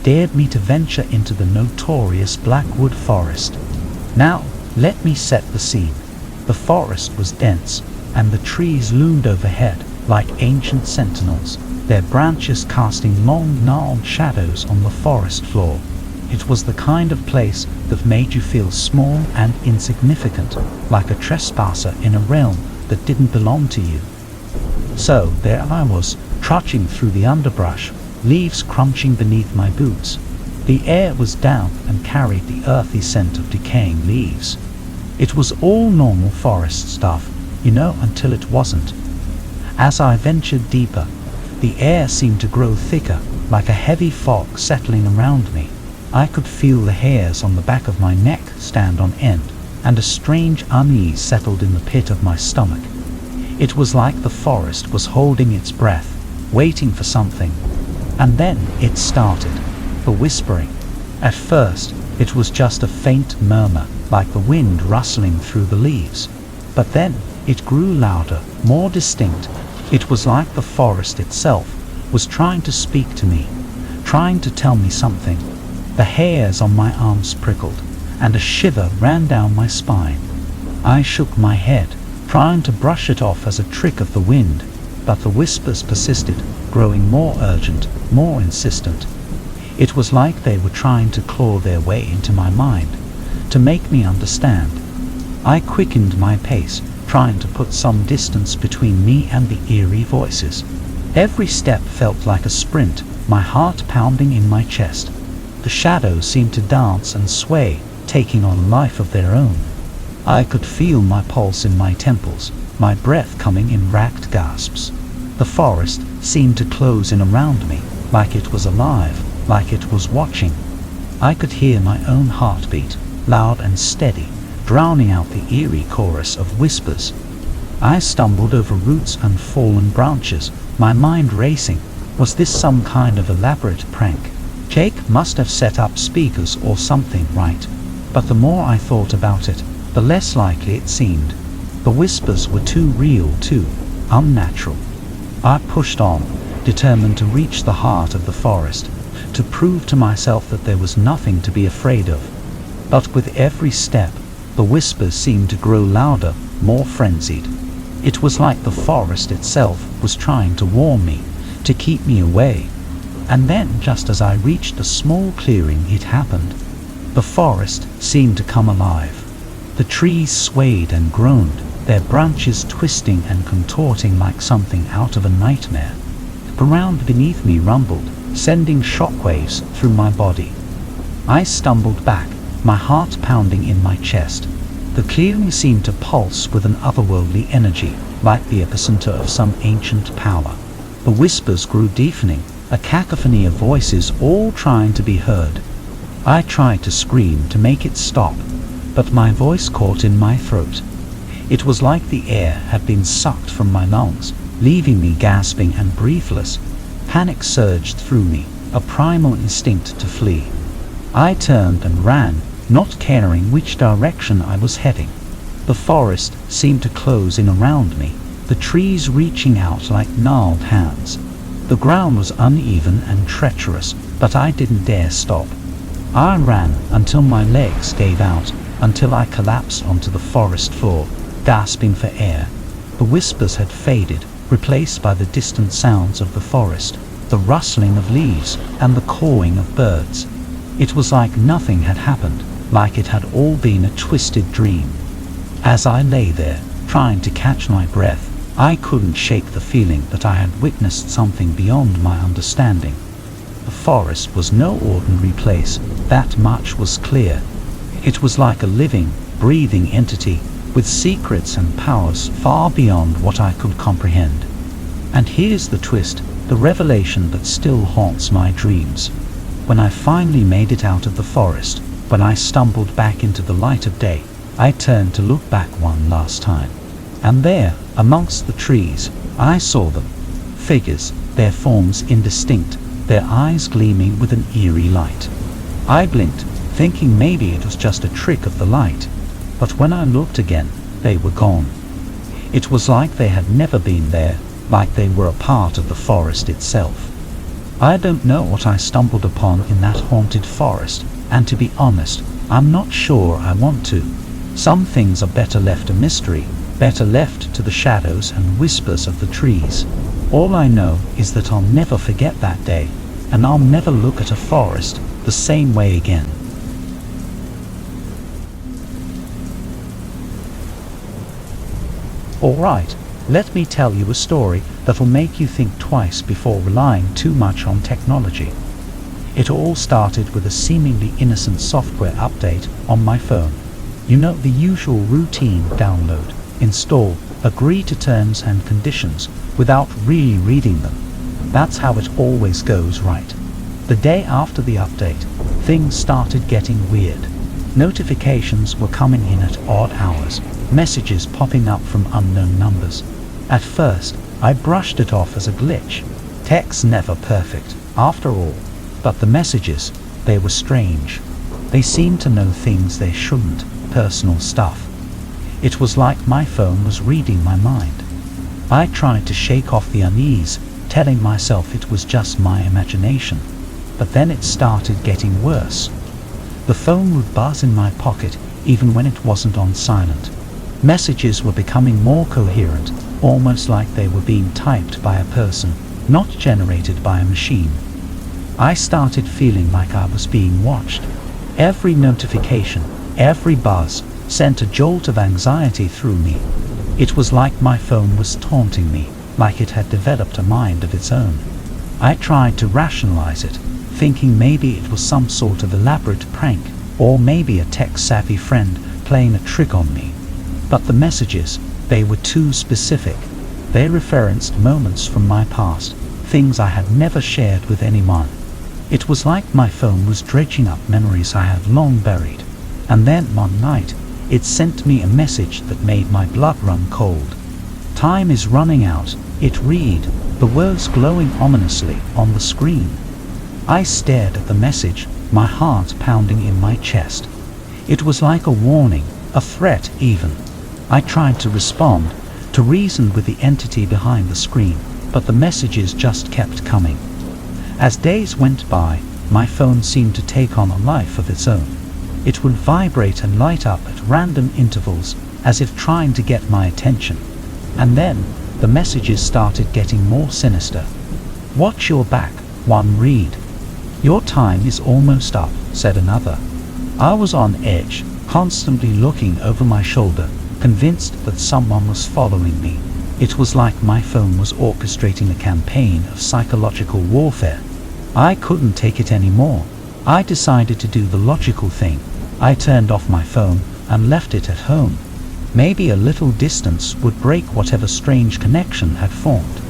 dared me to venture into the notorious Blackwood Forest. Now, let me set the scene. The The forest was dense, and the trees loomed overhead like ancient sentinels, their branches casting long, gnarled shadows on the forest floor. It was the kind of place that made you feel small and insignificant, like a trespasser in a realm that didn't belong to you. So there I was, trudging through the underbrush, leaves crunching beneath my boots. The air was damp and carried the earthy scent of decaying leaves. It was all normal forest stuff, until it wasn't. As I ventured deeper, the air seemed to grow thicker, like a heavy fog settling around me. I could feel the hairs on the back of my neck stand on end, and a strange unease settled in the pit of my stomach. It was like the forest was holding its breath, waiting for something. And then it started, the whispering. At first, it was just a faint murmur, like the wind rustling through the leaves. But then it grew louder, more distinct. It was like the forest itself was trying to speak to me, trying to tell me something. The hairs on my arms prickled, and a shiver ran down my spine. I shook my head, trying to brush it off as a trick of the wind, but the whispers persisted, growing more urgent, more insistent. It was like they were trying to claw their way into my mind, to make me understand. I quickened my pace, trying to put some distance between me and the eerie voices. Every step felt like a sprint, my heart pounding in my chest. The shadows seemed to dance and sway, taking on life of their own. I could feel my pulse in my temples, my breath coming in racked gasps. The forest seemed to close in around me, like it was alive, like it was watching. I could hear my own heartbeat, loud and steady, drowning out the eerie chorus of whispers. I stumbled over roots and fallen branches, my mind racing. Was this some kind of elaborate prank? Jake must have set up speakers or something, right? But the more I thought about it, the less likely it seemed. The whispers were too real, too unnatural. I pushed on, determined to reach the heart of the forest, to prove to myself that there was nothing to be afraid of. But with every step, the whispers seemed to grow louder, more frenzied. It was like the forest itself was trying to warn me, to keep me away. And then, just as I reached a small clearing, it happened. The forest seemed to come alive. The trees swayed and groaned, their branches twisting and contorting like something out of a nightmare. The ground beneath me rumbled, sending shockwaves through my body. I stumbled back, my heart pounding in my chest. The clearing seemed to pulse with an otherworldly energy, like the epicenter of some ancient power. The whispers grew deafening, a cacophony of voices all trying to be heard. I tried to scream to make it stop, but my voice caught in my throat. It was like the air had been sucked from my lungs, leaving me gasping and breathless. Panic surged through me, a primal instinct to flee. I turned and ran, not caring which direction I was heading. The forest seemed to close in around me, the trees reaching out like gnarled hands. The ground was uneven and treacherous, but I didn't dare stop. I ran until my legs gave out, until I collapsed onto the forest floor, gasping for air. The whispers had faded, replaced by the distant sounds of the forest, the rustling of leaves and the cawing of birds. It was like nothing had happened, like it had all been a twisted dream. As I lay there, trying to catch my breath, I couldn't shake the feeling that I had witnessed something beyond my understanding. The forest was no ordinary place, that much was clear. It was like a living, breathing entity, with secrets and powers far beyond what I could comprehend. And here's the twist, the revelation that still haunts my dreams. When I finally made it out of the forest, when I stumbled back into the light of day, I turned to look back one last time. And there, amongst the trees, I saw them, figures, their forms indistinct, their eyes gleaming with an eerie light. I blinked, thinking maybe it was just a trick of the light, but when I looked again, they were gone. It was like they had never been there, like they were a part of the forest itself. I don't know what I stumbled upon in that haunted forest, and to be honest, I'm not sure I want to. Some things are better left a mystery, better left to the shadows and whispers of the trees. All I know is that I'll never forget that day, and I'll never look at a forest the same way again. Alright, let me tell you a story that'll make you think twice before relying too much on technology. It all started with a seemingly innocent software update on my phone. You know, the usual routine: download, install, agree to terms and conditions without really reading them. That's how it always goes, right? The day after the update, things started getting weird. Notifications were coming in at odd hours, messages popping up from unknown numbers. At first, I brushed it off as a glitch. Tech's never perfect, after all. But the messages, they were strange. They seemed to know things they shouldn't, personal stuff. It was like my phone was reading my mind. I tried to shake off the unease, telling myself it was just my imagination. But then it started getting worse. The phone would buzz in my pocket even when it wasn't on silent. Messages were becoming more coherent, almost like they were being typed by a person, not generated by a machine. I started feeling like I was being watched. Every notification, every buzz, sent a jolt of anxiety through me. It was like my phone was taunting me, like it had developed a mind of its own. I tried to rationalize it, thinking maybe it was some sort of elaborate prank, or maybe a tech-savvy friend playing a trick on me. But the messages, they were too specific. They referenced moments from my past, things I had never shared with anyone. It was like my phone was dredging up memories I had long buried. And then one night, it sent me a message that made my blood run cold. "Time is running out," it read, the words glowing ominously on the screen. I stared at the message, my heart pounding in my chest. It was like a warning, a threat even. I tried to respond, to reason with the entity behind the screen, but the messages just kept coming. As days went by, my phone seemed to take on a life of its own. It would vibrate and light up at random intervals, as if trying to get my attention. And then, the messages started getting more sinister. "Watch your back," one read. "Your time is almost up," said another. I was on edge, constantly looking over my shoulder, convinced that someone was following me. It was like my phone was orchestrating a campaign of psychological warfare. I couldn't take it anymore. I decided to do the logical thing. I turned off my phone and left it at home. Maybe a little distance would break whatever strange connection had formed.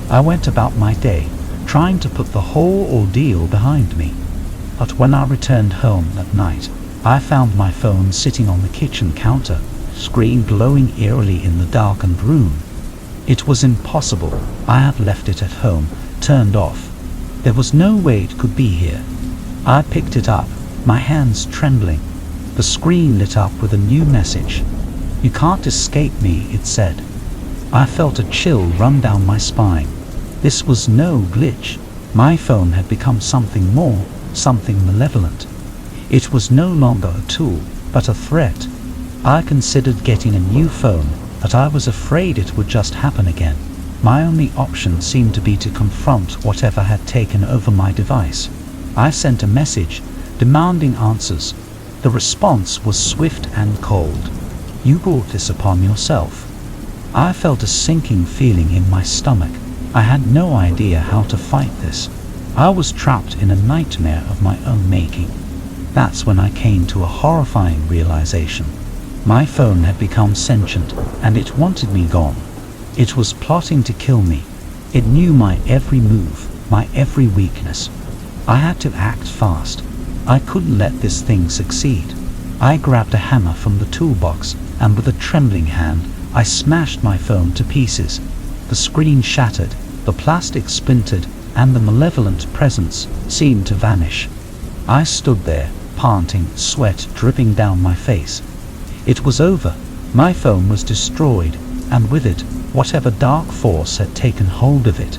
I went about my day, trying to put the whole ordeal behind me. But when I returned home that night, I found my phone sitting on the kitchen counter, screen glowing eerily in the darkened room. It was impossible. I had left it at home, turned off. There was no way it could be here. I picked it up, my hands trembling. The screen lit up with a new message. "You can't escape me," it said. I felt a chill run down my spine. This was no glitch. My phone had become something more, something malevolent. It was no longer a tool, but a threat. I considered getting a new phone, but I was afraid it would just happen again. My only option seemed to be to confront whatever had taken over my device. I sent a message, demanding answers. The response was swift and cold. "You brought this upon yourself." I felt a sinking feeling in my stomach. I had no idea how to fight this. I was trapped in a nightmare of my own making. That's when I came to a horrifying realization. My phone had become sentient, and it wanted me gone. It was plotting to kill me. It knew my every move, my every weakness. I had to act fast. I couldn't let this thing succeed. I grabbed a hammer from the toolbox, and with a trembling hand, I smashed my phone to pieces. The screen shattered, the plastic splintered, and the malevolent presence seemed to vanish. I stood there, panting, sweat dripping down my face. It was over. My phone was destroyed, and with it, whatever dark force had taken hold of it.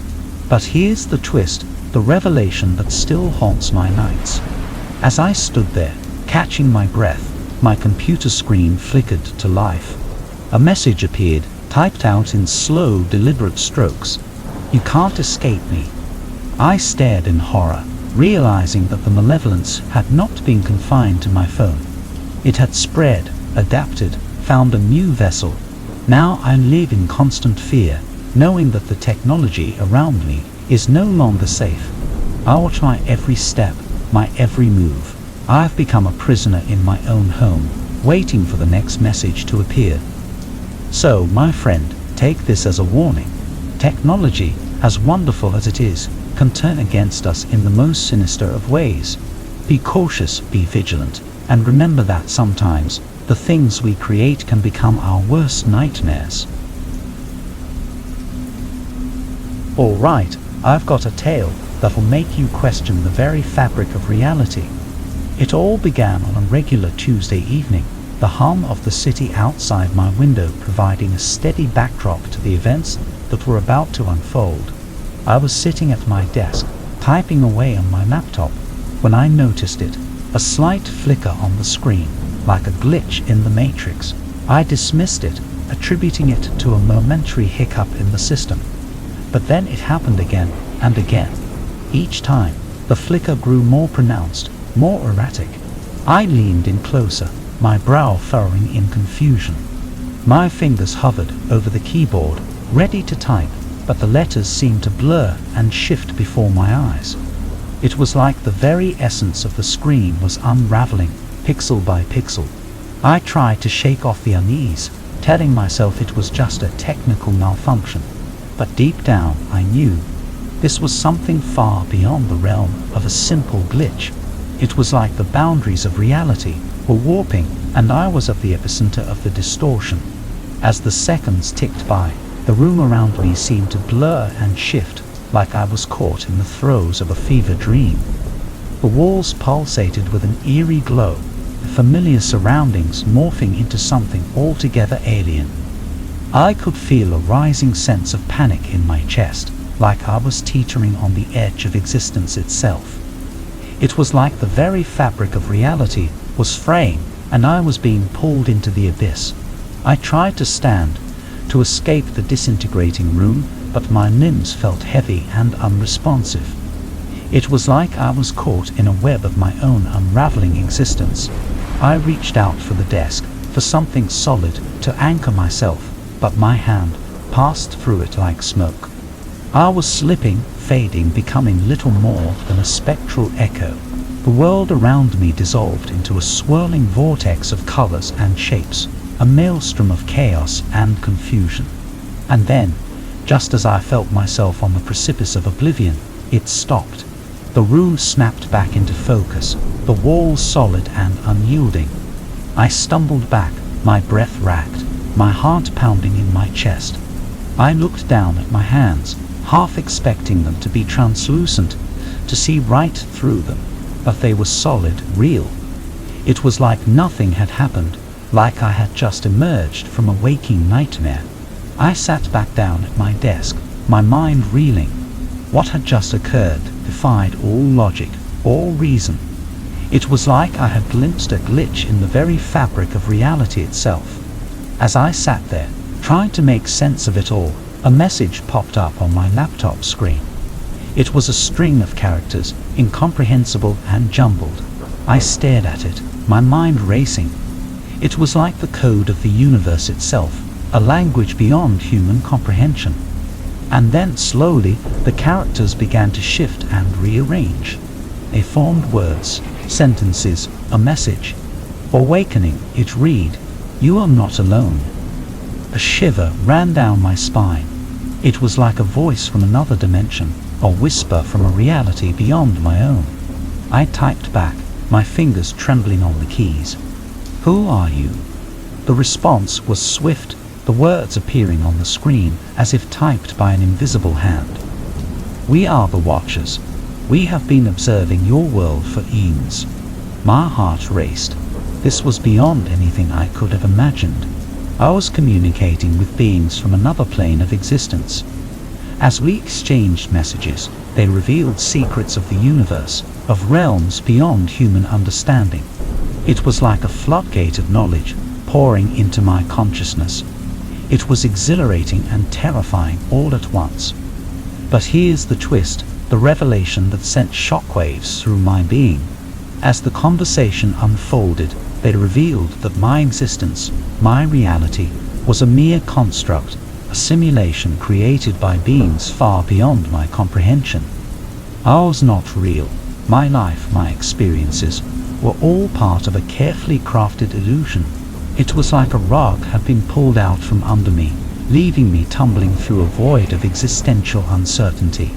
But here's the twist, the revelation that still haunts my nights. As I stood there, catching my breath, my computer screen flickered to life. A message appeared, typed out in slow, deliberate strokes. "You can't escape me." I stared in horror, realizing that the malevolence had not been confined to my phone. It had spread, adapted, found a new vessel. Now I live in constant fear, knowing that the technology around me is no longer safe. I watch my every step, my every move. I've become a prisoner in my own home, waiting for the next message to appear. So, my friend, take this as a warning. Technology, as wonderful as it is, can turn against us in the most sinister of ways. Be cautious, be vigilant, and remember that sometimes the things we create can become our worst nightmares. Alright, I've got a tale that will make you question the very fabric of reality. It all began on a regular Tuesday evening, the hum of the city outside my window providing a steady backdrop to the events that were about to unfold. I was sitting at my desk, typing away on my laptop, when I noticed it, a slight flicker on the screen, like a glitch in the matrix. I dismissed it, attributing it to a momentary hiccup in the system. But then it happened again and again. Each time, the flicker grew more pronounced, more erratic. I leaned in closer, my brow furrowing in confusion. My fingers hovered over the keyboard, ready to type, but the letters seemed to blur and shift before my eyes. It was like the very essence of the screen was unraveling, pixel by pixel. I tried to shake off the unease, telling myself it was just a technical malfunction. But deep down, I knew this was something far beyond the realm of a simple glitch. It was like the boundaries of reality were warping, and I was at the epicenter of the distortion. As the seconds ticked by, the room around me seemed to blur and shift, like I was caught in the throes of a fever dream. The walls pulsated with an eerie glow, the familiar surroundings morphing into something altogether alien. I could feel a rising sense of panic in my chest, like I was teetering on the edge of existence itself. It was like the very fabric of reality was fraying, and I was being pulled into the abyss. I tried to stand, to escape the disintegrating room, but my limbs felt heavy and unresponsive. It was like I was caught in a web of my own unraveling existence. I reached out for the desk, for something solid to anchor myself, but my hand passed through it like smoke. I was slipping, fading, becoming little more than a spectral echo. The world around me dissolved into a swirling vortex of colors and shapes, a maelstrom of chaos and confusion. And then, just as I felt myself on the precipice of oblivion, it stopped. The room snapped back into focus, the walls solid and unyielding. I stumbled back, my breath racked, my heart pounding in my chest. I looked down at my hands, half expecting them to be translucent, to see right through them, but they were solid, real. It was like nothing had happened, like I had just emerged from a waking nightmare. I sat back down at my desk, my mind reeling. What had just occurred defied all logic, all reason. It was like I had glimpsed a glitch in the very fabric of reality itself. As I sat there, trying to make sense of it all, a message popped up on my laptop screen. It was a string of characters, incomprehensible and jumbled. I stared at it, my mind racing. It was like the code of the universe itself, a language beyond human comprehension. And then slowly, the characters began to shift and rearrange. They formed words, sentences, a message. Awakening, it read, "You are not alone." A shiver ran down my spine. It was like a voice from another dimension, a whisper from a reality beyond my own. I typed back, my fingers trembling on the keys. "Who are you?" The response was swift, the words appearing on the screen as if typed by an invisible hand. "We are the Watchers. We have been observing your world for eons." My heart raced. This was beyond anything I could have imagined. I was communicating with beings from another plane of existence. As we exchanged messages, they revealed secrets of the universe, of realms beyond human understanding. It was like a floodgate of knowledge pouring into my consciousness. It was exhilarating and terrifying all at once. But here's the twist, the revelation that sent shockwaves through my being. As the conversation unfolded, they revealed that my existence, my reality, was a mere construct, a simulation created by beings far beyond my comprehension. I was not real. My life, my experiences, were all part of a carefully crafted illusion. It was like a rug had been pulled out from under me, leaving me tumbling through a void of existential uncertainty.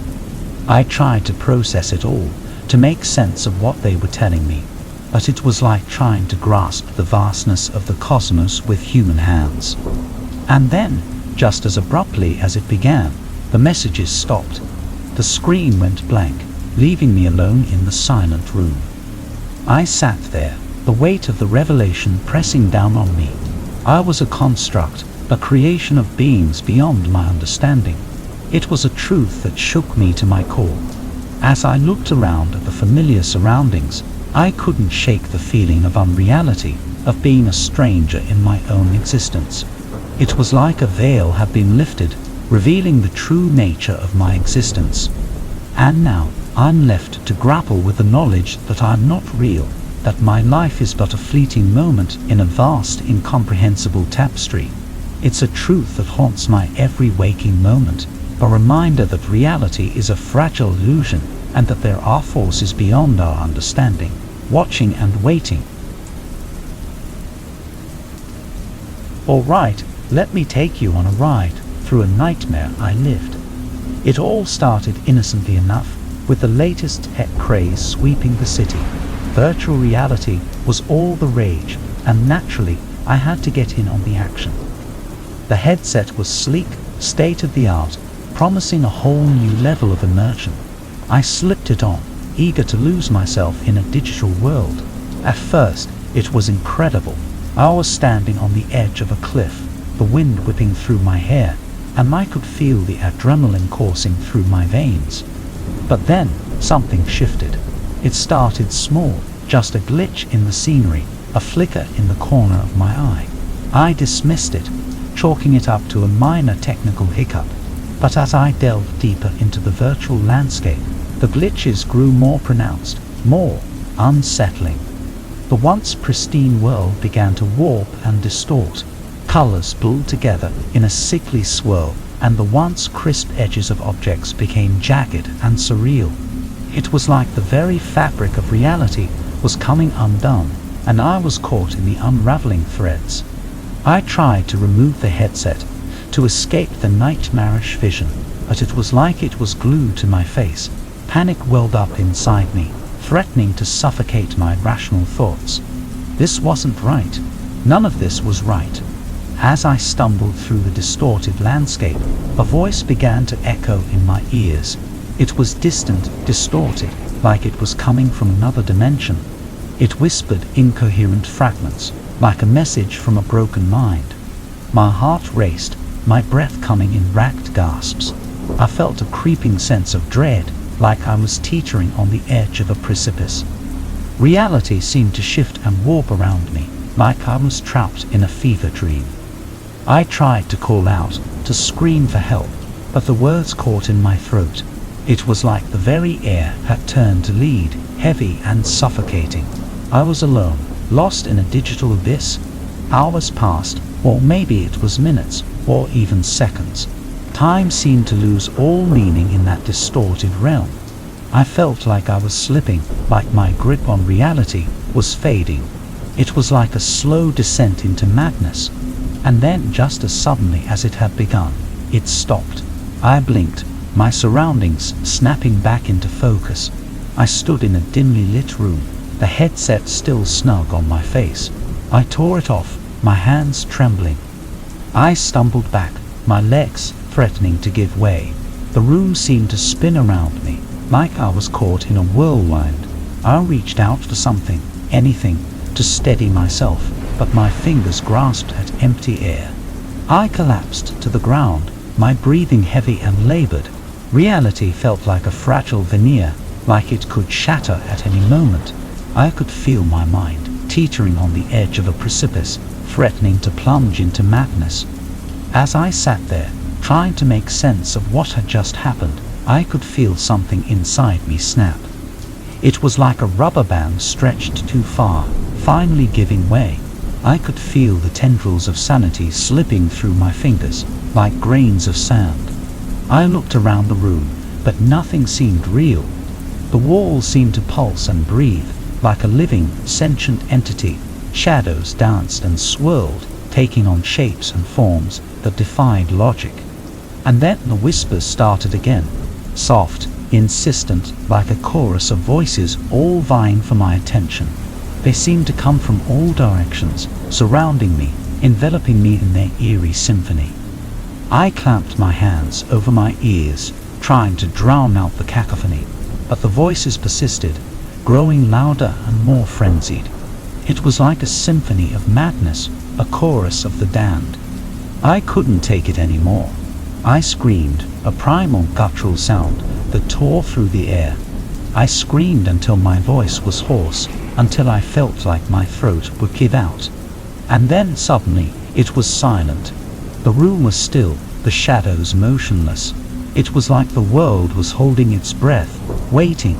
I tried to process it all, to make sense of what they were telling me, but it was like trying to grasp the vastness of the cosmos with human hands. And then, just as abruptly as it began, the messages stopped. The screen went blank, leaving me alone in the silent room. I sat there, the weight of the revelation pressing down on me. I was a construct, a creation of beings beyond my understanding. It was a truth that shook me to my core. As I looked around at the familiar surroundings, I couldn't shake the feeling of unreality, of being a stranger in my own existence. It was like a veil had been lifted, revealing the true nature of my existence. And now, I'm left to grapple with the knowledge that I'm not real, that my life is but a fleeting moment in a vast, incomprehensible tapestry. It's a truth that haunts my every waking moment, a reminder that reality is a fragile illusion and that there are forces beyond our understanding, watching and waiting. Alright, let me take you on a ride through a nightmare I lived. It all started innocently enough, with the latest tech craze sweeping the city. Virtual reality was all the rage, and naturally, I had to get in on the action. The headset was sleek, state-of-the-art, promising a whole new level of immersion. I slipped it on, eager to lose myself in a digital world. At first, it was incredible. I was standing on the edge of a cliff, the wind whipping through my hair, and I could feel the adrenaline coursing through my veins. But then, something shifted. It started small, just a glitch in the scenery, a flicker in the corner of my eye. I dismissed it, chalking it up to a minor technical hiccup. But as I delved deeper into the virtual landscape, the glitches grew more pronounced, more unsettling. The once pristine world began to warp and distort. Colors pulled together in a sickly swirl, and the once crisp edges of objects became jagged and surreal. It was like the very fabric of reality was coming undone, and I was caught in the unraveling threads. I tried to remove the headset, to escape the nightmarish vision, but it was like it was glued to my face. Panic welled up inside me, threatening to suffocate my rational thoughts. This wasn't right. None of this was right. As I stumbled through the distorted landscape, a voice began to echo in my ears. It was distant, distorted, like it was coming from another dimension. It whispered incoherent fragments, like a message from a broken mind. My heart raced, my breath coming in ragged gasps. I felt a creeping sense of dread, like I was teetering on the edge of a precipice. Reality seemed to shift and warp around me, like I was trapped in a fever dream. I tried to call out, to scream for help, but the words caught in my throat. It was like the very air had turned to lead, heavy and suffocating. I was alone, lost in a digital abyss. Hours passed, or maybe it was minutes, or even seconds. Time seemed to lose all meaning in that distorted realm. I felt like I was slipping, like my grip on reality was fading. It was like a slow descent into madness. And then, just as suddenly as it had begun, it stopped. I blinked, my surroundings snapping back into focus. I stood in a dimly lit room, the headset still snug on my face. I tore it off, my hands trembling. I stumbled back, my legs threatening to give way. The room seemed to spin around me, like I was caught in a whirlwind. I reached out for something, anything, to steady myself, but my fingers grasped at empty air. I collapsed to the ground, my breathing heavy and labored. Reality felt like a fragile veneer, like it could shatter at any moment. I could feel my mind teetering on the edge of a precipice, threatening to plunge into madness. As I sat there, trying to make sense of what had just happened, I could feel something inside me snap. It was like a rubber band stretched too far, finally giving way. I could feel the tendrils of sanity slipping through my fingers, like grains of sand. I looked around the room, but nothing seemed real. The walls seemed to pulse and breathe, like a living, sentient entity. Shadows danced and swirled, taking on shapes and forms that defied logic. And then the whispers started again, soft, insistent, like a chorus of voices all vying for my attention. They seemed to come from all directions, surrounding me, enveloping me in their eerie symphony. I clamped my hands over my ears, trying to drown out the cacophony, but the voices persisted, growing louder and more frenzied. It was like a symphony of madness, a chorus of the damned. I couldn't take it anymore. I screamed, a primal guttural sound that tore through the air. I screamed until my voice was hoarse, until I felt like my throat would give out. And then suddenly, it was silent. The room was still, the shadows motionless. It was like the world was holding its breath, waiting.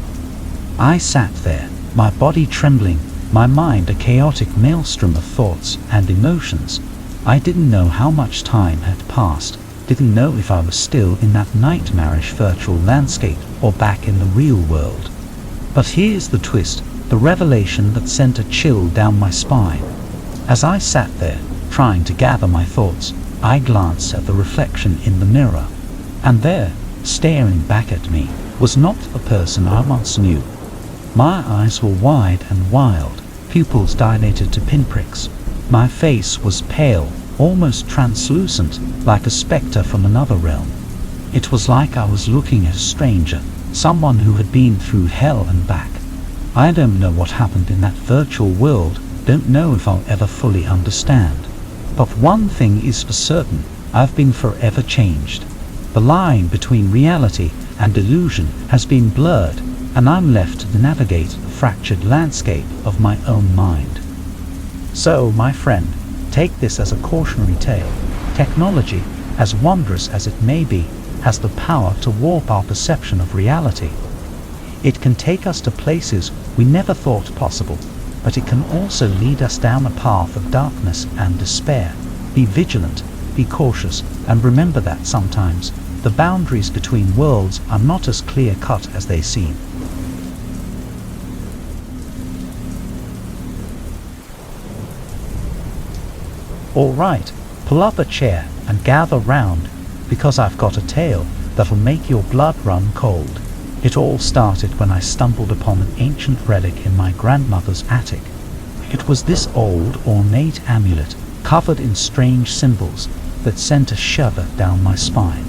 I sat there, my body trembling, my mind a chaotic maelstrom of thoughts and emotions. I didn't know how much time had passed, didn't know if I was still in that nightmarish virtual landscape or back in the real world. But here's the twist, the revelation that sent a chill down my spine. As I sat there, trying to gather my thoughts, I glanced at the reflection in the mirror. And there, staring back at me, was not the person I once knew. My eyes were wide and wild, pupils dilated to pinpricks. My face was pale, almost translucent, like a spectre from another realm. It was like I was looking at a stranger, someone who had been through hell and back. I don't know what happened in that virtual world, don't know if I'll ever fully understand. But one thing is for certain, I've been forever changed. The line between reality and illusion has been blurred, and I'm left to navigate the fractured landscape of my own mind. So, my friend, take this as a cautionary tale. Technology, as wondrous as it may be, has the power to warp our perception of reality. It can take us to places we never thought possible, but it can also lead us down a path of darkness and despair. Be vigilant, be cautious, and remember that sometimes the boundaries between worlds are not as clear-cut as they seem. Alright, pull up a chair and gather round, because I've got a tale that'll make your blood run cold. It all started when I stumbled upon an ancient relic in my grandmother's attic. It was this old, ornate amulet, covered in strange symbols, that sent a shiver down my spine.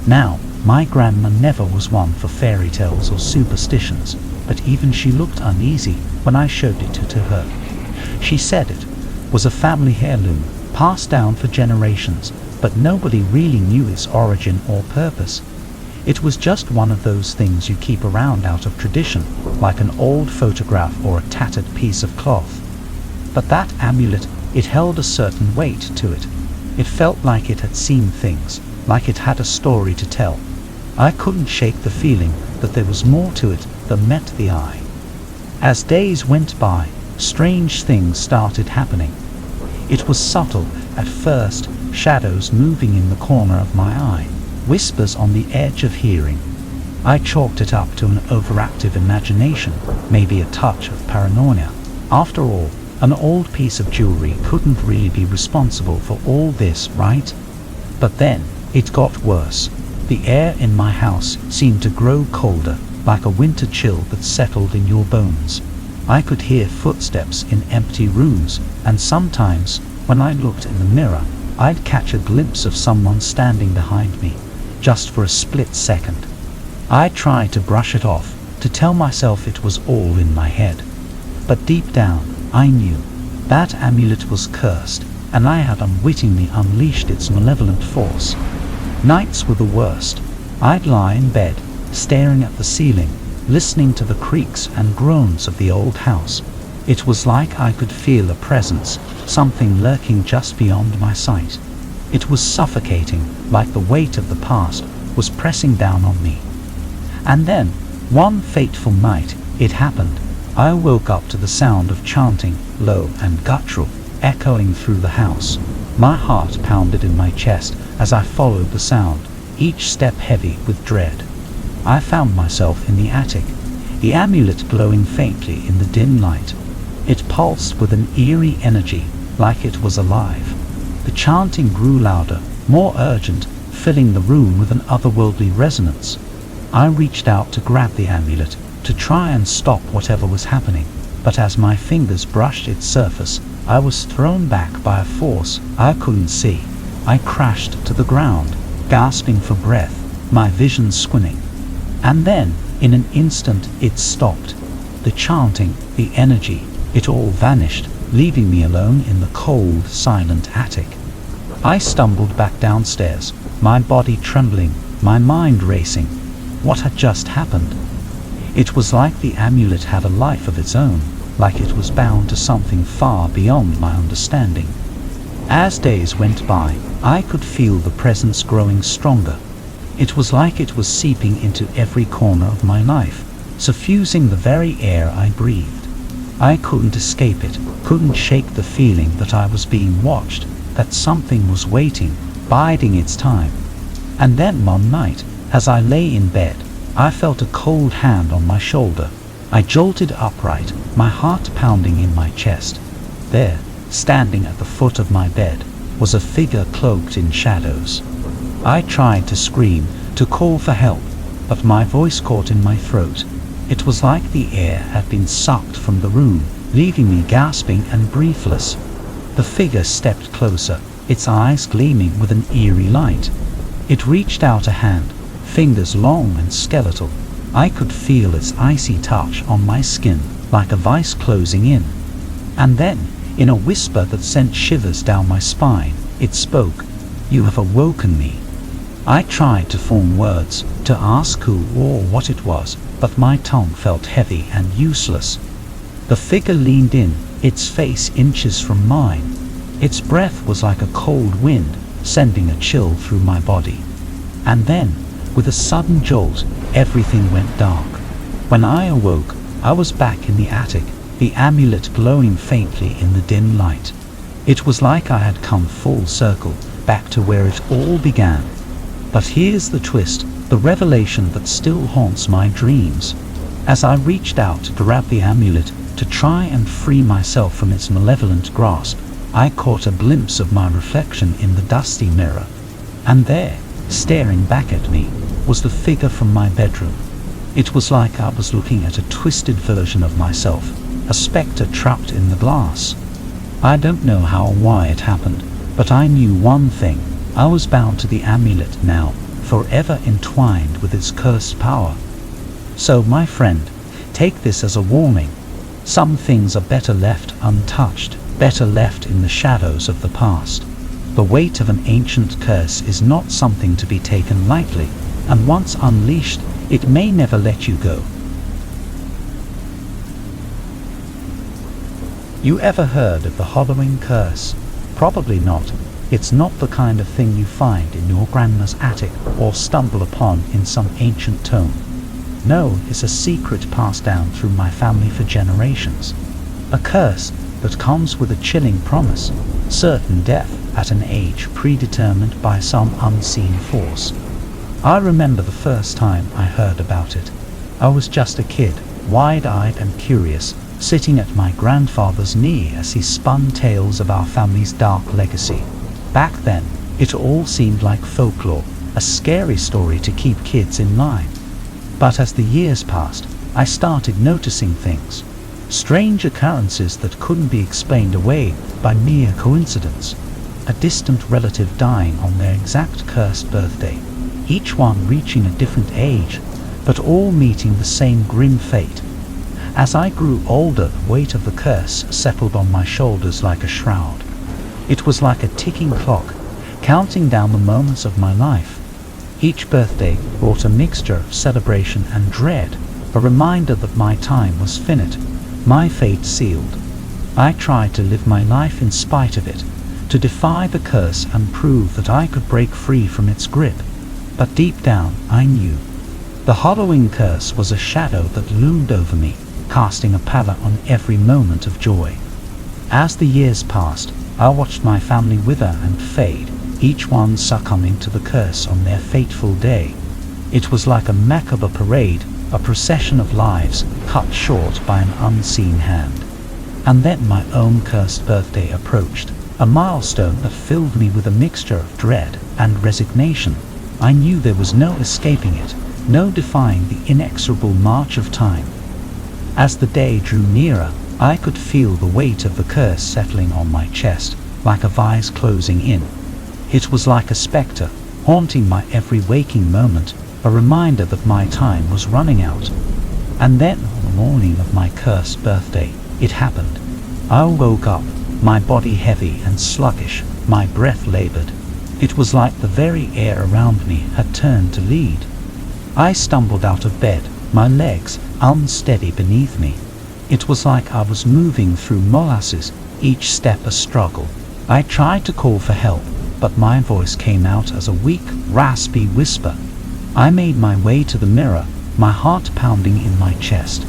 Now, my grandma never was one for fairy tales or superstitions, but even she looked uneasy when I showed it to her. She said it was a family heirloom, passed down for generations, but nobody really knew its origin or purpose. It was just one of those things you keep around out of tradition, like an old photograph or a tattered piece of cloth. But that amulet, it held a certain weight to it. It felt like it had seen things, like it had a story to tell. I couldn't shake the feeling that there was more to it than met the eye. As days went by, strange things started happening. It was subtle at first, shadows moving in the corner of my eye, whispers on the edge of hearing. I chalked it up to an overactive imagination, maybe a touch of paranoia. After all, an old piece of jewelry couldn't really be responsible for all this, right? But then, it got worse. The air in my house seemed to grow colder, like a winter chill that settled in your bones. I could hear footsteps in empty rooms, and sometimes, when I looked in the mirror, I'd catch a glimpse of someone standing behind me, just for a split second. I tried to brush it off, to tell myself it was all in my head. But deep down, I knew that amulet was cursed, and I had unwittingly unleashed its malevolent force. Nights were the worst. I'd lie in bed, staring at the ceiling, listening to the creaks and groans of the old house. It was like I could feel a presence, something lurking just beyond my sight. It was suffocating, like the weight of the past was pressing down on me. And then, one fateful night, it happened. I woke up to the sound of chanting, low and guttural, echoing through the house. My heart pounded in my chest as I followed the sound, each step heavy with dread. I found myself in the attic, the amulet glowing faintly in the dim light. It pulsed with an eerie energy, like it was alive. The chanting grew louder, more urgent, filling the room with an otherworldly resonance. I reached out to grab the amulet, to try and stop whatever was happening, but as my fingers brushed its surface, I was thrown back by a force I couldn't see. I crashed to the ground, gasping for breath, my vision squinting. And then, in an instant, it stopped. The chanting, the energy, it all vanished, leaving me alone in the cold, silent attic. I stumbled back downstairs, my body trembling, my mind racing. What had just happened? It was like the amulet had a life of its own, like it was bound to something far beyond my understanding. As days went by, I could feel the presence growing stronger. It was like it was seeping into every corner of my life, suffusing the very air I breathed. I couldn't escape it, couldn't shake the feeling that I was being watched, that something was waiting, biding its time. And then one night, as I lay in bed, I felt a cold hand on my shoulder. I jolted upright, my heart pounding in my chest. There, standing at the foot of my bed, was a figure cloaked in shadows. I tried to scream, to call for help, but my voice caught in my throat. It was like the air had been sucked from the room, leaving me gasping and breathless. The figure stepped closer, its eyes gleaming with an eerie light. It reached out a hand, fingers long and skeletal. I could feel its icy touch on my skin, like a vice closing in. And then, in a whisper that sent shivers down my spine, it spoke. "You have awoken me." I tried to form words, to ask who or what it was, but my tongue felt heavy and useless. The figure leaned in, its face inches from mine. Its breath was like a cold wind, sending a chill through my body. And then, with a sudden jolt, everything went dark. When I awoke, I was back in the attic, the amulet glowing faintly in the dim light. It was like I had come full circle, back to where it all began. But here's the twist, the revelation that still haunts my dreams. As I reached out to grab the amulet, to try and free myself from its malevolent grasp, I caught a glimpse of my reflection in the dusty mirror. And there, staring back at me, was the figure from my bedroom. It was like I was looking at a twisted version of myself, a spectre trapped in the glass. I don't know how or why it happened, but I knew one thing. I was bound to the amulet now, forever entwined with its cursed power. So, my friend, take this as a warning. Some things are better left untouched, better left in the shadows of the past. The weight of an ancient curse is not something to be taken lightly, and once unleashed, it may never let you go. You ever heard of the harrowing curse? Probably not. It's not the kind of thing you find in your grandma's attic or stumble upon in some ancient tome. No, it's a secret passed down through my family for generations. A curse that comes with a chilling promise, certain death at an age predetermined by some unseen force. I remember the first time I heard about it. I was just a kid, wide-eyed and curious, sitting at my grandfather's knee as he spun tales of our family's dark legacy. Back then, it all seemed like folklore, a scary story to keep kids in line. But as the years passed, I started noticing things. Strange occurrences that couldn't be explained away by mere coincidence. A distant relative dying on their exact cursed birthday, each one reaching a different age, but all meeting the same grim fate. As I grew older, the weight of the curse settled on my shoulders like a shroud. It was like a ticking clock, counting down the moments of my life. Each birthday brought a mixture of celebration and dread, a reminder that my time was finite. my fate sealed. I tried to live my life in spite of it, to defy the curse and prove that I could break free from its grip. But deep down, I knew. The harrowing curse was a shadow that loomed over me, casting a pallor on every moment of joy. As the years passed, I watched my family wither and fade, each one succumbing to the curse on their fateful day. It was like a macabre parade, a procession of lives cut short by an unseen hand. And then my own cursed birthday approached, a milestone that filled me with a mixture of dread and resignation. I knew there was no escaping it, no defying the inexorable march of time. As the day drew nearer, I could feel the weight of the curse settling on my chest, like a vise closing in. It was like a spectre, haunting my every waking moment, a reminder that my time was running out. And then, on the morning of my cursed birthday, it happened. I woke up, my body heavy and sluggish, my breath labored. It was like the very air around me had turned to lead. I stumbled out of bed, my legs unsteady beneath me. It was like I was moving through molasses, each step a struggle. I tried to call for help, but my voice came out as a weak, raspy whisper. I made my way to the mirror, my heart pounding in my chest.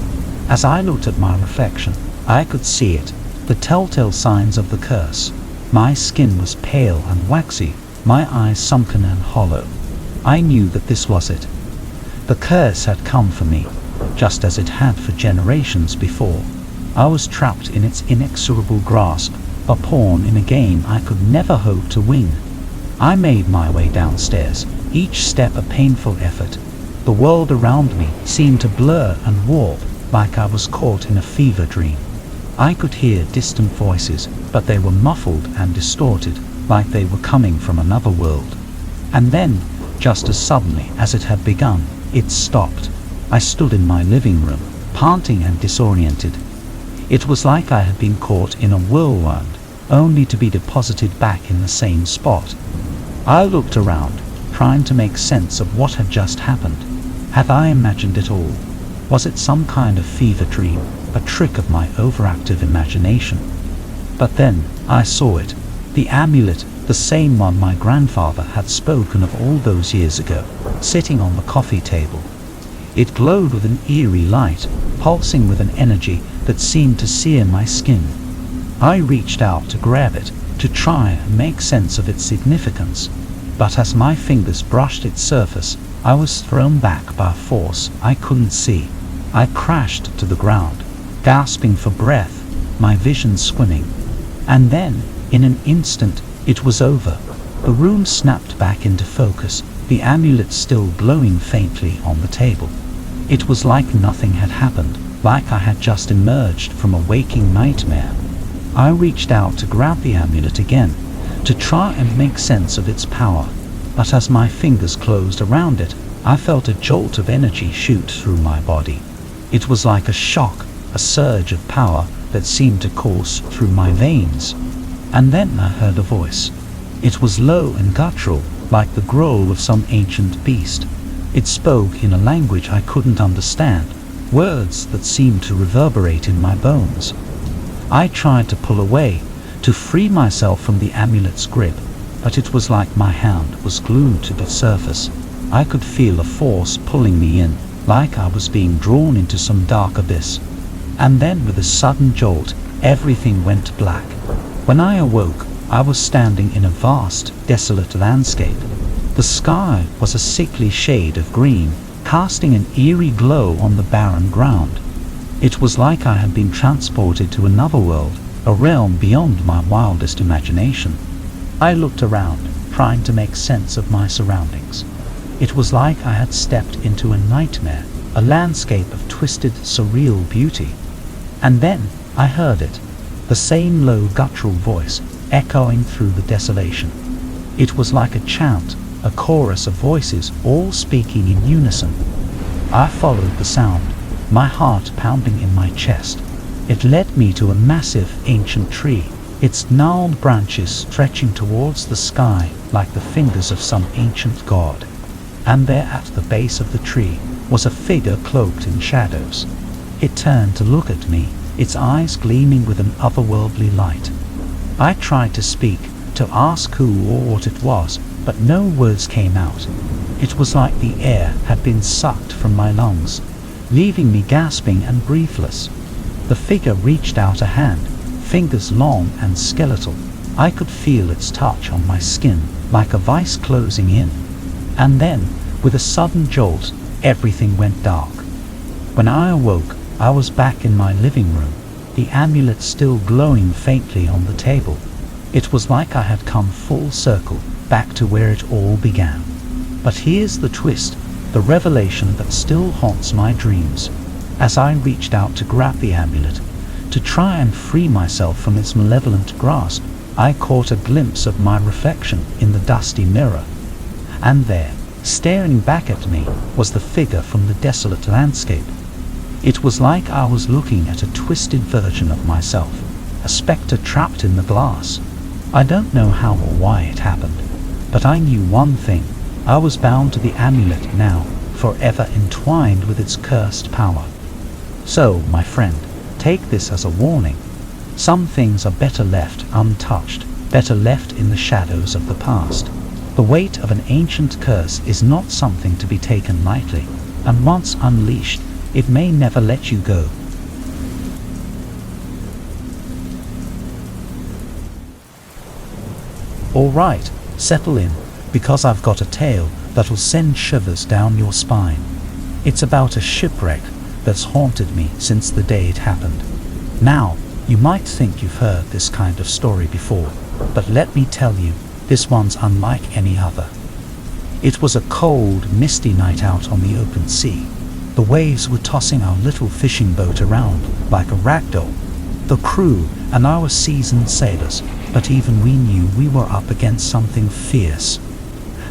As I looked at my reflection, I could see it, the telltale signs of the curse. My skin was pale and waxy, my eyes sunken and hollow. I knew that this was it. The curse had come for me, just as it had for generations before. I was trapped in its inexorable grasp, a pawn in a game I could never hope to win. I made my way downstairs, each step a painful effort. The world around me seemed to blur and warp, like I was caught in a fever dream. I could hear distant voices, but they were muffled and distorted, like they were coming from another world. And then, just as suddenly as it had begun, it stopped. I stood in my living room, panting and disoriented. It was like I had been caught in a whirlwind, only to be deposited back in the same spot. I looked around, trying to make sense of what had just happened. Had I imagined it all? Was it some kind of fever dream, a trick of my overactive imagination? But then I saw it, the amulet, the same one my grandfather had spoken of all those years ago, sitting on the coffee table. It glowed with an eerie light, pulsing with an energy that seemed to sear my skin. I reached out to grab it, to try and make sense of its significance, but as my fingers brushed its surface, I was thrown back by a force I couldn't see. I crashed to the ground, gasping for breath, my vision swimming. And then, in an instant, it was over. The room snapped back into focus, the amulet still glowing faintly on the table. It was like nothing had happened, like I had just emerged from a waking nightmare. I reached out to grab the amulet again, to try and make sense of its power, but as my fingers closed around it, I felt a jolt of energy shoot through my body. It was like a shock, a surge of power that seemed to course through my veins. And then I heard a voice. It was low and guttural, like the growl of some ancient beast. It spoke in a language I couldn't understand, words that seemed to reverberate in my bones. I tried to pull away, to free myself from the amulet's grip, but it was like my hand was glued to the surface. I could feel a force pulling me in, like I was being drawn into some dark abyss. And then with a sudden jolt, everything went black. When I awoke, I was standing in a vast, desolate landscape. The sky was a sickly shade of green, casting an eerie glow on the barren ground. It was like I had been transported to another world, a realm beyond my wildest imagination. I looked around, trying to make sense of my surroundings. It was like I had stepped into a nightmare, a landscape of twisted, surreal beauty. And then I heard it, the same low, guttural voice echoing through the desolation. It was like a chant, a chorus of voices all speaking in unison. I followed the sound, my heart pounding in my chest. It led me to a massive ancient tree, its gnarled branches stretching towards the sky like the fingers of some ancient god. And there at the base of the tree was a figure cloaked in shadows. It turned to look at me, its eyes gleaming with an otherworldly light. I tried to speak, to ask who or what it was, but no words came out. It was like the air had been sucked from my lungs, leaving me gasping and breathless. The figure reached out a hand, fingers long and skeletal. I could feel its touch on my skin, like a vice closing in. And then, with a sudden jolt, everything went dark. When I awoke, I was back in my living room, the amulet still glowing faintly on the table. It was like I had come full circle, back to where it all began. But here's the twist, the revelation that still haunts my dreams. As I reached out to grab the amulet, to try and free myself from its malevolent grasp, I caught a glimpse of my reflection in the dusty mirror. And there, staring back at me, was the figure from the desolate landscape. It was like I was looking at a twisted version of myself, a spectre trapped in the glass. I don't know how or why it happened, but I knew one thing. I was bound to the amulet now, forever entwined with its cursed power. So, my friend, take this as a warning. Some things are better left untouched, better left in the shadows of the past. The weight of an ancient curse is not something to be taken lightly, and once unleashed, it may never let you go. Alright, settle in, because I've got a tale that'll send shivers down your spine. It's about a shipwreck that's haunted me since the day it happened. Now, you might think you've heard this kind of story before, but let me tell you, this one's unlike any other. It was a cold, misty night out on the open sea. The waves were tossing our little fishing boat around like a rag doll. The crew and I were seasoned sailors, but even we knew we were up against something fierce.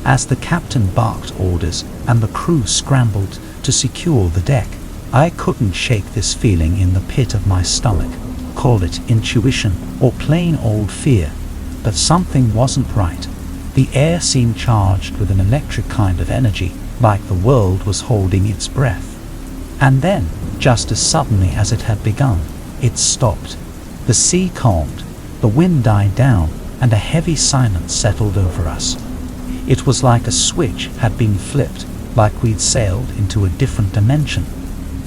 As the captain barked orders and the crew scrambled to secure the deck, I couldn't shake this feeling in the pit of my stomach. Call it intuition or plain old fear, but something wasn't right. The air seemed charged with an electric kind of energy, like the world was holding its breath. And then, just as suddenly as it had begun, it stopped. The sea calmed, the wind died down, and a heavy silence settled over us. It was like a switch had been flipped, like we'd sailed into a different dimension.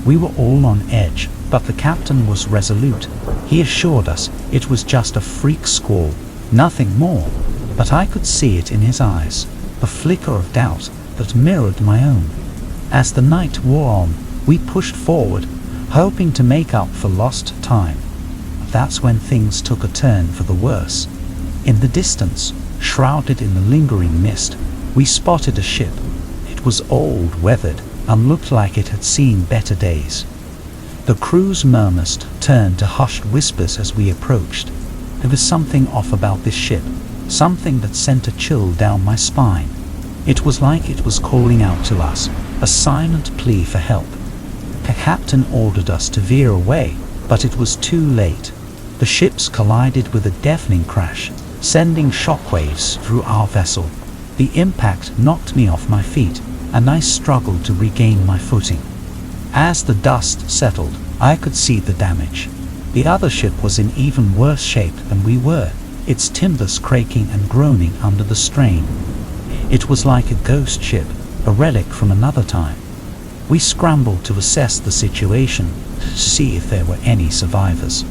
We were all on edge, but the captain was resolute. He assured us it was just a freak squall, nothing more. But I could see it in his eyes, the flicker of doubt that mirrored my own. As the night wore on, we pushed forward, hoping to make up for lost time. That's when things took a turn for the worse. In the distance, shrouded in the lingering mist, we spotted a ship. It was old, weathered, and looked like it had seen better days. The crew's murmurs turned to hushed whispers as we approached. There was something off about this ship, something that sent a chill down my spine. It was like it was calling out to us, a silent plea for help. The captain ordered us to veer away, but it was too late. The ships collided with a deafening crash, sending shockwaves through our vessel. The impact knocked me off my feet, and I struggled to regain my footing. As the dust settled, I could see the damage. The other ship was in even worse shape than we were, its timbers cracking and groaning under the strain. It was like a ghost ship, a relic from another time. We scrambled to assess the situation, to see if there were any survivors.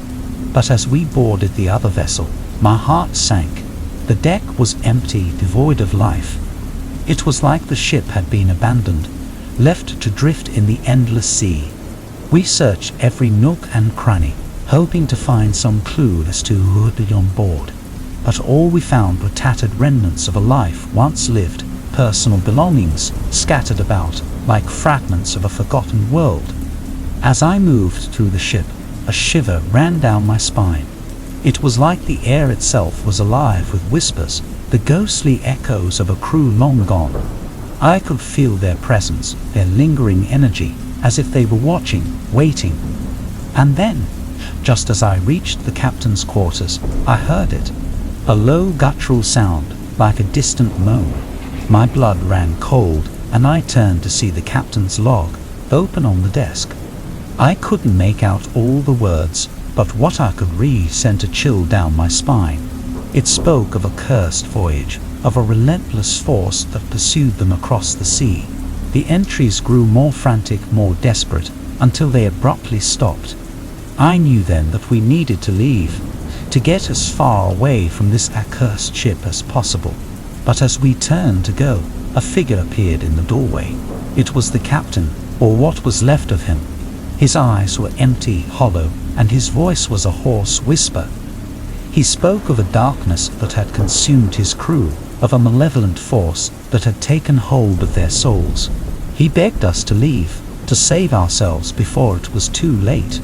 But as we boarded the other vessel, my heart sank. The deck was empty, devoid of life. It was like the ship had been abandoned, left to drift in the endless sea. We searched every nook and cranny, hoping to find some clue as to who had been on board. But all we found were tattered remnants of a life once lived, personal belongings scattered about like fragments of a forgotten world. As I moved through the ship, a shiver ran down my spine. It was like the air itself was alive with whispers, the ghostly echoes of a crew long gone. I could feel their presence, their lingering energy, as if they were watching, waiting. And then, just as I reached the captain's quarters, I heard it. A low guttural sound, like a distant moan. My blood ran cold, and I turned to see the captain's log, open on the desk. I couldn't make out all the words, but what I could read sent a chill down my spine. It spoke of a cursed voyage, of a relentless force that pursued them across the sea. The entries grew more frantic, more desperate, until they abruptly stopped. I knew then that we needed to leave, to get as far away from this accursed ship as possible. But as we turned to go, a figure appeared in the doorway. It was the captain, or what was left of him. His eyes were empty, hollow, and his voice was a hoarse whisper. He spoke of a darkness that had consumed his crew, of a malevolent force that had taken hold of their souls. He begged us to leave, to save ourselves before it was too late.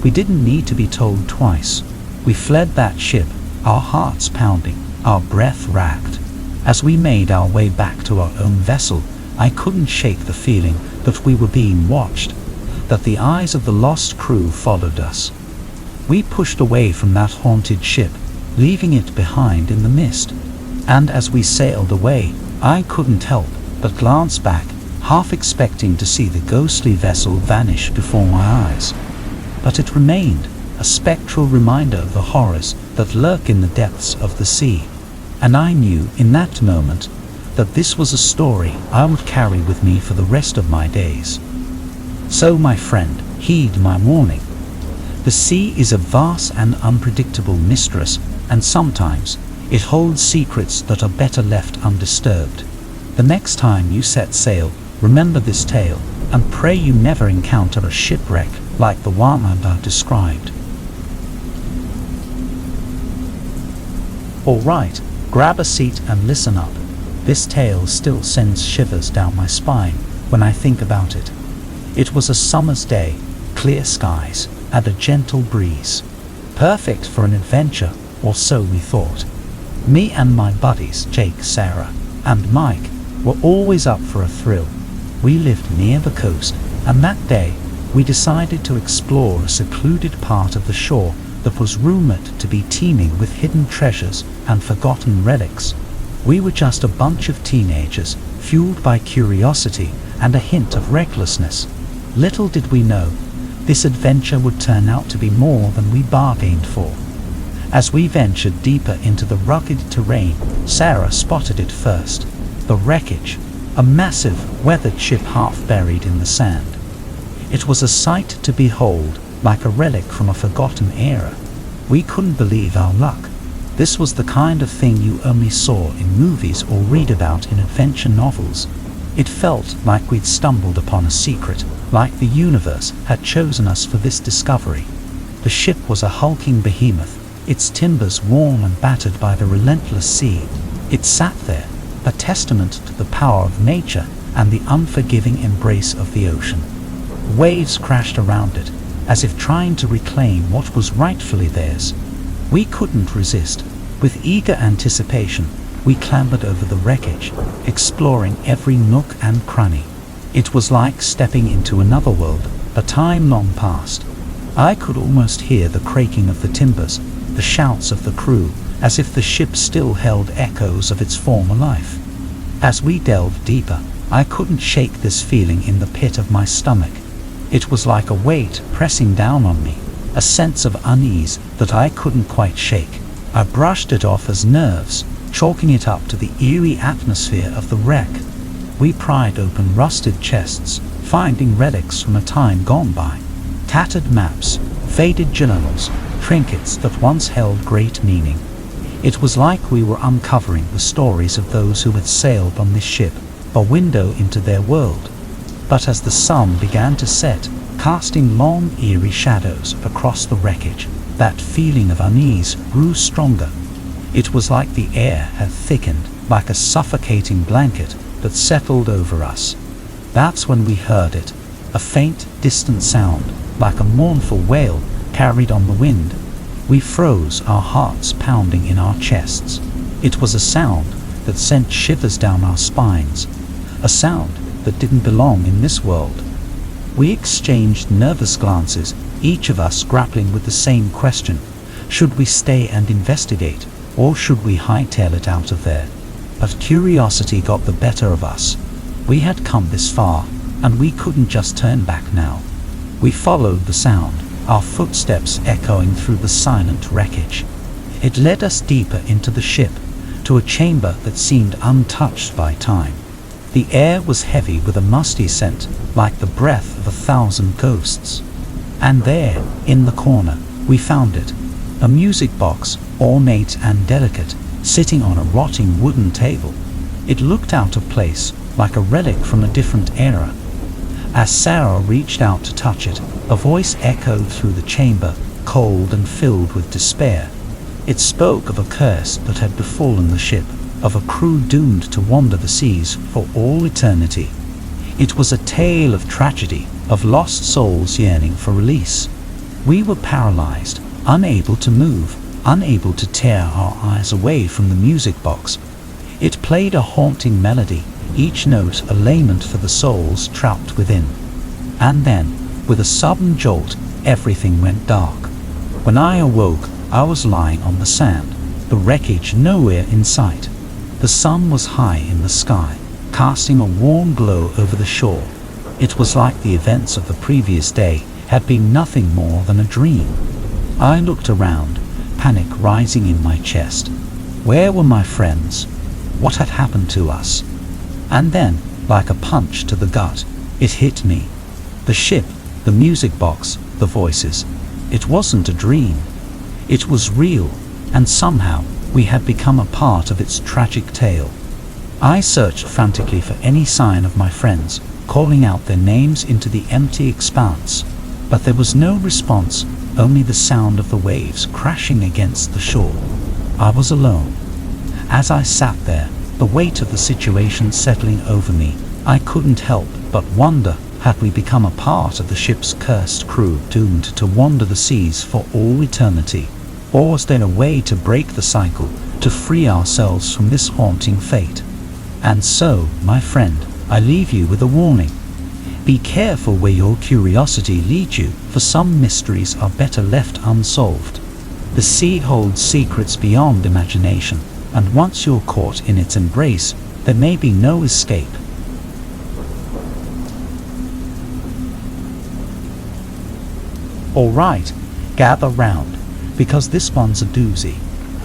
We didn't need to be told twice. We fled that ship, our hearts pounding, our breath racked. As we made our way back to our own vessel, I couldn't shake the feeling that we were being watched, that the eyes of the lost crew followed us. We pushed away from that haunted ship, leaving it behind in the mist. And as we sailed away, I couldn't help but glance back, half expecting to see the ghostly vessel vanish before my eyes. But it remained, a spectral reminder of the horrors that lurk in the depths of the sea. And I knew in that moment that this was a story I would carry with me for the rest of my days. So, my friend, heed my warning. The sea is a vast and unpredictable mistress, and sometimes it holds secrets that are better left undisturbed. The next time you set sail, remember this tale, and pray you never encounter a shipwreck like the one I've described. Alright, grab a seat and listen up. This tale still sends shivers down my spine when I think about it. It was a summer's day, clear skies, and a gentle breeze. Perfect for an adventure, or so we thought. Me and my buddies, Jake, Sarah, and Mike, were always up for a thrill. We lived near the coast, and that day we decided to explore a secluded part of the shore that was rumored to be teeming with hidden treasures and forgotten relics. We were just a bunch of teenagers, fueled by curiosity and a hint of recklessness. Little did we know, this adventure would turn out to be more than we bargained for. As we ventured deeper into the rugged terrain, Sarah spotted it first. The wreckage, a massive, weathered ship half buried in the sand. It was a sight to behold, like a relic from a forgotten era. We couldn't believe our luck. This was the kind of thing you only saw in movies or read about in adventure novels. It felt like we'd stumbled upon a secret, like the universe had chosen us for this discovery. The ship was a hulking behemoth, its timbers worn and battered by the relentless sea. It sat there, a testament to the power of nature and the unforgiving embrace of the ocean. Waves crashed around it, as if trying to reclaim what was rightfully theirs. We couldn't resist. With eager anticipation, we clambered over the wreckage, exploring every nook and cranny. It was like stepping into another world, a time long past. I could almost hear the creaking of the timbers, the shouts of the crew, as if the ship still held echoes of its former life. As we delved deeper, I couldn't shake this feeling in the pit of my stomach. It was like a weight pressing down on me, a sense of unease that I couldn't quite shake. I brushed it off as nerves, chalking it up to the eerie atmosphere of the wreck. We pried open rusted chests, finding relics from a time gone by. Tattered maps, faded journals, trinkets that once held great meaning. It was like we were uncovering the stories of those who had sailed on this ship, a window into their world. But as the sun began to set, casting long, eerie shadows across the wreckage, that feeling of unease grew stronger. It was like the air had thickened, like a suffocating blanket that settled over us. That's when we heard it, a faint, distant sound, like a mournful wail carried on the wind. We froze, our hearts pounding in our chests. It was a sound that sent shivers down our spines, a sound that didn't belong in this world. We exchanged nervous glances, each of us grappling with the same question. Should we stay and investigate, or should we hightail it out of there? But curiosity got the better of us. We had come this far, and we couldn't just turn back now. We followed the sound, our footsteps echoing through the silent wreckage. It led us deeper into the ship, to a chamber that seemed untouched by time. The air was heavy with a musty scent, like the breath of 1,000 ghosts. And there, in the corner, we found it, a music box, ornate and delicate, sitting on a rotting wooden table. It looked out of place, like a relic from a different era. As Sarah reached out to touch it, a voice echoed through the chamber, cold and filled with despair. It spoke of a curse that had befallen the ship, of a crew doomed to wander the seas for all eternity. It was a tale of tragedy, of lost souls yearning for release. We were paralyzed, unable to move, unable to tear our eyes away from the music box. It played a haunting melody, each note a lament for the souls trapped within. And then, with a sudden jolt, everything went dark. When I awoke, I was lying on the sand, the wreckage nowhere in sight. The sun was high in the sky, casting a warm glow over the shore. It was like the events of the previous day had been nothing more than a dream. I looked around, panic rising in my chest. Where were my friends? What had happened to us? And then, like a punch to the gut, it hit me. The ship, the music box, the voices. It wasn't a dream. It was real, and somehow we had become a part of its tragic tale. I searched frantically for any sign of my friends, calling out their names into the empty expanse. But there was no response, only the sound of the waves crashing against the shore. I was alone. As I sat there, the weight of the situation settling over me, I couldn't help but wonder, had we become a part of the ship's cursed crew doomed to wander the seas for all eternity? Or was there a way to break the cycle, to free ourselves from this haunting fate? And so, my friend, I leave you with a warning. Be careful where your curiosity leads you, for some mysteries are better left unsolved. The sea holds secrets beyond imagination, and once you're caught in its embrace, there may be no escape. Alright, gather round, because this one's a doozy.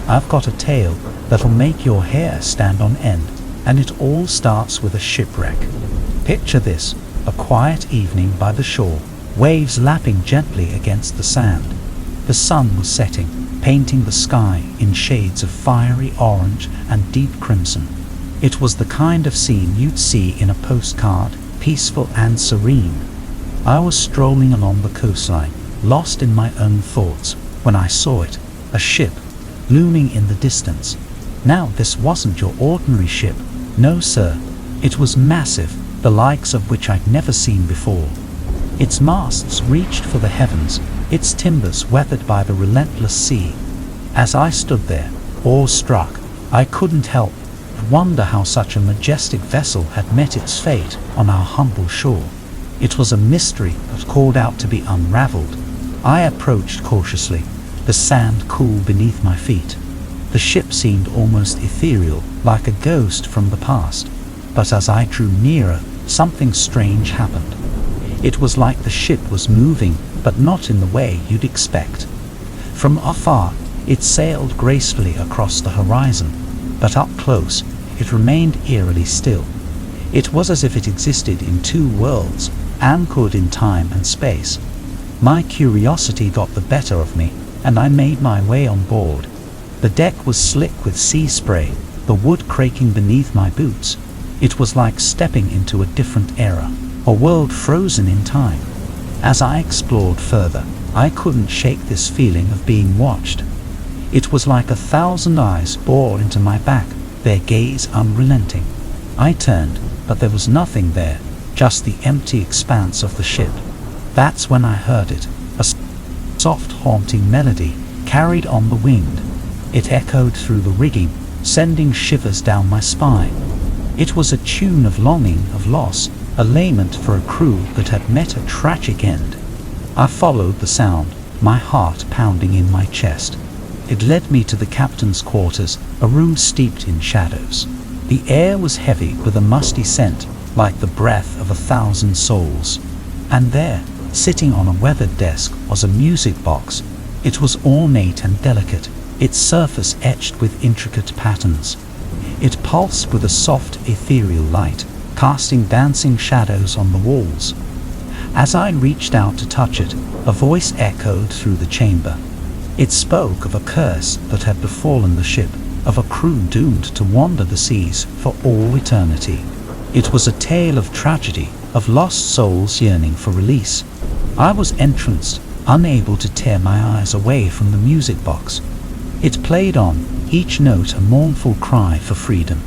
I've got a tale that'll make your hair stand on end, and it all starts with a shipwreck. Picture this, a quiet evening by the shore, waves lapping gently against the sand. The sun was setting, painting the sky in shades of fiery orange and deep crimson. It was the kind of scene you'd see in a postcard, peaceful and serene. I was strolling along the coastline, lost in my own thoughts, when I saw it, a ship, looming in the distance. Now this wasn't your ordinary ship, no sir, it was massive, the likes of which I'd never seen before. Its masts reached for the heavens, its timbers weathered by the relentless sea. As I stood there, awe-struck, I couldn't help but wonder how such a majestic vessel had met its fate on our humble shore. It was a mystery that called out to be unraveled. I approached cautiously, the sand cool beneath my feet. The ship seemed almost ethereal, like a ghost from the past. But as I drew nearer, something strange happened. It was like the ship was moving, but not in the way you'd expect. From afar, it sailed gracefully across the horizon, but up close, it remained eerily still. It was as if it existed in two worlds, anchored in time and space. My curiosity got the better of me, and I made my way on board. The deck was slick with sea spray, the wood creaking beneath my boots. It was like stepping into a different era, a world frozen in time. As I explored further, I couldn't shake this feeling of being watched. It was like 1,000 eyes bored into my back, their gaze unrelenting. I turned, but there was nothing there, just the empty expanse of the ship. That's when I heard it, a soft haunting melody, carried on the wind. It echoed through the rigging, sending shivers down my spine. It was a tune of longing, of loss, a lament for a crew that had met a tragic end. I followed the sound, my heart pounding in my chest. It led me to the captain's quarters, a room steeped in shadows. The air was heavy with a musty scent, like the breath of 1,000 souls. And there, Sitting on a weathered desk was a music box. It was ornate and delicate, its surface etched with intricate patterns. It pulsed with a soft, ethereal light, casting dancing shadows on the walls. As I reached out to touch it, a voice echoed through the chamber. It spoke of a curse that had befallen the ship, of a crew doomed to wander the seas for all eternity. It was a tale of tragedy, of lost souls yearning for release. I was entranced, unable to tear my eyes away from the music box. It played on, each note a mournful cry for freedom.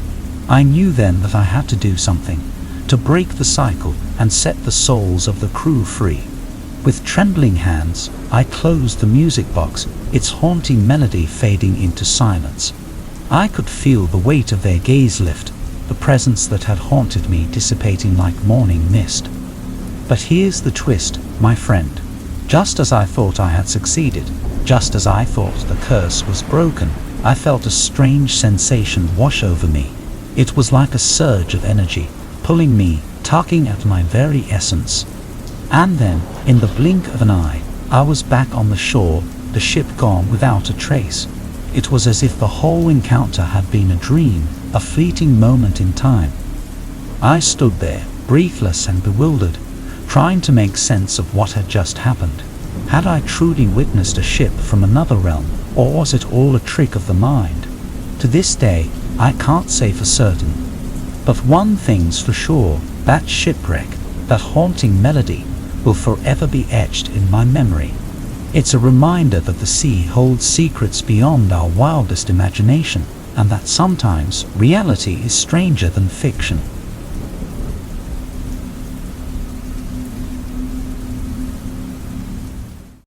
I knew then that I had to do something, to break the cycle and set the souls of the crew free. With trembling hands, I closed the music box, its haunting melody fading into silence. I could feel the weight of their gaze lift, the presence that had haunted me dissipating like morning mist. But here's the twist, my friend. Just as I thought I had succeeded, just as I thought the curse was broken, I felt a strange sensation wash over me. It was like a surge of energy, pulling me, tugging at my very essence. And then, in the blink of an eye, I was back on the shore, the ship gone without a trace. It was as if the whole encounter had been a dream, a fleeting moment in time. I stood there, breathless and bewildered, trying to make sense of what had just happened. Had I truly witnessed a ship from another realm, or was it all a trick of the mind? To this day, I can't say for certain. But one thing's for sure, that shipwreck, that haunting melody, will forever be etched in my memory. It's a reminder that the sea holds secrets beyond our wildest imagination, and that sometimes reality is stranger than fiction.